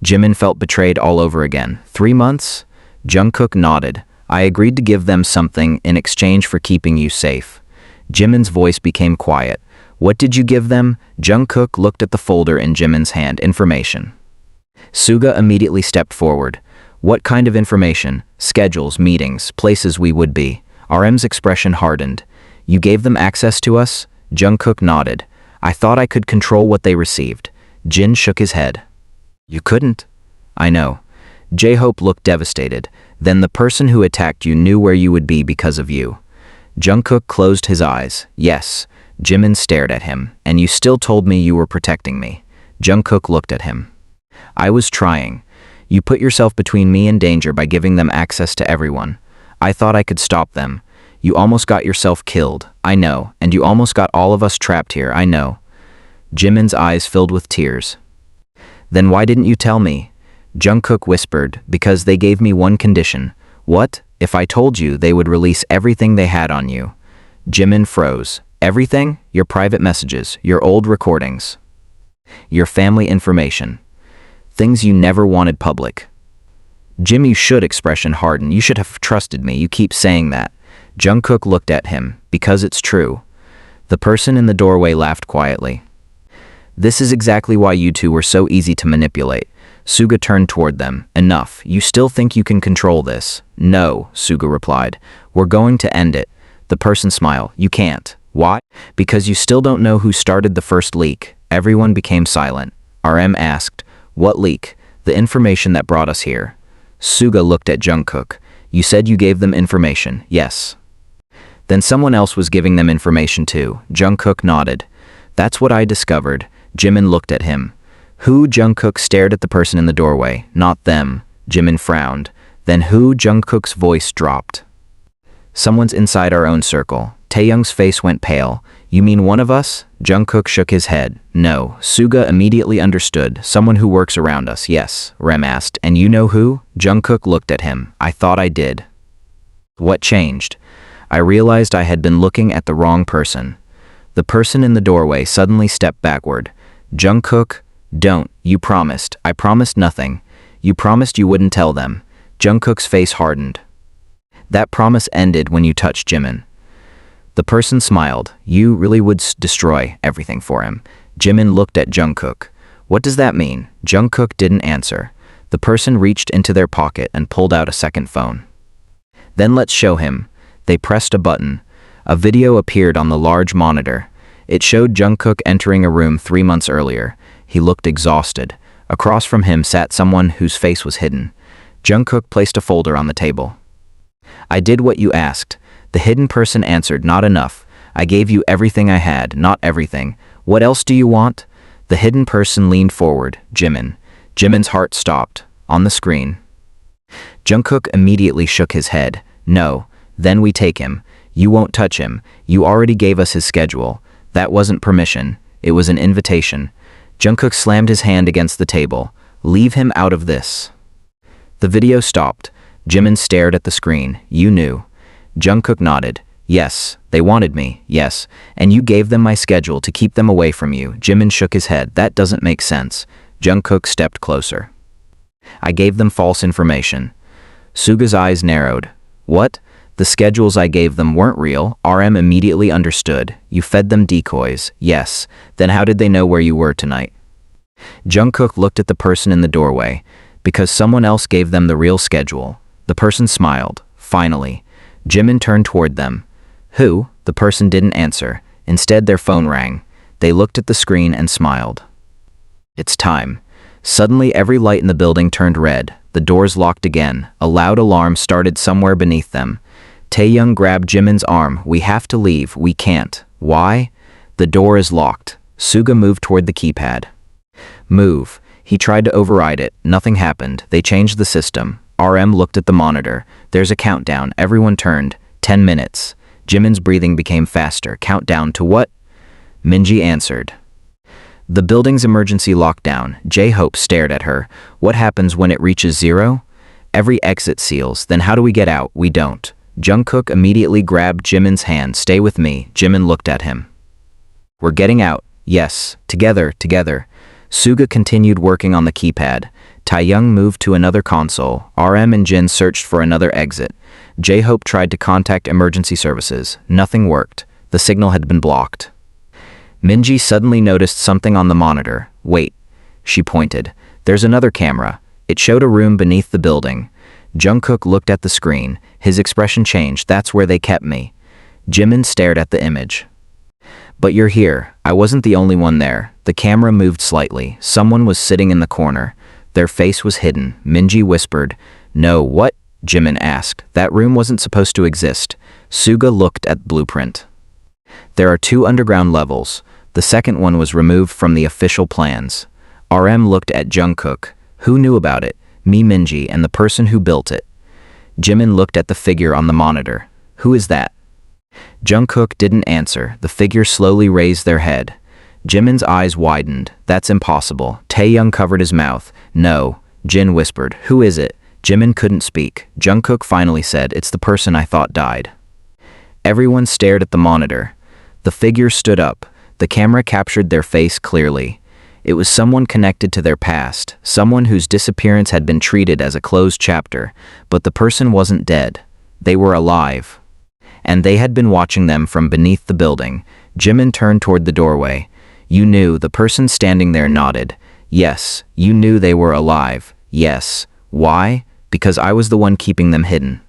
Jimin felt betrayed all over again. 3 months? Jungkook nodded. I agreed to give them something in exchange for keeping you safe. Jimin's voice became quiet. What did you give them? Jungkook looked at the folder in Jimin's hand. Information. Suga immediately stepped forward. What kind of information? Schedules, meetings, places we would be. RM's expression hardened. You gave them access to us? Jungkook nodded. I thought I could control what they received. Jin shook his head. You couldn't. I know. J-Hope looked devastated. Then the person who attacked you knew where you would be because of you. Jungkook closed his eyes. Yes. Jimin stared at him. And you still told me you were protecting me. Jungkook looked at him. I was trying. You put yourself between me and danger by giving them access to everyone. I thought I could stop them. You almost got yourself killed, I know, and you almost got all of us trapped here, I know. Jimin's eyes filled with tears. Then why didn't you tell me? Jungkook whispered, because they gave me one condition. What? If I told you, they would release everything they had on you. Jimin froze. Everything? Your private messages, your old recordings, your family information. Things you never wanted public. Jim, you should expression harden. You should have trusted me. You keep saying that. Jungkook looked at him, because it's true. The person in the doorway laughed quietly. This is exactly why you two were so easy to manipulate. Suga turned toward them. Enough. You still think you can control this? No, Suga replied. We're going to end it. The person smiled. You can't. Why? Because you still don't know who started the first leak. Everyone became silent. RM asked, what leak? The information that brought us here. Suga looked at Jungkook. You said you gave them information. Yes. Then someone else was giving them information too. Jungkook nodded. That's what I discovered. Jimin looked at him. Who? Jungkook stared at the person in the doorway. Not them. Jimin frowned. Then who? Jungkook's voice dropped. Someone's inside our own circle. Taehyung's face went pale. You mean one of us? Jungkook shook his head. No. Suga immediately understood. Someone who works around us. Yes. Rem asked. And you know who? Jungkook looked at him. I thought I did. What changed? I realized I had been looking at the wrong person. The person in the doorway suddenly stepped backward. Jungkook, don't. You promised. I promised nothing. You promised you wouldn't tell them. Jungkook's face hardened. That promise ended when you touched Jimin. The person smiled. You really would destroy everything for him. Jimin looked at Jungkook. What does that mean? Jungkook didn't answer. The person reached into their pocket and pulled out a second phone. Then let's show him. They pressed a button. A video appeared on the large monitor. It showed Jungkook entering a room 3 months earlier. He looked exhausted. Across from him sat someone whose face was hidden. Jungkook placed a folder on the table. I did what you asked. The hidden person answered, not enough. I gave you everything I had, not everything. What else do you want? The hidden person leaned forward. Jimin. Jimin's heart stopped. On the screen. Jungkook immediately shook his head. No. Then we take him. You won't touch him. You already gave us his schedule. That wasn't permission. It was an invitation. Jungkook slammed his hand against the table. Leave him out of this. The video stopped. Jimin stared at the screen. You knew. Jungkook nodded. Yes, they wanted me, yes, and you gave them my schedule to keep them away from you. Jimin shook his head. That doesn't make sense. Jungkook stepped closer. I gave them false information. Suga's eyes narrowed. What? The schedules I gave them weren't real. RM immediately understood. You fed them decoys. Yes. Then how did they know where you were tonight? Jungkook looked at the person in the doorway. Because someone else gave them the real schedule. The person smiled. Finally. Jimin turned toward them. Who? The person didn't answer. Instead, their phone rang. They looked at the screen and smiled. It's time. Suddenly, every light in the building turned red. The doors locked again. A loud alarm started somewhere beneath them. Taehyung grabbed Jimin's arm. We have to leave. We can't. Why? The door is locked. Suga moved toward the keypad. Move. He tried to override it. Nothing happened. They changed the system. RM looked at the monitor. There's a countdown. Everyone turned. 10 minutes. Jimin's breathing became faster. Countdown to what? Minji answered. The building's emergency lockdown. J-Hope stared at her. What happens when it reaches 0? Every exit seals. Then how do we get out? We don't. Jungkook immediately grabbed Jimin's hand. Stay with me. Jimin looked at him. We're getting out. Yes. Together. Suga continued working on the keypad. Taehyung moved to another console. RM and Jin searched for another exit. J-Hope tried to contact emergency services. Nothing worked. The signal had been blocked. Minji suddenly noticed something on the monitor. Wait. She pointed. There's another camera. It showed a room beneath the building. Jungkook looked at the screen. His expression changed. That's where they kept me. Jimin stared at the image. But you're here. I wasn't the only one there. The camera moved slightly. Someone was sitting in the corner. Their face was hidden. Minji whispered. No, what? Jimin asked. That room wasn't supposed to exist. Suga looked at blueprint. There are 2 underground levels. The second one was removed from the official plans. RM looked at Jungkook. Who knew about it? Me Minji and the person who built it. Jimin looked at the figure on the monitor. Who is that? Jungkook didn't answer. The figure slowly raised their head. Jimin's eyes widened. That's impossible. Taehyung covered his mouth. No. Jin whispered. Who is it? Jimin couldn't speak. Jungkook finally said, it's the person I thought died. Everyone stared at the monitor. The figure stood up. The camera captured their face clearly. It was someone connected to their past, someone whose disappearance had been treated as a closed chapter, but the person wasn't dead. They were alive. And they had been watching them from beneath the building. Jimin turned toward the doorway. You knew. The person standing there nodded. Yes, you knew they were alive. Yes. Why? Because I was the one keeping them hidden.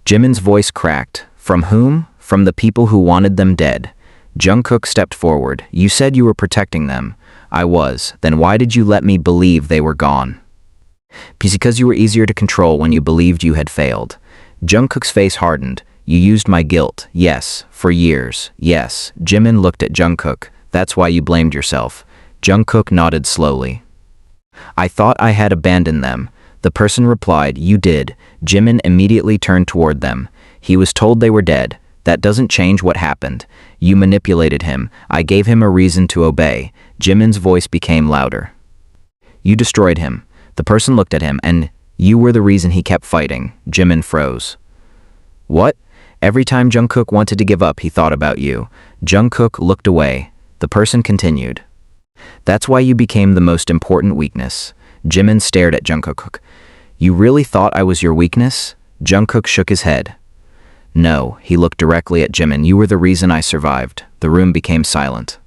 Jimin's voice cracked. From whom? From the people who wanted them dead. Jungkook stepped forward. You said you were protecting them. I was. Then why did you let me believe they were gone? Because you were easier to control when you believed you had failed. Jungkook's face hardened. You used my guilt. Yes. For years. Yes. Jimin looked at Jungkook. That's why you blamed yourself. Jungkook nodded slowly. I thought I had abandoned them. The person replied, you did. Jimin immediately turned toward them. He was told they were dead. That doesn't change what happened. You manipulated him. I gave him a reason to obey. Jimin's voice became louder. You destroyed him. The person looked at him, and you were the reason he kept fighting. Jimin froze. What? Every time Jungkook wanted to give up, he thought about you. Jungkook looked away. The person continued. That's why you became the most important weakness. Jimin stared at Jungkook. You really thought I was your weakness? Jungkook shook his head. No, he looked directly at Jimin. You were the reason I survived. The room became silent.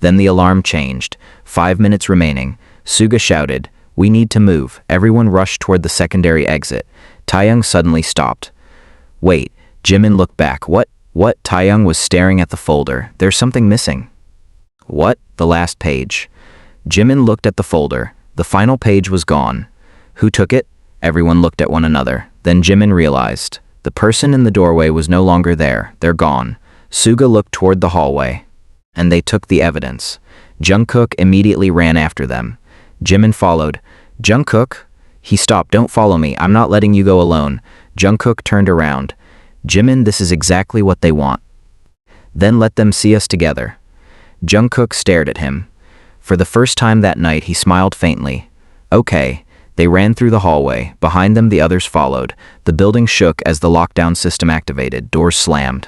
Then the alarm changed. 5 minutes remaining. Suga shouted, we need to move. Everyone rushed toward the secondary exit. Taehyung suddenly stopped. Wait, Jimin looked back. What? Taehyung was staring at the folder. There's something missing. What? The last page. Jimin looked at the folder. The final page was gone. Who took it? Everyone looked at one another. Then Jimin realized. The person in the doorway was no longer there. They're gone. Suga looked toward the hallway. And they took the evidence. Jungkook immediately ran after them. Jimin followed. Jungkook? He stopped. Don't follow me. I'm not letting you go alone. Jungkook turned around. Jimin, this is exactly what they want. Then let them see us together. Jungkook stared at him. For the first time that night, he smiled faintly. Okay. They ran through the hallway. Behind them, the others followed. The building shook as the lockdown system activated. Doors slammed.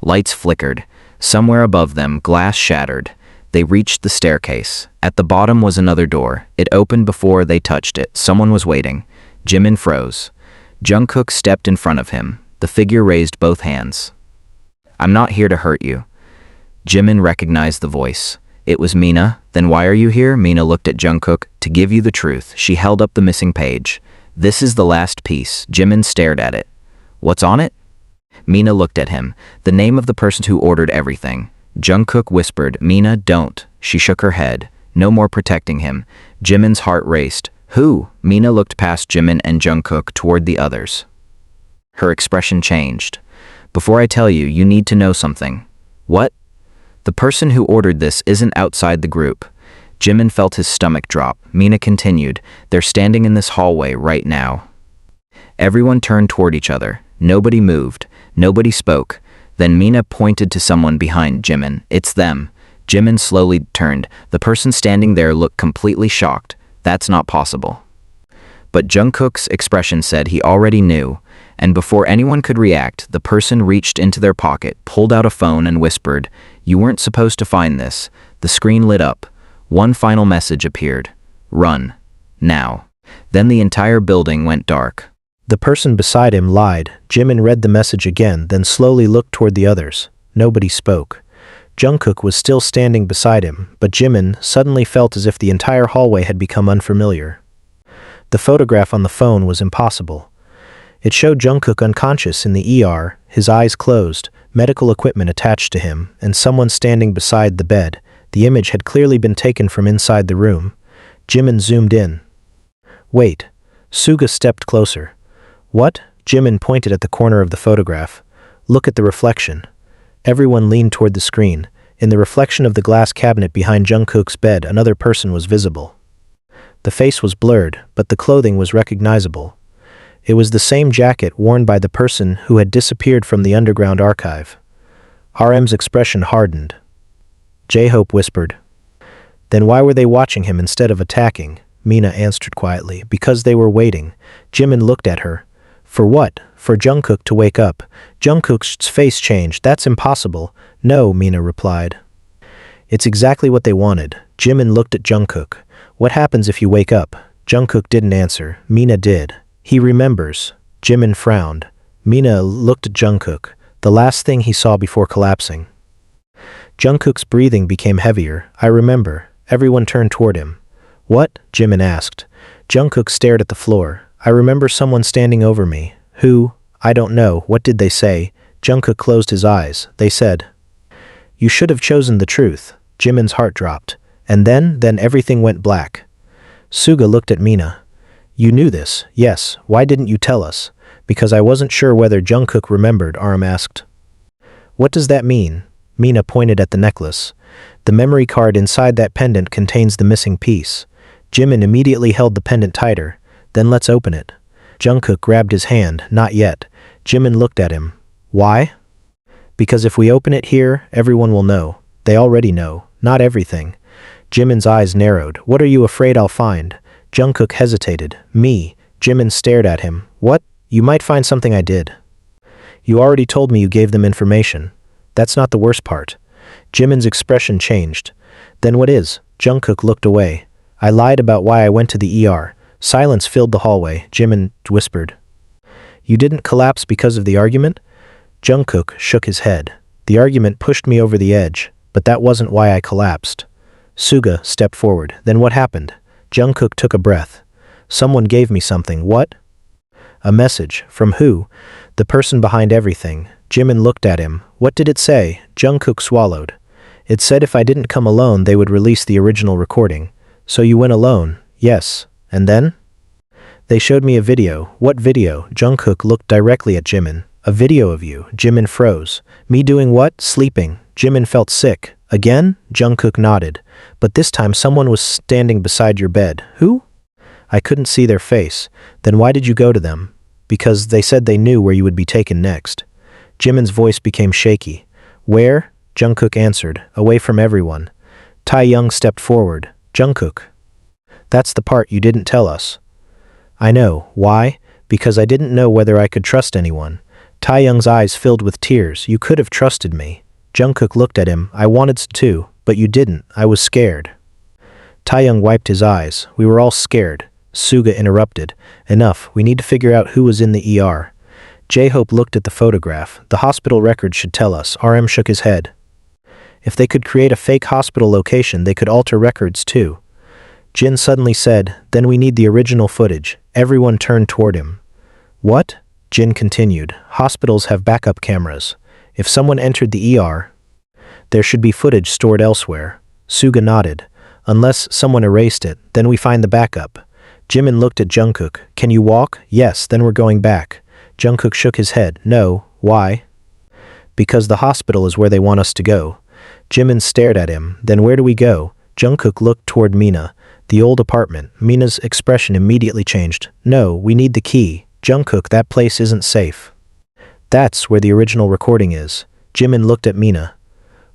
Lights flickered. Somewhere above them, glass shattered. They reached the staircase. At the bottom was another door. It opened before they touched it. Someone was waiting. Jimin froze. Jungkook stepped in front of him. The figure raised both hands. I'm not here to hurt you. Jimin recognized the voice. It was Mina. Then why are you here? Mina looked at Jungkook. To give you the truth. She held up the missing page. This is the last piece. Jimin stared at it. What's on it? Mina looked at him. The name of the person who ordered everything. Jungkook whispered, Mina, don't. She shook her head. No more protecting him. Jimin's heart raced. Who? Mina looked past Jimin and Jungkook toward the others. Her expression changed. Before I tell you, you need to know something. What? The person who ordered this isn't outside the group. Jimin felt his stomach drop. Mina continued, they're standing in this hallway right now. Everyone turned toward each other. Nobody moved. Nobody spoke. Then Mina pointed to someone behind Jimin. It's them. Jimin slowly turned. The person standing there looked completely shocked. That's not possible. But Jungkook's expression said he already knew. And before anyone could react, the person reached into their pocket, pulled out a phone and whispered, You weren't supposed to find this. The screen lit up. One final message appeared. Run. Now. Then the entire building went dark. The person beside him lied. Jimin read the message again, then slowly looked toward the others. Nobody spoke. Jungkook was still standing beside him, but Jimin suddenly felt as if the entire hallway had become unfamiliar. The photograph on the phone was impossible. It showed Jungkook unconscious in the ER, his eyes closed, medical equipment attached to him, and someone standing beside the bed. The image had clearly been taken from inside the room. Jimin zoomed in. Wait. Suga stepped closer. What? Jimin pointed at the corner of the photograph. Look at the reflection. Everyone leaned toward the screen. In the reflection of the glass cabinet behind Jungkook's bed, another person was visible. The face was blurred, but the clothing was recognizable. It was the same jacket worn by the person who had disappeared from the underground archive. RM's expression hardened. J-Hope whispered. Then why were they watching him instead of attacking? Mina answered quietly. Because they were waiting. Jimin looked at her. For what? For Jungkook to wake up. Jungkook's face changed. That's impossible. No, Mina replied. It's exactly what they wanted. Jimin looked at Jungkook. What happens if you wake up? Jungkook didn't answer. Mina did. He remembers. Jimin frowned. Mina looked at Jungkook, the last thing he saw before collapsing. Jungkook's breathing became heavier. I remember. Everyone turned toward him. What? Jimin asked. Jungkook stared at the floor. I remember someone standing over me. Who? I don't know. What did they say? Jungkook closed his eyes. They said, "You should have chosen the truth." Jimin's heart dropped. And then everything went black. Suga looked at Mina. You knew this. Yes. Why didn't you tell us? Because I wasn't sure whether Jungkook remembered, RM asked. What does that mean? Mina pointed at the necklace. The memory card inside that pendant contains the missing piece. Jimin immediately held the pendant tighter. Then let's open it. Jungkook grabbed his hand. Not yet. Jimin looked at him. Why? Because if we open it here, everyone will know. They already know. Not everything. Jimin's eyes narrowed. What are you afraid I'll find? Jungkook hesitated. Me. Jimin stared at him. What? You might find something I did. You already told me you gave them information. That's not the worst part. Jimin's expression changed. Then what is? Jungkook looked away. I lied about why I went to the ER. Silence filled the hallway. Jimin whispered. You didn't collapse because of the argument? Jungkook shook his head. The argument pushed me over the edge, but that wasn't why I collapsed. Suga stepped forward. Then what happened? Jungkook took a breath. Someone gave me something. What? A message. From who? The person behind everything. Jimin looked at him. What did it say? Jungkook swallowed. It said if I didn't come alone they would release the original recording. So you went alone? Yes. And then? They showed me a video. What video? Jungkook looked directly at Jimin. A video of you. Jimin froze. Me doing what? Sleeping. Jimin felt sick. Again? Jungkook nodded. But this time someone was standing beside your bed. Who? I couldn't see their face. Then why did you go to them? Because they said they knew where you would be taken next. Jimin's voice became shaky. Where? Jungkook answered. Away from everyone. TAEHYUNG stepped forward. Jungkook. That's the part you didn't tell us. I know. Why? Because I didn't know whether I could trust anyone. TAEHYUNG's eyes filled with tears. You could have trusted me. Jungkook looked at him. I wanted to, but you didn't. I was scared. TAEHYUNG wiped his eyes. We were all scared. Suga interrupted. Enough. We need to figure out who was in the ER. J-Hope looked at the photograph. The hospital record should tell us. RM shook his head. If they could create a fake hospital location, they could alter records too. Jin suddenly said, then we need the original footage. Everyone turned toward him. What? Jin continued. Hospitals have backup cameras. If someone entered the ER, there should be footage stored elsewhere. Suga nodded. Unless someone erased it, then we find the backup. Jimin looked at Jungkook. Can you walk? Yes, then we're going back. Jungkook shook his head. No. Why? Because the hospital is where they want us to go. Jimin stared at him. Then where do we go? Jungkook looked toward Mina. The old apartment. Mina's expression immediately changed. No, we need the key. Jungkook, that place isn't safe. That's where the original recording is. Jimin looked at Mina.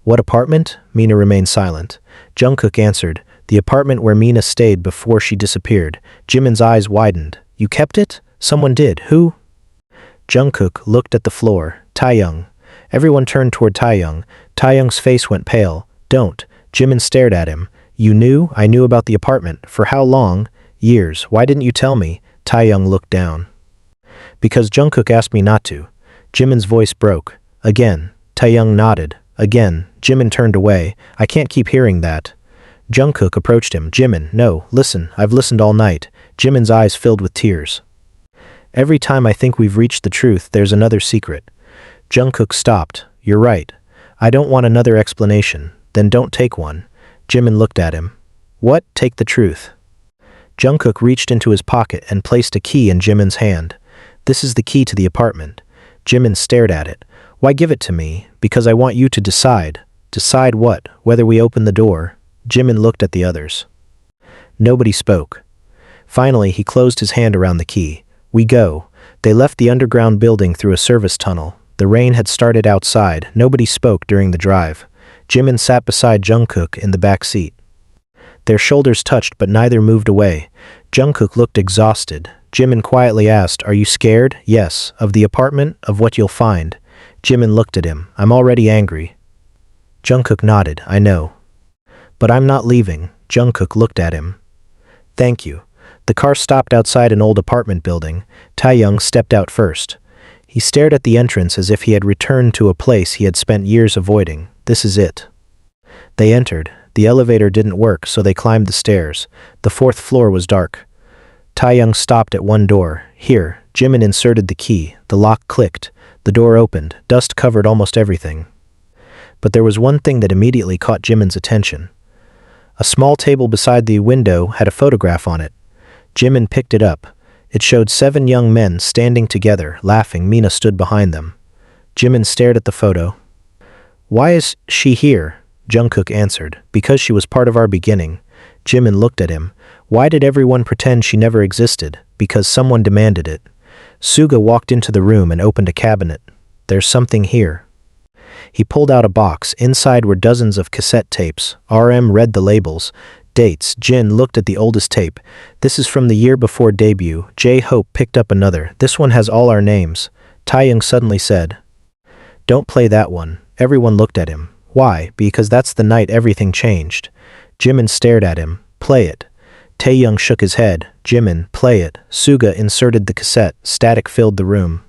What apartment? Mina remained silent. Jungkook answered. The apartment where Mina stayed before she disappeared. Jimin's eyes widened. You kept it? Someone did. Who? Jungkook looked at the floor. TAEHYUNG. Everyone turned toward TAEHYUNG. TAEHYUNG's face went pale. Don't. Jimin stared at him. You knew? I knew about the apartment. For how long? Years. Why didn't you tell me? TAEHYUNG looked down. Because Jungkook asked me not to. Jimin's voice broke. Again. TAEHYUNG nodded. Again. Jimin turned away. I can't keep hearing that. Jungkook approached him. Jimin, no, listen. I've listened all night. Jimin's eyes filled with tears. Every time I think we've reached the truth, there's another secret. Jungkook stopped. You're right. I don't want another explanation. Then don't take one. Jimin looked at him. What? Take the truth. Jungkook reached into his pocket and placed a key in Jimin's hand. This is the key to the apartment. Jimin stared at it. Why give it to me? Because I want you to decide. Decide what? Whether we open the door? Jimin looked at the others. Nobody spoke. Finally, he closed his hand around the key. We go. They left the underground building through a service tunnel. The rain had started outside. Nobody spoke during the drive. Jimin sat beside Jungkook in the back seat. Their shoulders touched, but neither moved away. Jungkook looked exhausted. Jimin quietly asked, "Are you scared?" "Yes." "Of the apartment? Of what you'll find?" Jimin looked at him. "I'm already angry." Jungkook nodded. "I know. But I'm not leaving." Jungkook looked at him. "Thank you." The car stopped outside an old apartment building. Taehyung stepped out first. He stared at the entrance as if he had returned to a place he had spent years avoiding. This is it. They entered. The elevator didn't work, so they climbed the stairs. The 4th floor was dark. Taehyung stopped at one door. Here, Jimin inserted the key. The lock clicked. The door opened. Dust covered almost everything. But there was one thing that immediately caught Jimin's attention. A small table beside the window had a photograph on it. Jimin picked it up. It showed 7 young men standing together, laughing. Mina stood behind them. Jimin stared at the photo. "Why is she here?" Jungkook answered. "Because she was part of our beginning." Jimin looked at him. "Why did everyone pretend she never existed?" "Because someone demanded it." Suga walked into the room and opened a cabinet. "There's something here." He pulled out a box. Inside were dozens of cassette tapes. RM read the labels. Dates. Jin looked at the oldest tape. "This is from the year before debut." J-Hope picked up another. "This one has all our names." Taehyung suddenly said, "Don't play that one." Everyone looked at him. "Why?" "Because that's the night everything changed." Jimin stared at him. "Play it." Taehyung shook his head. "Jimin, play it." Suga inserted the cassette. Static filled the room.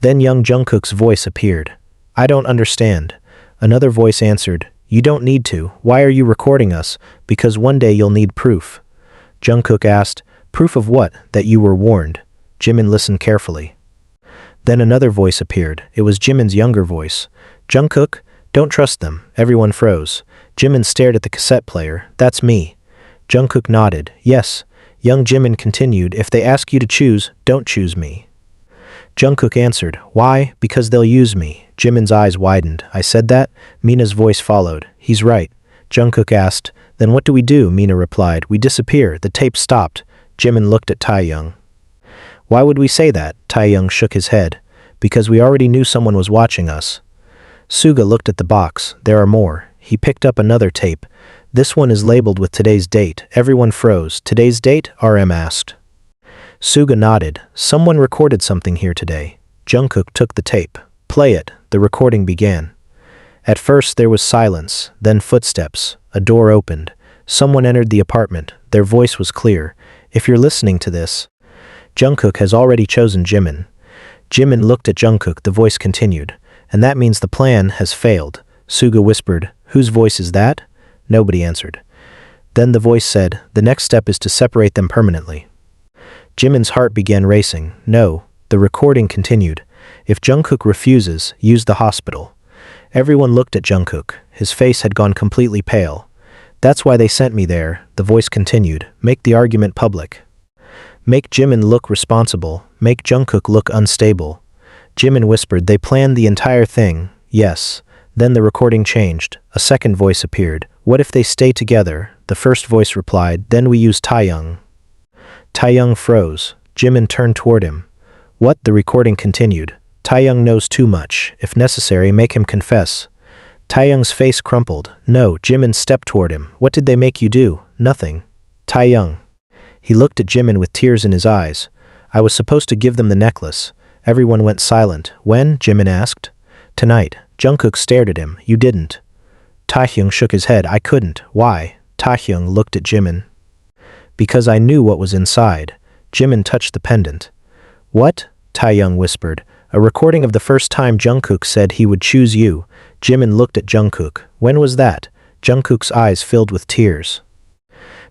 Then young Jungkook's voice appeared. "I don't understand." Another voice answered, "You don't need to. Why are you recording us?" "Because one day you'll need proof." Jungkook asked, "Proof of what?" "That you were warned." Jimin listened carefully. Then another voice appeared. It was Jimin's younger voice. "Jungkook, don't trust them." Everyone froze. Jimin stared at the cassette player. "That's me." Jungkook nodded. "Yes." Young Jimin continued, "If they ask you to choose, don't choose me." Jungkook answered, "Why?" "Because they'll use me." Jimin's eyes widened. "I said that?" Mina's voice followed. "He's right." Jungkook asked, "Then what do we do?" Mina replied, "We disappear." The tape stopped. Jimin looked at Taehyung. "Why would we say that?" Taehyung shook his head. "Because we already knew someone was watching us." Suga looked at the box. "There are more." He picked up another tape. "This one is labeled with today's date." Everyone froze. "Today's date?" RM asked. Suga nodded. "Someone recorded something here today." Jungkook took the tape. "Play it." The recording began. At first there was silence, then footsteps. A door opened. Someone entered the apartment. Their voice was clear. "If you're listening to this, Jungkook has already chosen Jimin." Jimin looked at Jungkook. The voice continued. "And that means the plan has failed." Suga whispered, "Whose voice is that?" Nobody answered. Then the voice said, "The next step is to separate them permanently." Jimin's heart began racing. "No." The recording continued. "If Jungkook refuses, use the hospital." Everyone looked at Jungkook. His face had gone completely pale. "That's why they sent me there." The voice continued. "Make the argument public. Make Jimin look responsible. Make Jungkook look unstable." Jimin whispered, "They planned the entire thing." "Yes." Then the recording changed. A second voice appeared. "What if they stay together?" The first voice replied, "Then we use Taehyung." Taehyung froze. Jimin turned toward him. "What?" The recording continued. "Taehyung knows too much. If necessary, make him confess." Taehyung's face crumpled. "No." Jimin stepped toward him. "What did they make you do?" "Nothing." "Taehyung." He looked at Jimin with tears in his eyes. "I was supposed to give them the necklace." Everyone went silent. "When?" Jimin asked. "Tonight." Jungkook stared at him. "You didn't." Taehyung shook his head. "I couldn't." "Why?" Taehyung looked at Jimin. "Because I knew what was inside." Jimin touched the pendant. "What?" Taehyung whispered. "A recording of the first time Jungkook said he would choose you." Jimin looked at Jungkook. "When was that?" Jungkook's eyes filled with tears.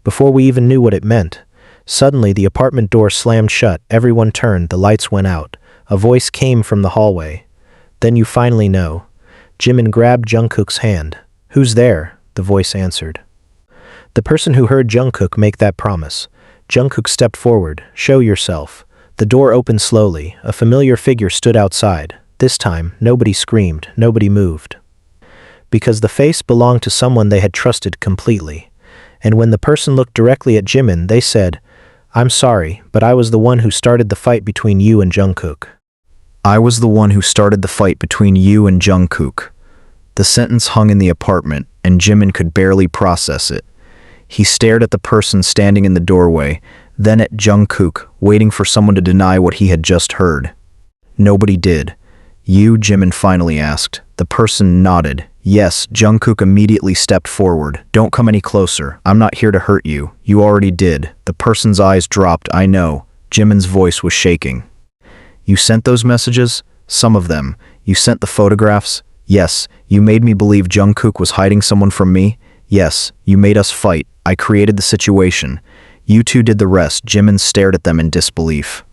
"Before we even knew what it meant." Suddenly the apartment door slammed shut. Everyone turned. The lights went out. A voice came from the hallway. "Then you finally know." Jimin grabbed Jungkook's hand. "Who's there?" The voice answered. "The person who heard Jungkook make that promise." Jungkook stepped forward. "Show yourself." The door opened slowly. A familiar figure stood outside. This time, nobody screamed. Nobody moved. Because the face belonged to someone they had trusted completely. And when the person looked directly at Jimin, they said, I'm sorry, but I was the one who started the fight between you and JUNGKOOK. I was the one who started the fight between you and JUNGKOOK. The sentence hung in the apartment, and Jimin could barely process it. He stared at the person standing in the doorway, then at JUNGKOOK, waiting for someone to deny what he had just heard. Nobody did. You, Jimin finally asked. The person nodded. Yes. JUNGKOOK immediately stepped forward. Don't come any closer. I'm not here to hurt you. You already did. The person's eyes dropped. I know. Jimin's voice was shaking. You sent those messages? Some of them. You sent the photographs? Yes. You made me believe JUNGKOOK was hiding someone from me? Yes. You made us fight. I created the situation. You two did the rest. Jimin stared at them in disbelief.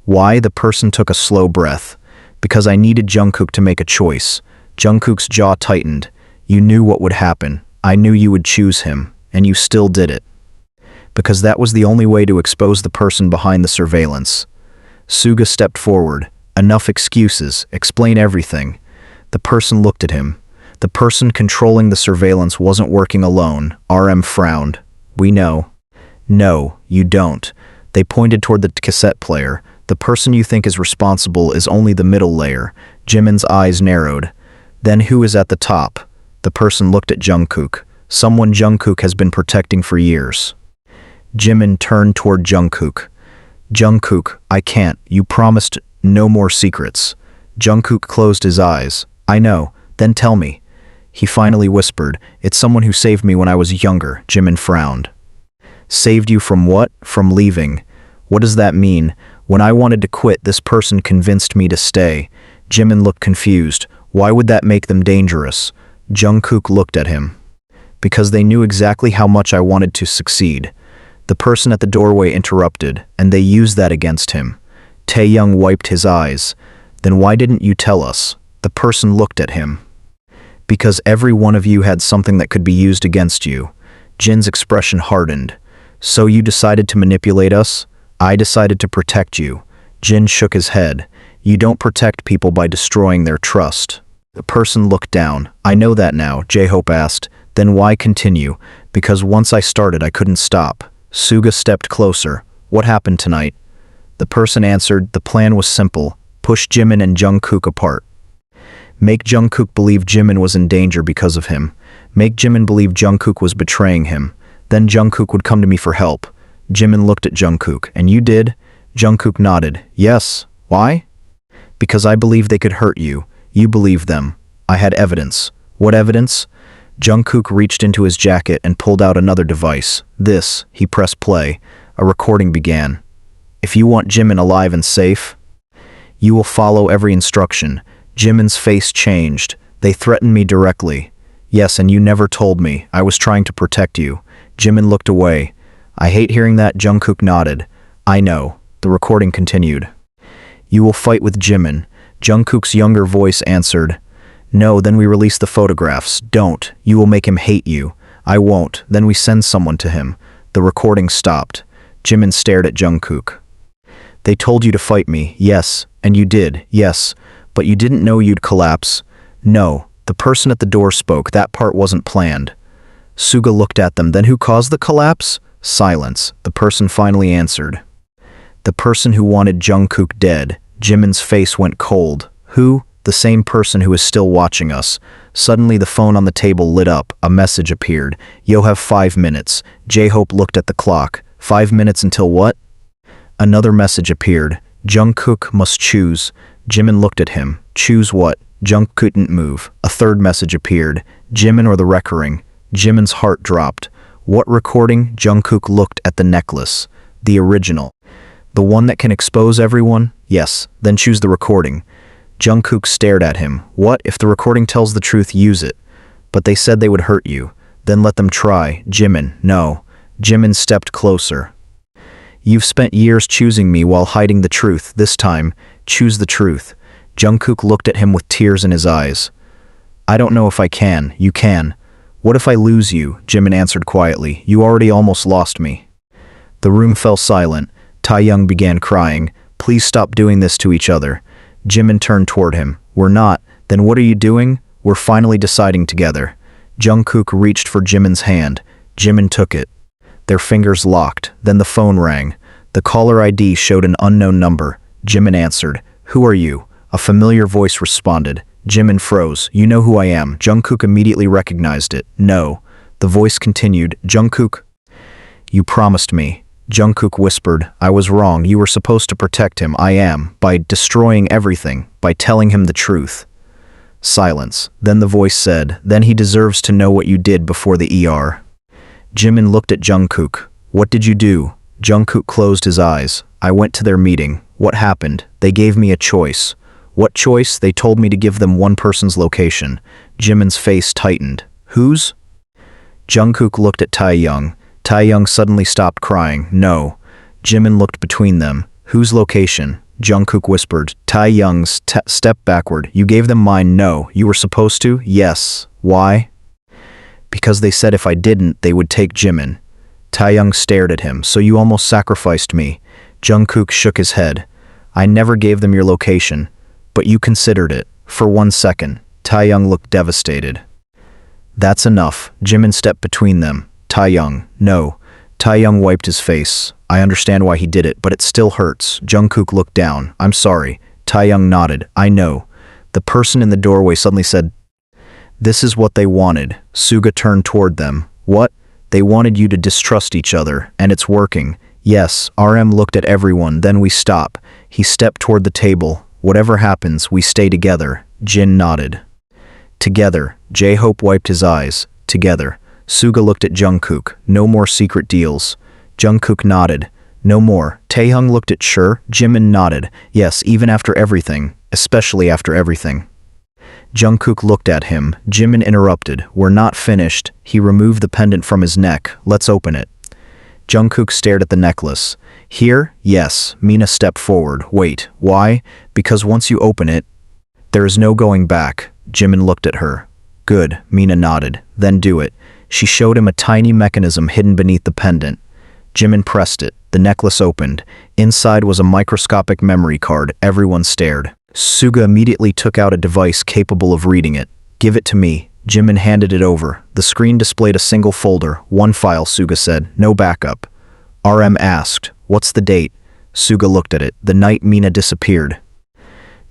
Why? The person took a slow breath. Because I needed JUNGKOOK to make a choice. JUNGKOOK's jaw tightened. You knew what would happen. I knew you would choose him, and you still did it. Because that was the only way to expose the person behind the surveillance. Suga stepped forward. Enough excuses. Explain everything. The person looked at him. The person controlling the surveillance wasn't working alone. RM frowned. We know. No, you don't. They pointed toward the cassette player. The person you think is responsible is only the middle layer. Jimin's eyes narrowed. Then who is at the top? The person looked at JUNGKOOK. Someone JUNGKOOK has been protecting for years. Jimin turned toward JUNGKOOK. JUNGKOOK, I can't. You promised no more secrets. JUNGKOOK closed his eyes. I know. Then tell me. He finally whispered. It's someone who saved me when I was younger. Jimin frowned. Saved you from what? From leaving. What does that mean? When I wanted to quit, this person convinced me to stay. Jimin looked confused. Why would that make them dangerous? JUNGKOOK looked at him. Because they knew exactly how much I wanted to succeed. The person at the doorway interrupted, and they used that against him. TAEHYUNG wiped his eyes. Then why didn't you tell us? The person looked at him. Because every one of you had something that could be used against you. Jin's expression hardened. So you decided to manipulate us? I decided to protect you. Jin shook his head. You don't protect people by destroying their trust. The person looked down. I know that now, J-Hope asked. Then why continue? Because once I started, I couldn't stop. Suga stepped closer. What happened tonight? The person answered, the plan was simple. Push Jimin and JUNGKOOK apart. Make JUNGKOOK believe Jimin was in danger because of him. Make Jimin believe JUNGKOOK was betraying him. Then JUNGKOOK would come to me for help. Jimin looked at JUNGKOOK. And you did? JUNGKOOK nodded. Yes. Why? Because I believed they could hurt you. You believed them. I had evidence. What evidence? JUNGKOOK reached into his jacket and pulled out another device. This, he pressed play. A recording began. If you want Jimin alive and safe, you will follow every instruction. Jimin's face changed. They threatened me directly. Yes, and you never told me. I was trying to protect you. Jimin looked away. I hate hearing that. JUNGKOOK nodded. I know. The recording continued. You will fight with Jimin. JUNGKOOK's younger voice answered. No, then we release the photographs. Don't. You will make him hate you. I won't. Then we send someone to him. The recording stopped. Jimin stared at JUNGKOOK. They told you to fight me. Yes. And you did. Yes. But you didn't know you'd collapse. No. The person at the door spoke. That part wasn't planned. Suga looked at them. Then who caused the collapse? Silence. The person finally answered. The person who wanted JUNGKOOK dead. Jimin's face went cold. Who? The same person who is still watching us. Suddenly the phone on the table lit up. A message appeared. You have 5 minutes. J-Hope looked at the clock. 5 minutes until what? Another message appeared. JUNGKOOK must choose. Jimin looked at him. Choose what? JUNGKOOK couldn't move. A third message appeared. Jimin or the recording. Jimin's heart dropped. What recording? JUNGKOOK looked at the necklace. The original. The one that can expose everyone? Yes. Then choose the recording. JUNGKOOK stared at him. What? If the recording tells the truth, use it. But they said they would hurt you. Then let them try. Jimin. No. Jimin stepped closer. You've spent years choosing me while hiding the truth. This time, choose the truth. JUNGKOOK looked at him with tears in his eyes. I don't know if I can. You can. What if I lose you? Jimin answered quietly. You already almost lost me. The room fell silent. TAEHYUNG began crying. Please stop doing this to each other. Jimin turned toward him. We're not. Then what are you doing? We're finally deciding together. JUNGKOOK reached for Jimin's hand. Jimin took it. Their fingers locked. Then the phone rang. The caller ID showed an unknown number. Jimin answered. "Who are you?" A familiar voice responded. Jimin froze. "You know who I am." Jungkook immediately recognized it. "No." The voice continued. "Jungkook, you promised me." Jungkook whispered. "I was wrong. You were supposed to protect him." "I am. By destroying everything. By telling him the truth." Silence. Then the voice said, "Then he deserves to know what you did before the ER." Jimin looked at Jungkook. "What did you do?" Jungkook closed his eyes. "I went to their meeting." "What happened?" "They gave me a choice." "What choice?" "They told me to give them one person's location." Jimin's face tightened. "Whose?" Jungkook looked at Taehyung. Taehyung suddenly stopped crying. "No." Jimin looked between them. "Whose location?" Jungkook whispered. Taehyung's. Step backward. "You gave them mine." "No." "You were supposed to?" "Yes." "Why?" "Because they said if I didn't, they would take Jimin." Taehyung stared at him. "So you almost sacrificed me." Jungkook shook his head. "I never gave them your location. But you considered it. For 1 second. Taehyung looked devastated. "That's enough." Jimin stepped between them. "Taehyung, no." Taehyung wiped his face. "I understand why he did it, but it still hurts." Jungkook looked down. "I'm sorry." Taehyung nodded. "I know." The person in the doorway suddenly said, "This is what they wanted." Suga turned toward them. "What?" "They wanted you to distrust each other, and it's working." "Yes." RM looked at everyone, then we stop. He stepped toward the table. "Whatever happens, we stay together." Jin nodded. "Together." J-Hope wiped his eyes. "Together." Suga looked at Jungkook. "No more secret deals." Jungkook nodded. "No more." Taehyung looked at Sure. Jimin nodded. "Yes, even after everything. Especially after everything." Jungkook looked at him. Jimin interrupted. "We're not finished." He removed the pendant from his neck. "Let's open it." Jungkook stared at the necklace. "Here?" "Yes." Mina stepped forward. "Wait. Why?" "Because once you open it, there is no going back." Jimin looked at her. "Good." Mina nodded. "Then do it." She showed him a tiny mechanism hidden beneath the pendant. Jimin pressed it. The necklace opened. Inside was a microscopic memory card. Everyone stared. Suga immediately took out a device capable of reading it. "Give it to me." Jimin handed it over. The screen displayed a single folder. "One file," Suga said. "No backup." RM asked, "What's the date?" Suga looked at it. "The night Mina disappeared."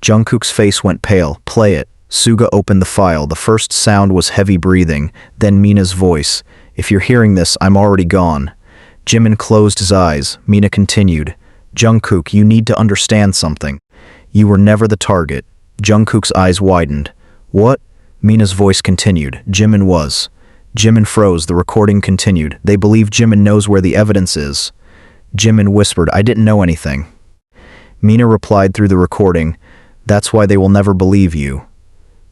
Jungkook's face went pale. "Play it." Suga opened the file. The first sound was heavy breathing, then Mina's voice. "If you're hearing this, I'm already gone." Jimin closed his eyes. Mina continued. "Jungkook, you need to understand something. You were never the target." Jungkook's eyes widened. "What?" Mina's voice continued. "Jimin was." Jimin froze. The recording continued. "They believe Jimin knows where the evidence is." Jimin whispered, "I didn't know anything." Mina replied through the recording, "That's why they will never believe you."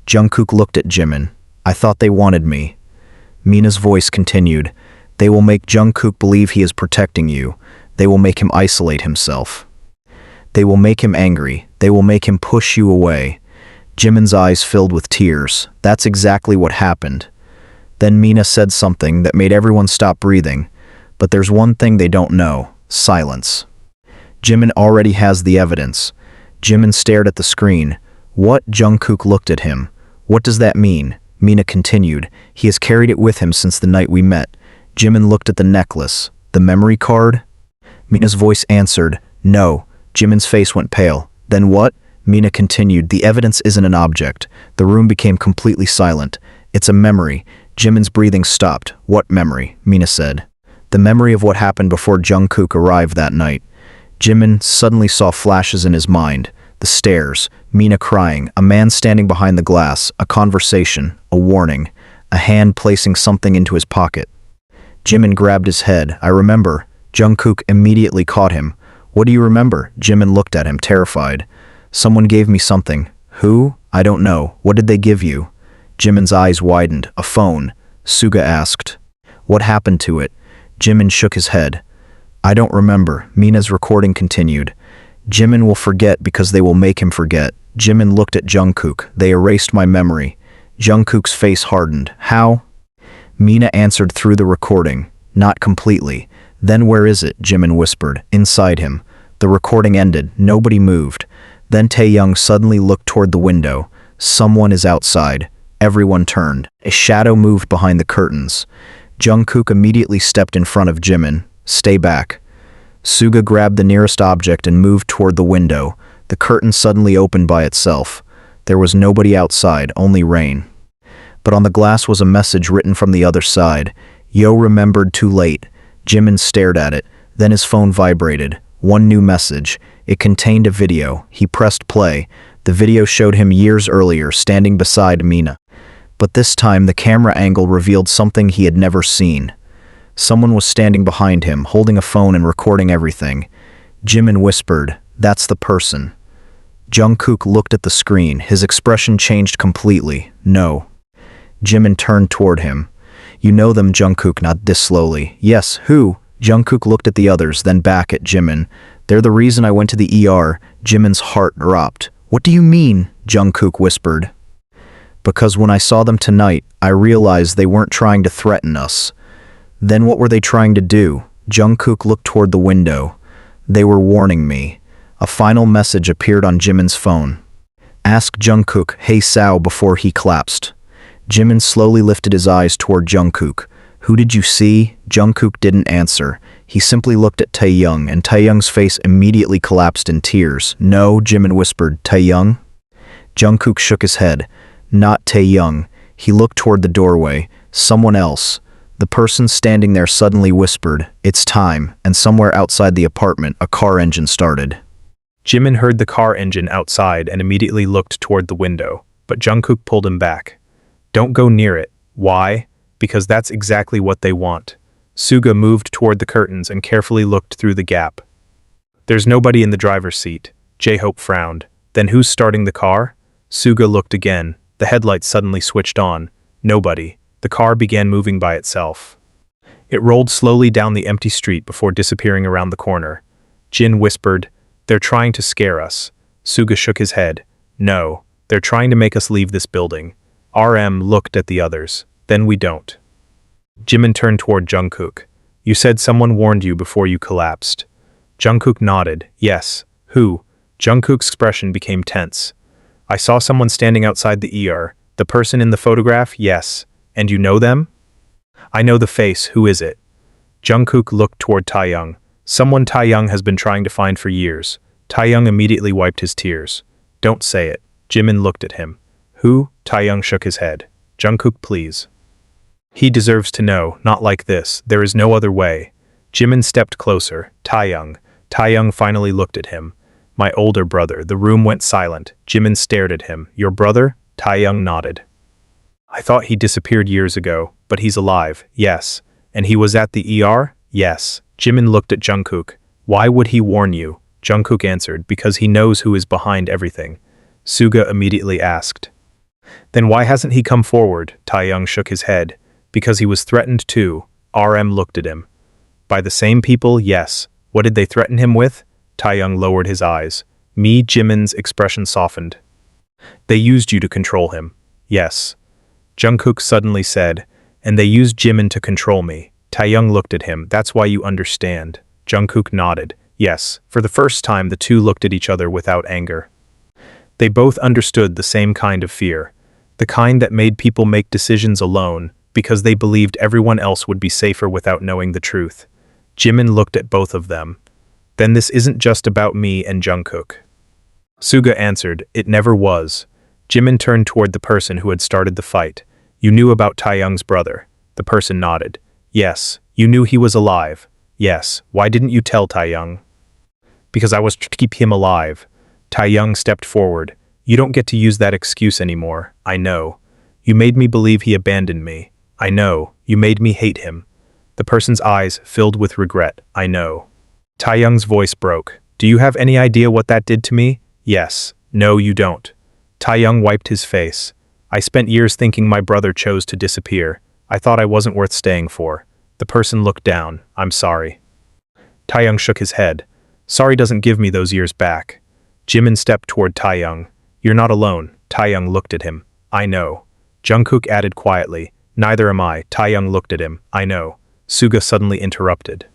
Jungkook looked at Jimin. "I thought they wanted me." Mina's voice continued. "They will make Jungkook believe he is protecting you. They will make him isolate himself. They will make him angry. They will make him push you away." Jimin's eyes filled with tears. "That's exactly what happened." Then Mina said something that made everyone stop breathing. "But there's one thing they don't know." Silence. "Jimin already has the evidence." Jimin stared at the screen. "What?" Jungkook looked at him. "What does that mean?" Mina continued. "He has carried it with him since the night we met." Jimin looked at the necklace. "The memory card?" Mina's voice answered, "No." Jimin's face went pale. "Then what?" Mina continued. "The evidence isn't an object." The room became completely silent. "It's a memory." Jimin's breathing stopped. "What memory?" Mina said. "The memory of what happened before Jungkook arrived that night." Jimin suddenly saw flashes in his mind. The stairs, Mina crying, a man standing behind the glass, a conversation, a warning, a hand placing something into his pocket. Jimin grabbed his head. "I remember." Jungkook immediately caught him. "What do you remember?" Jimin looked at him, terrified. "Someone gave me something." "Who?" "I don't know." "What did they give you?" Jimin's eyes widened. "A phone." Suga asked, "What happened to it?" Jimin shook his head. "I don't remember." Mina's recording continued. "Jimin will forget because they will make him forget." Jimin looked at Jungkook. "They erased my memory." Jungkook's face hardened. "How?" Mina answered through the recording. "Not completely." "Then where is it?" Jimin whispered. "Inside him." The recording ended. Nobody moved. Then Taehyung suddenly looked toward the window. "Someone is outside." Everyone turned. A shadow moved behind the curtains. Jungkook immediately stepped in front of Jimin. Stay back. Suga grabbed the nearest object and moved toward the window. The curtain suddenly opened by itself. There was nobody outside, only rain. But on the glass was a message written from the other side. Yo remembered too late. Jimin stared at it. Then his phone vibrated. One new message. It contained a video. He pressed play. The video showed him years earlier, standing beside Mina. But this time, the camera angle revealed something he had never seen. Someone was standing behind him, holding a phone and recording everything. Jimin whispered, "That's the person." Jungkook looked at the screen. His expression changed completely. No. Jimin turned toward him. "You know them, Jungkook," not this slowly. "Yes, who?" Jungkook looked at the others, then back at Jimin. "They're the reason I went to the ER." Jimin's heart dropped. "What do you mean?" Jungkook whispered. "Because when I saw them tonight, I realized they weren't trying to threaten us." "Then what were they trying to do?" Jungkook looked toward the window. "They were warning me." A final message appeared on Jimin's phone. "Ask Jungkook, hey Sao," before he collapsed. Jimin slowly lifted his eyes toward Jungkook. "Who did you see?" Jungkook didn't answer. He simply looked at TAEHYUNG, and TAEHYUNG's face immediately collapsed in tears. "No," Jimin whispered. "TAEHYUNG?" Jungkook shook his head. "Not TAEHYUNG." He looked toward the doorway. "Someone else." The person standing there suddenly whispered, "It's time," and somewhere outside the apartment, a car engine started. Jimin heard the car engine outside and immediately looked toward the window, but Jungkook pulled him back. "Don't go near it." "Why?" "Because that's exactly what they want." Suga moved toward the curtains and carefully looked through the gap. "There's nobody in the driver's seat." J-Hope frowned. "Then who's starting the car?" Suga looked again. The headlights suddenly switched on. Nobody. The car began moving by itself. It rolled slowly down the empty street before disappearing around the corner. Jin whispered, "They're trying to scare us." Suga shook his head. "No, they're trying to make us leave this building." RM looked at the others. "Then we don't." Jimin turned toward Jungkook. "You said someone warned you before you collapsed." Jungkook nodded. "Yes." "Who?" Jungkook's expression became tense. "I saw someone standing outside the ER. The person in the photograph? Yes. And you know them?" "I know the face. Who is it?" Jungkook looked toward TAEHYUNG. "Someone TAEHYUNG has been trying to find for years." TAEHYUNG immediately wiped his tears. "Don't say it." Jimin looked at him. "Who?" TAEHYUNG shook his head. "Jungkook, please. He deserves to know, not like this. There is no other way." Jimin stepped closer. "TAEHYUNG." TAEHYUNG finally looked at him. "My older brother." The room went silent. Jimin stared at him. "Your brother?" TAEHYUNG nodded. "I thought he disappeared years ago, but he's alive." "Yes." "And he was at the ER?" "Yes." Jimin looked at Jungkook. "Why would he warn you?" Jungkook answered, "Because he knows who is behind everything." Suga immediately asked, "Then why hasn't he come forward?" TAEHYUNG shook his head. "Because he was threatened too." RM looked at him. "By the same people?" "Yes." "What did they threaten him with?" TAEHYUNG lowered his eyes. Jimin's expression softened. "They used you to control him." "Yes." Jungkook suddenly said, "And they used Jimin to control me." TAEHYUNG looked at him. "That's why you understand." Jungkook nodded. Yes. For the first time, the two looked at each other without anger. They both understood the same kind of fear. The kind that made people make decisions alone, because they believed everyone else would be safer without knowing the truth. Jimin looked at both of them. "Then this isn't just about me and Jungkook." Suga answered, "It never was." Jimin turned toward the person who had started the fight. "You knew about TAEHYUNG's brother." The person nodded. "Yes." "You knew he was alive." "Yes." "Why didn't you tell TAEHYUNG?" "Because I was to keep him alive." TAEHYUNG stepped forward. "You don't get to use that excuse anymore." "I know." "You made me believe he abandoned me." "I know." "You made me hate him." The person's eyes filled with regret. "I know." TAEHYUNG's voice broke. "Do you have any idea what that did to me?" "Yes." "No, you don't." TAEHYUNG wiped his face. "I spent years thinking my brother chose to disappear. I thought I wasn't worth staying for." The person looked down. "I'm sorry." TAEHYUNG shook his head. "Sorry doesn't give me those years back." Jimin stepped toward TAEHYUNG. "You're not alone." TAEHYUNG looked at him. "I know." Jungkook added quietly. "Neither am I." TAEHYUNG looked at him. "I know." Suga suddenly interrupted.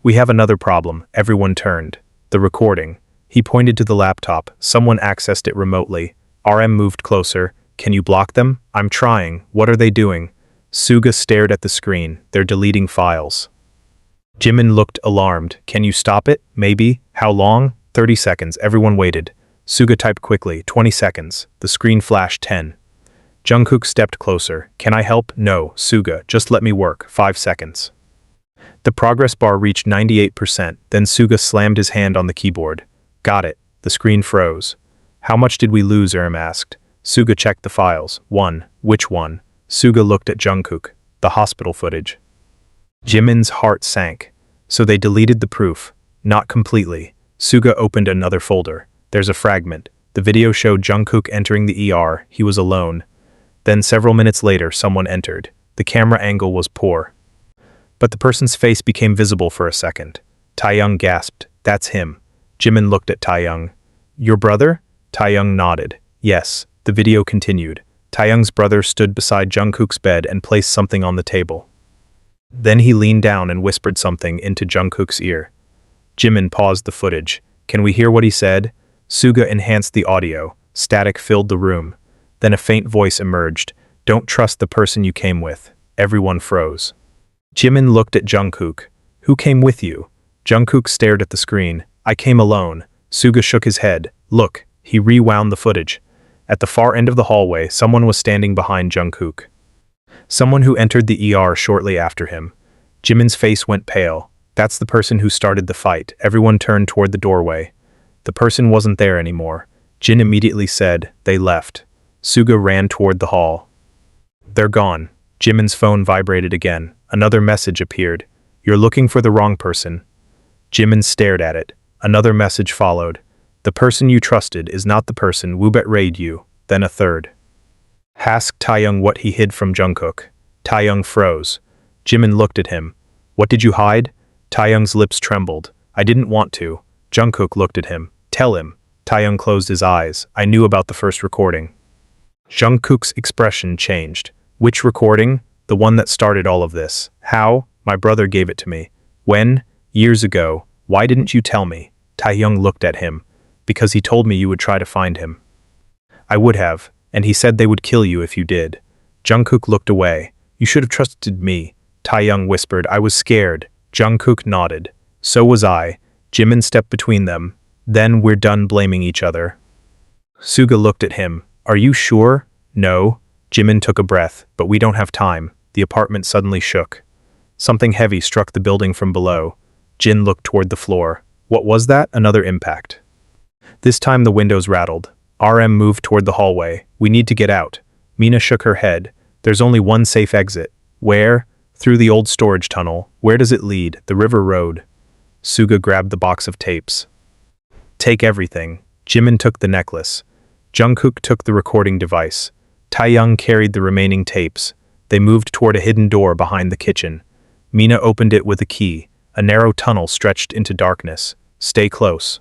"We have another problem." Everyone turned. "The recording." He pointed to the laptop. "Someone accessed it remotely." RM moved closer. "Can you block them?" "I'm trying." "What are they doing?" Suga stared at the screen. They're deleting files. Jimin looked alarmed. Can you stop it? Maybe. How long? 30 seconds. Everyone waited. Suga typed quickly. 20 seconds. The screen flashed 10. Jungkook stepped closer. Can I help? No, Suga, just let me work. 5 seconds. The progress bar reached 98%. Then Suga slammed his hand on the keyboard. Got it. The screen froze. How much did we lose? Urim asked. Suga checked the files. 1. Which one? Suga looked at Jungkook. The hospital footage. Jimin's heart sank. So they deleted the proof. Not completely. Suga opened another folder. There's a fragment. The video showed Jungkook entering the ER. He was alone. Then several minutes later, someone entered. The camera angle was poor. But the person's face became visible for a second. TAEHYUNG gasped. That's him. Jimin looked at TAEHYUNG. Your brother? TAEHYUNG nodded. Yes. The video continued. TAEHYUNG's brother stood beside Jungkook's bed and placed something on the table. Then he leaned down and whispered something into Jungkook's ear. Jimin paused the footage. Can we hear what he said? Suga enhanced the audio. Static filled the room. Then a faint voice emerged. Don't trust the person you came with. Everyone froze. Jimin looked at Jungkook. Who came with you? Jungkook stared at the screen. I came alone. Suga shook his head. Look, he rewound the footage. At the far end of the hallway, someone was standing behind Jungkook. Someone who entered the ER shortly after him. Jimin's face went pale. That's the person who started the fight. Everyone turned toward the doorway. The person wasn't there anymore. Jin immediately said, they left. Suga ran toward the hall. They're gone. Jimin's phone vibrated again. Another message appeared. You're looking for the wrong person. Jimin stared at it. Another message followed. The person you trusted is not the person Woo betrayed you. Then a third. Asked TAEHYUNG what he hid from Jungkook. TAEHYUNG froze. Jimin looked at him. What did you hide? TAEHYUNG's lips trembled. I didn't want to. Jungkook looked at him. Tell him. TAEHYUNG closed his eyes. I knew about the first recording. Jungkook's expression changed. Which recording? The one that started all of this. How? My brother gave it to me. When? Years ago. Why didn't you tell me? TAEHYUNG looked at him. Because he told me you would try to find him. I would have, and he said they would kill you if you did. Jungkook looked away. You should have trusted me. TAEHYUNG whispered. I was scared. Jungkook nodded. So was I. Jimin stepped between them. Then we're done blaming each other. Suga looked at him. Are you sure? No. Jimin took a breath, but we don't have time. The apartment suddenly shook. Something heavy struck the building from below. Jin looked toward the floor. What was that? Another impact. This time the windows rattled. RM moved toward the hallway. We need to get out. Mina shook her head. There's only one safe exit. Where? Through the old storage tunnel. Where does it lead? The river road. Suga grabbed the box of tapes. Take everything. Jimin took the necklace. Jungkook took the recording device. TAEHYUNG carried the remaining tapes. They moved toward a hidden door behind the kitchen. Mina opened it with a key. A narrow tunnel stretched into darkness. Stay close.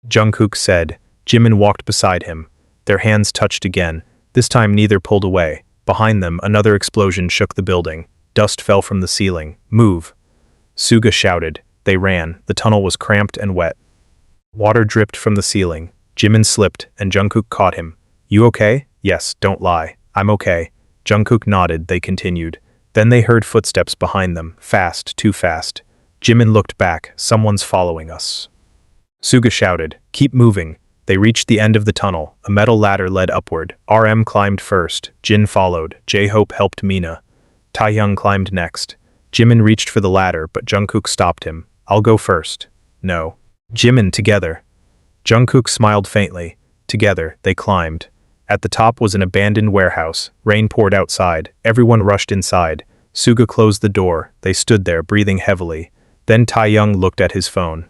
Jungkook said. Jimin walked beside him. Their hands touched again. This time neither pulled away. Behind them, another explosion shook the building. Dust fell from the ceiling. Move. Suga shouted. They ran. The tunnel was cramped and wet. Water dripped from the ceiling. Jimin slipped, and Jungkook caught him. You okay? Yes, don't lie. I'm okay. Jungkook nodded. They continued. Then they heard footsteps behind them. Fast, too fast. Jimin looked back. Someone's following us. Suga shouted. Keep moving. They reached the end of the tunnel. A metal ladder led upward. RM climbed first. Jin followed. J-Hope helped Mina. TAEHYUNG climbed next. Jimin reached for the ladder, but Jungkook stopped him. I'll go first. No. Jimin, together. Jungkook smiled faintly. Together, they climbed. At the top was an abandoned warehouse. Rain poured outside. Everyone rushed inside. Suga closed the door. They stood there, breathing heavily. Then TAEHYUNG looked at his phone.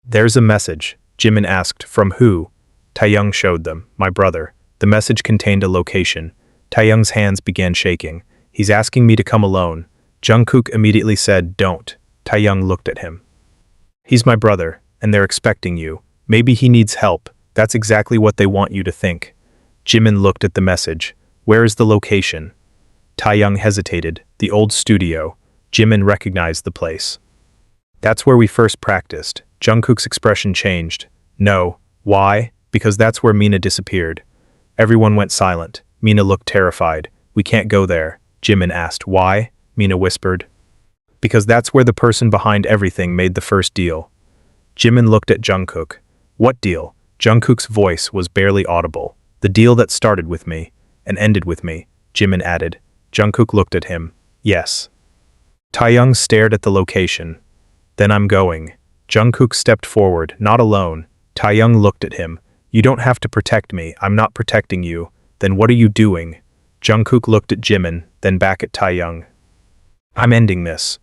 There's a message. Jimin asked, from who? TAEHYUNG showed them. My brother. The message contained a location. TAEHYUNG's hands began shaking. He's asking me to come alone. Jungkook immediately said, don't. TAEHYUNG looked at him. He's my brother, and they're expecting you. Maybe he needs help. That's exactly what they want you to think. Jimin looked at the message. Where is the location? TAEHYUNG hesitated. The old studio. Jimin recognized the place. That's where we first practiced. Jungkook's expression changed. No. Why? Because that's where Mina disappeared. Everyone went silent. Mina looked terrified. We can't go there. Jimin asked. Why? Mina whispered. Because that's where the person behind everything made the first deal. Jimin looked at Jungkook. What deal? Jungkook's voice was barely audible. The deal that started with me and ended with me, Jimin added. Jungkook looked at him. Yes. Taehyung stared at the location. Then I'm going. Jungkook stepped forward, not alone. Taehyung looked at him. You don't have to protect me. I'm not protecting you. Then what are you doing? Jungkook looked at Jimin, then back at Taehyung. I'm ending this.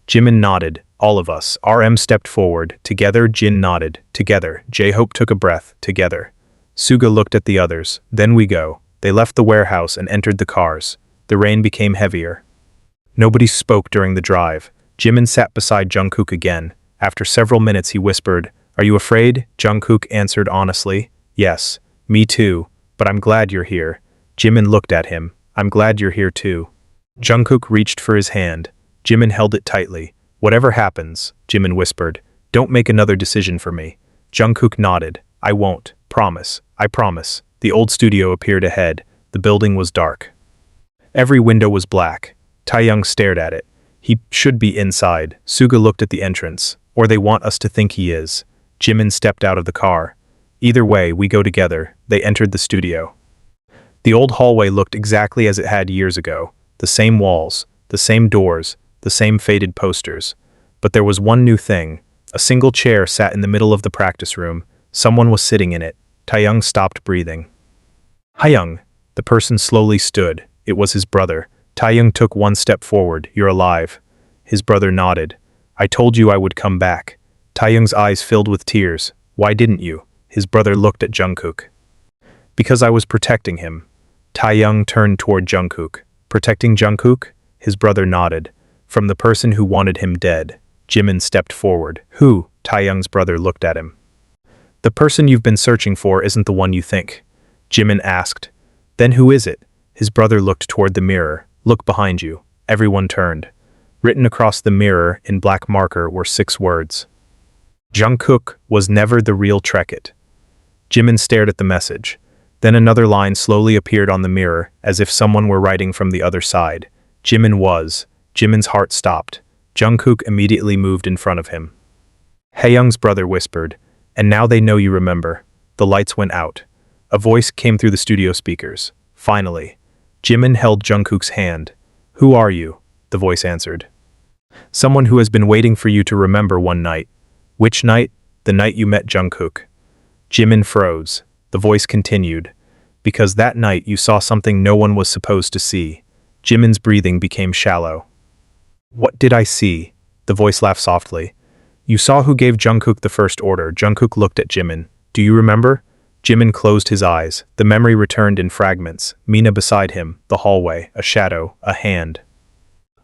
Jimin nodded. All of us. RM stepped forward. Together, Jin nodded. Together. J-Hope took a breath. Together. Suga looked at the others. Then we go. They left the warehouse and entered the cars. The rain became heavier. Nobody spoke during the drive. Jimin sat beside Jungkook again. After several minutes he whispered, Are you afraid? Jungkook answered honestly. Yes. Me too. But I'm glad you're here. Jimin looked at him. I'm glad you're here too. Jungkook reached for his hand. Jimin held it tightly. Whatever happens, Jimin whispered, don't make another decision for me. Jungkook nodded. I won't. Promise. I promise. The old studio appeared ahead. The building was dark. Every window was black. Taehyung stared at it. He should be inside. Suga looked at the entrance. Or they want us to think he is. Jimin stepped out of the car. Either way, we go together. They entered the studio. The old hallway looked exactly as it had years ago. The same walls, the same doors, the same faded posters. But there was one new thing. A single chair sat in the middle of the practice room. Someone was sitting in it. Taehyung stopped breathing. Hyung. The person slowly stood. It was his brother. Taehyung took one step forward. You're alive. His brother nodded. I told you I would come back. Taehyung's eyes filled with tears. Why didn't you? His brother looked at Jungkook. Because I was protecting him. Taehyung turned toward Jungkook. Protecting Jungkook? His brother nodded. From the person who wanted him dead. Jimin stepped forward. Who? Taehyung's brother looked at him. The person you've been searching for isn't the one you think. Jimin asked. Then who is it? His brother looked toward the mirror. Look behind you. Everyone turned. Written across the mirror in black marker were 6 words. Jungkook was never the real Trekit. Jimin stared at the message. Then another line slowly appeared on the mirror, as if someone were writing from the other side. Jimin's heart stopped. Jungkook immediately moved in front of him. Haeyoung's brother whispered, and now they know you remember. The lights went out. A voice came through the studio speakers. Finally. Jimin held Jungkook's hand. Who are you? The voice answered. Someone who has been waiting for you to remember one night. Which night? The night you met Jungkook. Jimin froze. The voice continued. Because that night you saw something no one was supposed to see. Jimin's breathing became shallow. What did I see? The voice laughed softly. You saw who gave Jungkook the first order. Jungkook looked at Jimin. Do you remember? Jimin closed his eyes. The memory returned in fragments. Mina beside him, the hallway, a shadow, a hand.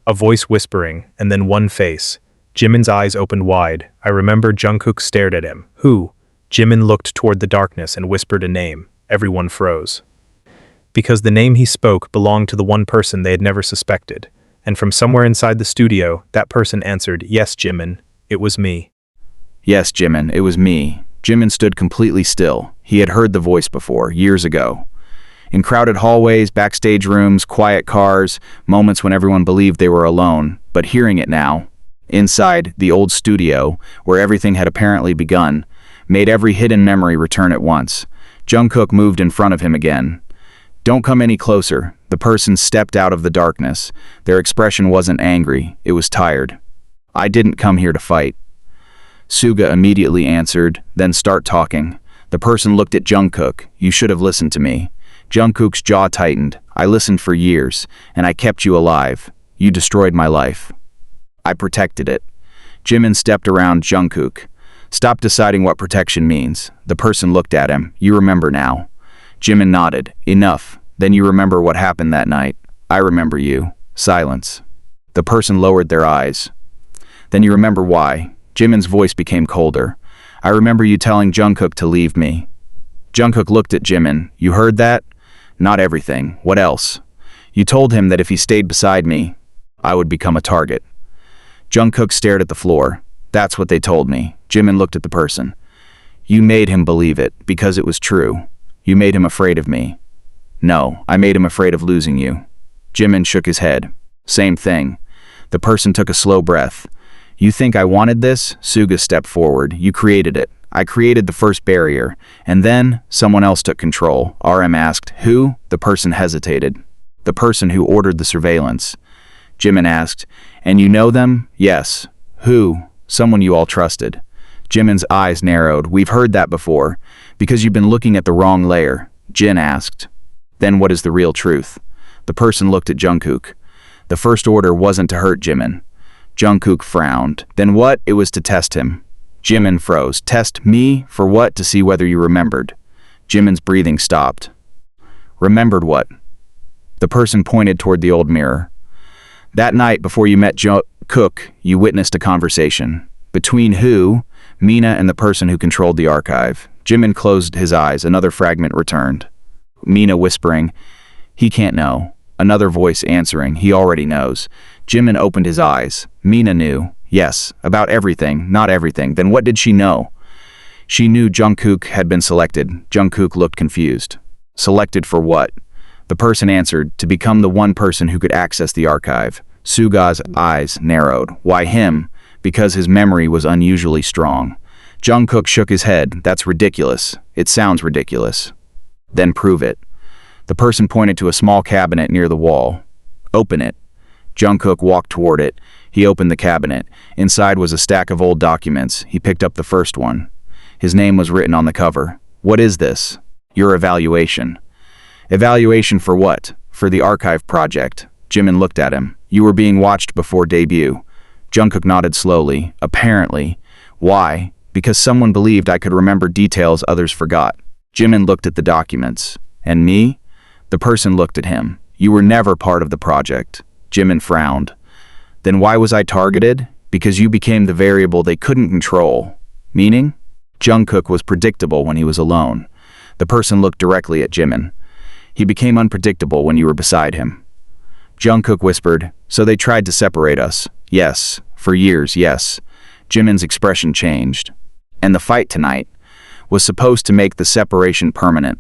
A voice whispering, and then one face. Jimin's eyes opened wide. I remember Jungkook stared at him. Who? Jimin looked toward the darkness and whispered a name. Everyone froze. Because the name he spoke belonged to the one person they had never suspected. And from somewhere inside the studio, that person answered, Yes, Jimin, it was me. Yes, Jimin, it was me. Jimin stood completely still. He had heard the voice before, years ago. In crowded hallways, backstage rooms, quiet cars, moments when everyone believed they were alone, but hearing it now, inside the old studio, where everything had apparently begun, made every hidden memory return at once. Jungkook moved in front of him again. Don't come any closer. The person stepped out of the darkness. Their expression wasn't angry, it was tired. I didn't come here to fight. Suga immediately answered, then start talking. The person looked at Jungkook. You should have listened to me. Jungkook's jaw tightened. I listened for years, and I kept you alive. You destroyed my life. I protected it. Jimin stepped around Jungkook. Stop deciding what protection means. The person looked at him. You remember now. Jimin nodded. Enough. Then you remember what happened that night. I remember you. Silence. The person lowered their eyes. Then you remember why. Jimin's voice became colder. I remember you telling Jungkook to leave me. Jungkook looked at Jimin. You heard that? Not everything. What else? You told him that if he stayed beside me, I would become a target. Jungkook stared at the floor. That's what they told me. Jimin looked at the person. You made him believe it, because it was true. You made him afraid of me. No, I made him afraid of losing you. Jimin shook his head. Same thing. The person took a slow breath. You think I wanted this? Suga stepped forward. You created it. I created the first barrier. And then, someone else took control. RM asked, who? The person hesitated. The person who ordered the surveillance. Jimin asked, and you know them? Yes. Who? Someone you all trusted. Jimin's eyes narrowed. We've heard that before. Because you've been looking at the wrong layer. Jin asked. Then what is the real truth? The person looked at JUNGKOOK. The first order wasn't to hurt Jimin. JUNGKOOK frowned. Then what? It was to test him. Jimin froze. Test me? For what? To see whether you remembered. Jimin's breathing stopped. Remembered what? The person pointed toward the old mirror. That night before you met JUNGKOOK, you witnessed a conversation. Between who? Mina and the person who controlled the archive. Jimin closed his eyes. Another fragment returned. Mina whispering, he can't know. Another voice answering, he already knows. Jimin opened his eyes. Mina knew. Yes, about everything, not everything. Then what did she know? She knew JUNGKOOK had been selected. JUNGKOOK looked confused. Selected for what? The person answered, to become the one person who could access the archive. Suga's eyes narrowed. Why him? Because his memory was unusually strong. JUNGKOOK shook his head. That's ridiculous. It sounds ridiculous. Then prove it. The person pointed to a small cabinet near the wall. Open it. JUNGKOOK walked toward it. He opened the cabinet. Inside was a stack of old documents. He picked up the first one. His name was written on the cover. What is this? Your evaluation. Evaluation for what? For the archive project. Jimin looked at him. You were being watched before debut. JUNGKOOK nodded slowly. Apparently. Why? Because someone believed I could remember details others forgot. Jimin looked at the documents. And me? The person looked at him. You were never part of the project. Jimin frowned. Then why was I targeted? Because you became the variable they couldn't control. Meaning? JUNGKOOK was predictable when he was alone. The person looked directly at Jimin. He became unpredictable when you were beside him. JUNGKOOK whispered, so they tried to separate us. Yes. For years, yes. Jimin's expression changed. And the fight tonight was supposed to make the separation permanent.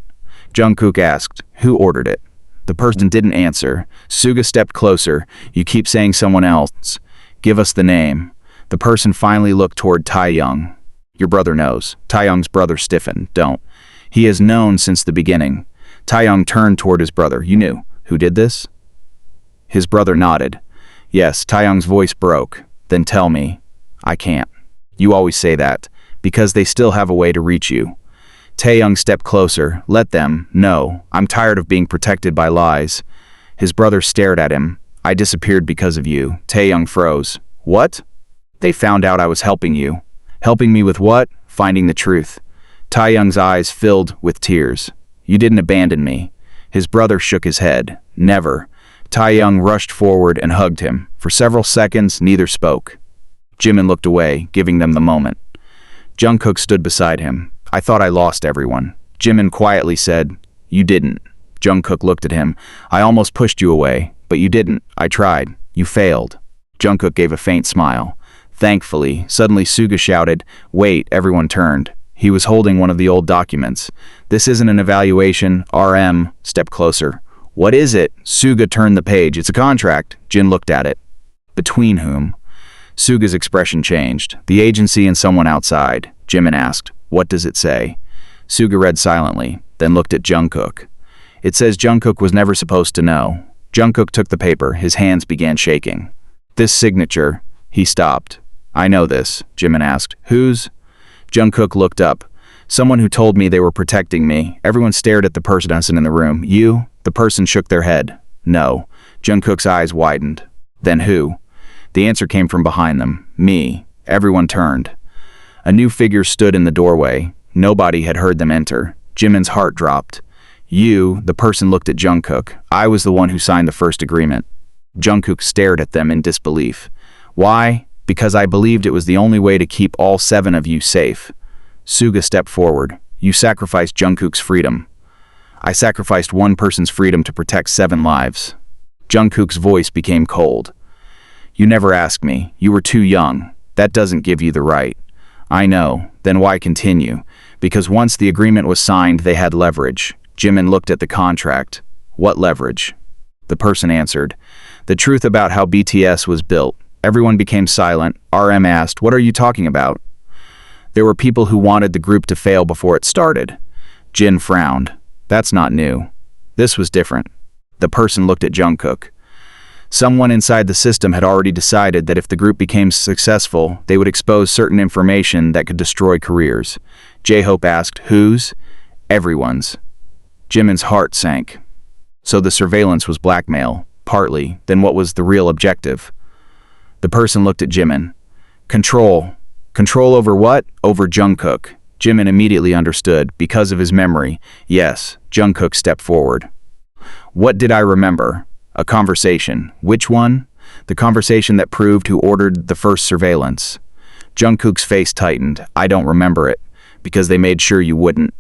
JUNGKOOK asked, who ordered it? The person didn't answer. Suga stepped closer. You keep saying someone else. Give us the name. The person finally looked toward TAEHYUNG. Your brother knows. TAEHYUNG's brother stiffened. Don't. He has known since the beginning. TAEHYUNG turned toward his brother. You knew. Who did this? His brother nodded. Yes, TAEHYUNG's voice broke. Then tell me. I can't. You always say that. Because they still have a way to reach you. TAEHYUNG stepped closer. Let them. No. I'm tired of being protected by lies. His brother stared at him. I disappeared because of you. TAEHYUNG froze. What? They found out I was helping you. Helping me with what? Finding the truth. TAEHYUNG's eyes filled with tears. You didn't abandon me. His brother shook his head. Never. TAEHYUNG rushed forward and hugged him. For several seconds, neither spoke. Jimin looked away, giving them the moment. JUNGKOOK stood beside him. I thought I lost everyone. Jimin quietly said, you didn't. JUNGKOOK looked at him. I almost pushed you away, but you didn't. I tried. You failed. JUNGKOOK gave a faint smile. Thankfully, suddenly Suga shouted, wait, everyone turned. He was holding one of the old documents. This isn't an evaluation. RM stepped closer. What is it? Suga turned the page. It's a contract. Jin looked at it. Between whom? Suga's expression changed. The agency and someone outside. Jimin asked, what does it say? Suga read silently, then looked at JUNGKOOK. It says JUNGKOOK was never supposed to know. JUNGKOOK took the paper. His hands began shaking. This signature. He stopped. I know this, Jimin asked. Whose? JUNGKOOK looked up. Someone who told me they were protecting me. Everyone stared at the person in the room. You? The person shook their head. No. JUNGKOOK's eyes widened. Then who? The answer came from behind them. Me. Everyone turned. A new figure stood in the doorway. Nobody had heard them enter. Jimin's heart dropped. You, the person looked at JUNGKOOK. I was the one who signed the first agreement. JUNGKOOK stared at them in disbelief. Why? Because I believed it was the only way to keep all 7 of you safe. Suga stepped forward. You sacrificed JUNGKOOK's freedom. I sacrificed one person's freedom to protect 7 lives. JUNGKOOK's voice became cold. You never asked me. You were too young. That doesn't give you the right. I know. Then why continue? Because once the agreement was signed, they had leverage. Jimin looked at the contract. What leverage? The person answered, "The truth about how BTS was built." Everyone became silent. RM asked, "What are you talking about?" "There were people who wanted the group to fail before it started." Jin frowned. "That's not new. This was different." The person looked at JUNGKOOK. Someone inside the system had already decided that if the group became successful, they would expose certain information that could destroy careers. J-Hope asked, "Whose?" "Everyone's." Jimin's heart sank. So the surveillance was blackmail, partly. Then what was the real objective? The person looked at Jimin. "Control. Control over what?" "Over JUNGKOOK." Jimin immediately understood, because of his memory. Yes, JUNGKOOK stepped forward. "What did I remember?" "A conversation." "Which one?" "The conversation that proved who ordered the first surveillance." JUNGKOOK's face tightened. "I don't remember it, because they made sure you wouldn't."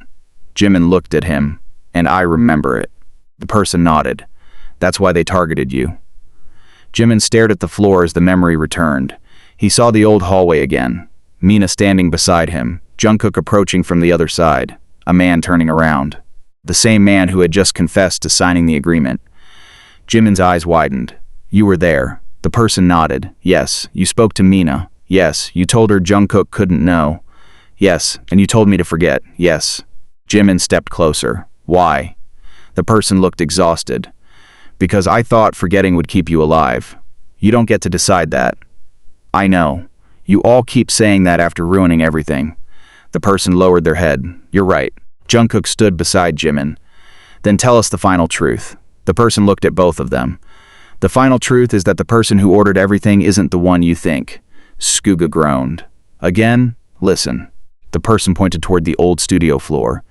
Jimin looked at him. "And I remember it." The person nodded. "That's why they targeted you." Jimin stared at the floor as the memory returned. He saw the old hallway again. Mina standing beside him, JUNGKOOK approaching from the other side, a man turning around. The same man who had just confessed to signing the agreement. Jimin's eyes widened. "You were there." The person nodded. "Yes, you spoke to Mina." "Yes, you told her JUNGKOOK couldn't know." "Yes, and you told me to forget." "Yes." Jimin stepped closer. "Why?" The person looked exhausted. "Because I thought forgetting would keep you alive. You don't get to decide that." "I know. You all keep saying that after ruining everything." The person lowered their head. "You're right." JUNGKOOK stood beside Jimin. "Then tell us the final truth." The person looked at both of them. "The final truth is that the person who ordered everything isn't the one you think." Suga groaned. "Again? Listen." The person pointed toward the old studio floor.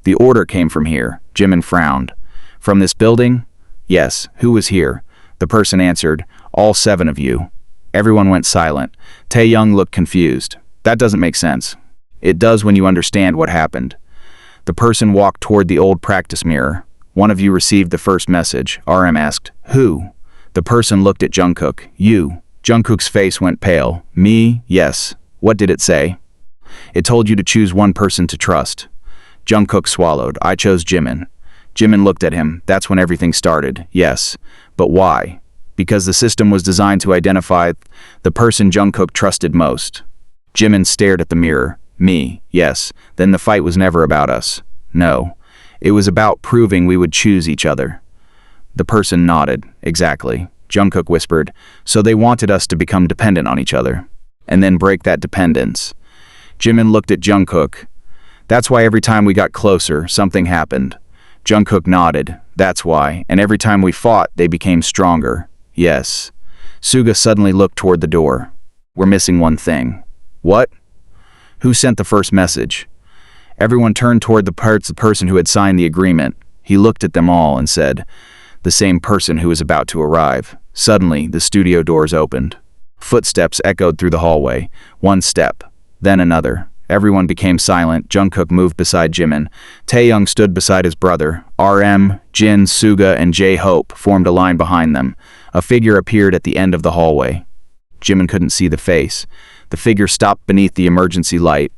"The order came from here." Jimin frowned. "From this building?" "Yes." "Who was here?" The person answered, "All 7 of you." Everyone went silent. TAEHYUNG looked confused. "That doesn't make sense." "It does when you understand what happened." The person walked toward the old practice mirror. "One of you received the first message." RM asked, "Who?" The person looked at JUNGKOOK. "You." JUNGKOOK's face went pale. "Me? Yes." "What did it say?" "It told you to choose one person to trust." JUNGKOOK swallowed. "I chose Jimin." Jimin looked at him. "That's when everything started." "Yes. But why?" "Because the system was designed to identify the person JUNGKOOK trusted most." Jimin stared at the mirror. "Me, yes. Then the fight was never about us." "No. It was about proving we would choose each other." The person nodded. "Exactly." JUNGKOOK whispered, "So they wanted us to become dependent on each other. And then break that dependence." Jimin looked at JUNGKOOK. "That's why every time we got closer, something happened." JUNGKOOK nodded. "That's why. And every time we fought, they became stronger." "Yes." Suga suddenly looked toward the door. "We're missing one thing." "What?" "Who sent the first message?" Everyone turned toward the person who had signed the agreement. He looked at them all and said, "The same person who is about to arrive." Suddenly, the studio doors opened. Footsteps echoed through the hallway. One step, then another. Everyone became silent. JUNGKOOK moved beside Jimin. TAEHYUNG stood beside his brother. RM, Jin, Suga, and J-Hope formed a line behind them. A figure appeared at the end of the hallway. Jimin couldn't see the face. The figure stopped beneath the emergency light,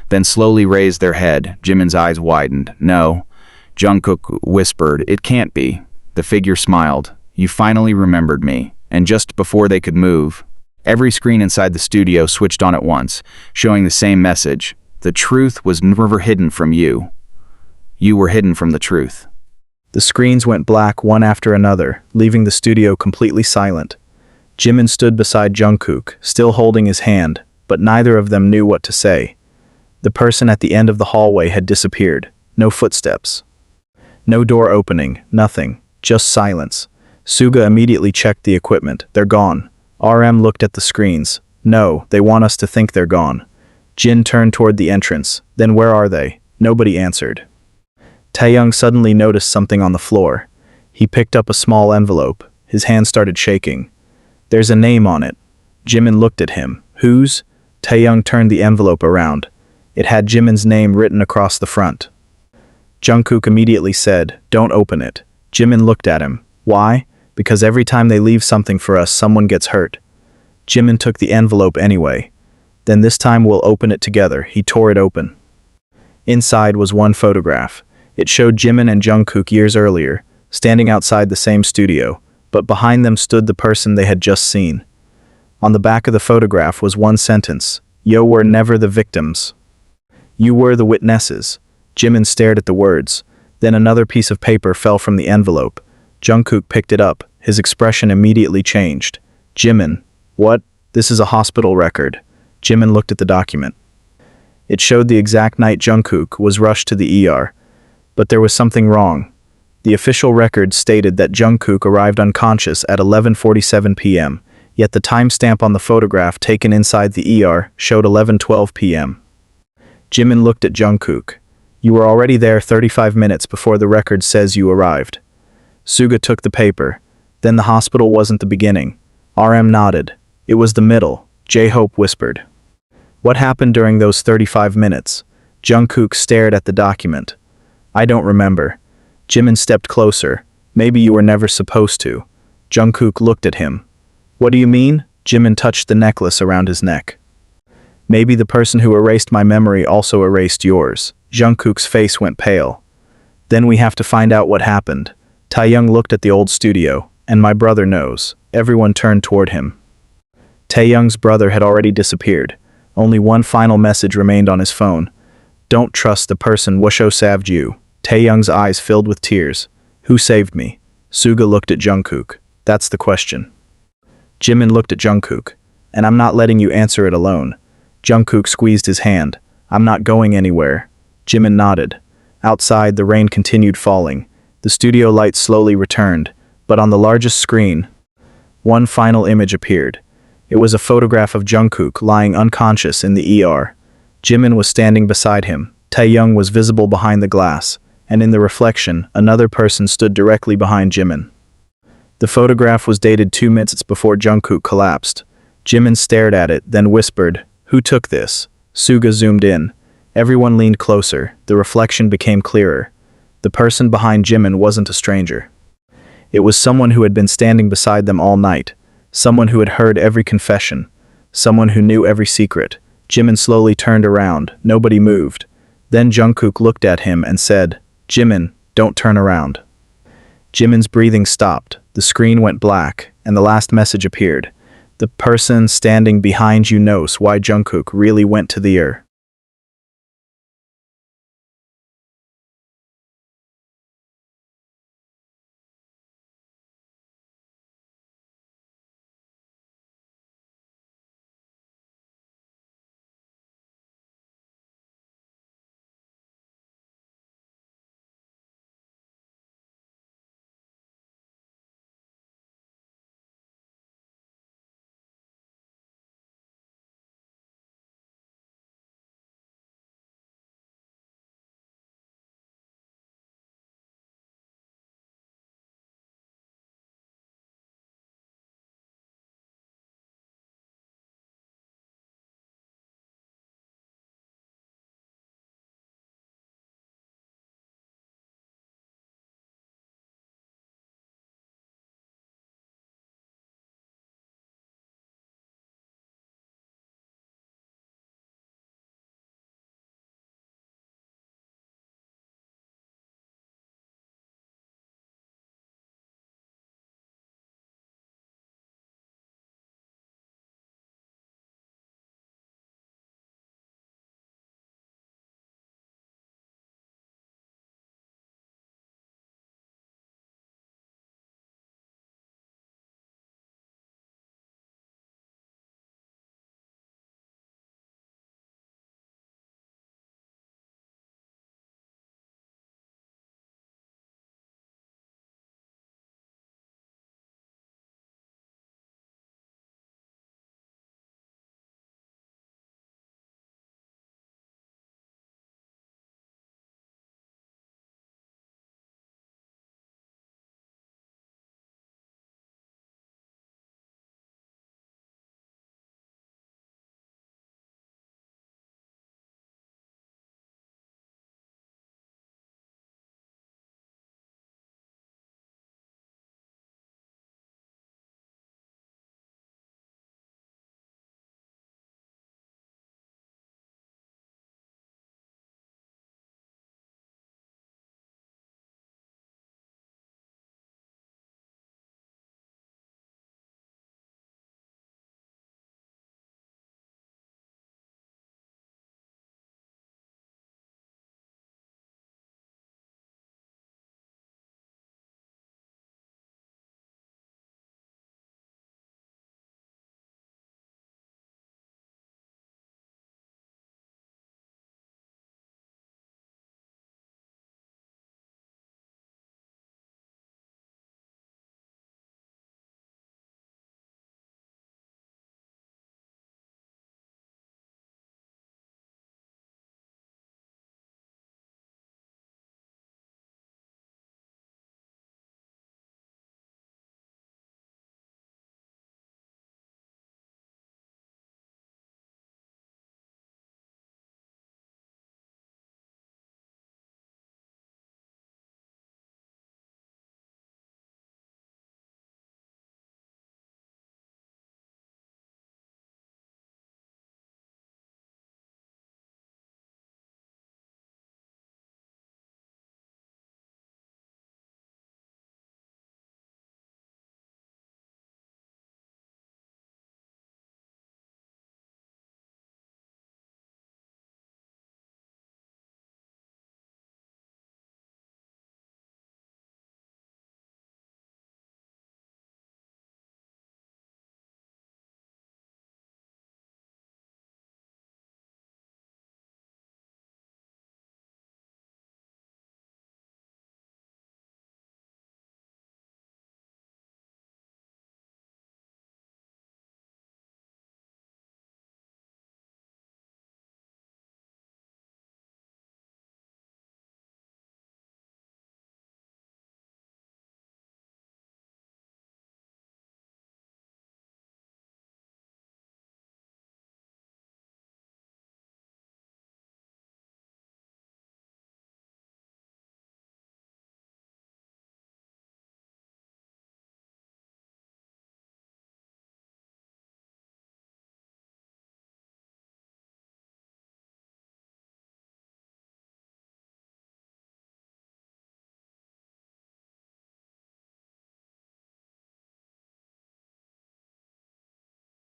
then slowly raised their head. Jimin's eyes widened. "No." JUNGKOOK whispered, "It can't be." The figure smiled. "You finally remembered me." And just before they could move, every screen inside the studio switched on at once, showing the same message. The truth was never hidden from you. You were hidden from the truth. The screens went black one after another, leaving the studio completely silent. Jimin stood beside JUNGKOOK, still holding his hand, but neither of them knew what to say. The person at the end of the hallway had disappeared. No footsteps. No door opening, nothing, just silence. Suga immediately checked the equipment. "They're gone." RM looked at the screens. "No, they want us to think they're gone." Jin turned toward the entrance. "Then where are they?" Nobody answered. Taehyung suddenly noticed something on the floor. He picked up a small envelope. His hand started shaking. "There's a name on it." Jimin looked at him. "Whose?" Taehyung turned the envelope around. It had Jimin's name written across the front. JUNGKOOK immediately said, "Don't open it." Jimin looked at him. "Why?" "Because every time they leave something for us, someone gets hurt." Jimin took the envelope anyway. "Then this time we'll open it together." He tore it open. Inside was one photograph. It showed Jimin and JUNGKOOK years earlier, standing outside the same studio, but behind them stood the person they had just seen. On the back of the photograph was one sentence: "You were never the victims. You were the witnesses." Jimin stared at the words. Then another piece of paper fell from the envelope. Jungkook picked it up. His expression immediately changed. "Jimin, what? This is a hospital record." Jimin looked at the document. It showed the exact night Jungkook was rushed to the ER. But there was something wrong. The official record stated that Jungkook arrived unconscious at 11:47 p.m., yet the timestamp on the photograph taken inside the ER showed 11:12 p.m. Jimin looked at Jungkook. "You were already there 35 minutes before the record says you arrived." Suga took the paper. "Then the hospital wasn't the beginning." RM nodded. "It was the middle," J-Hope whispered. "What happened during those 35 minutes? Jungkook stared at the document. "I don't remember." Jimin stepped closer. "Maybe you were never supposed to." Jungkook looked at him. "What do you mean?" Jimin touched the necklace around his neck. "Maybe the person who erased my memory also erased yours." Jungkook's face went pale. "Then we have to find out what happened." Taehyung looked at the old studio. "And my brother knows." Everyone turned toward him. Taehyung's brother had already disappeared. Only one final message remained on his phone. "Don't trust the person who saved you." Taehyung's eyes filled with tears. "Who saved me?" Suga looked at Jungkook. "That's the question." Jimin looked at Jungkook. "And I'm not letting you answer it alone." Jungkook squeezed his hand. "I'm not going anywhere." Jimin nodded. Outside, the rain continued falling. The studio lights slowly returned, but on the largest screen, one final image appeared. It was a photograph of Jungkook lying unconscious in the ER. Jimin was standing beside him. Taehyung was visible behind the glass, and in the reflection, another person stood directly behind Jimin. The photograph was dated 2 minutes before Jungkook collapsed. Jimin stared at it, then whispered, "Who took this?" Suga zoomed in. Everyone leaned closer. The reflection became clearer. The person behind Jimin wasn't a stranger. It was someone who had been standing beside them all night. Someone who had heard every confession. Someone who knew every secret. Jimin slowly turned around. Nobody moved. Then Jungkook looked at him and said, "Jimin, don't turn around." Jimin's breathing stopped. The screen went black, and the last message appeared. "The person standing behind you knows why Jungkook really went to the ER."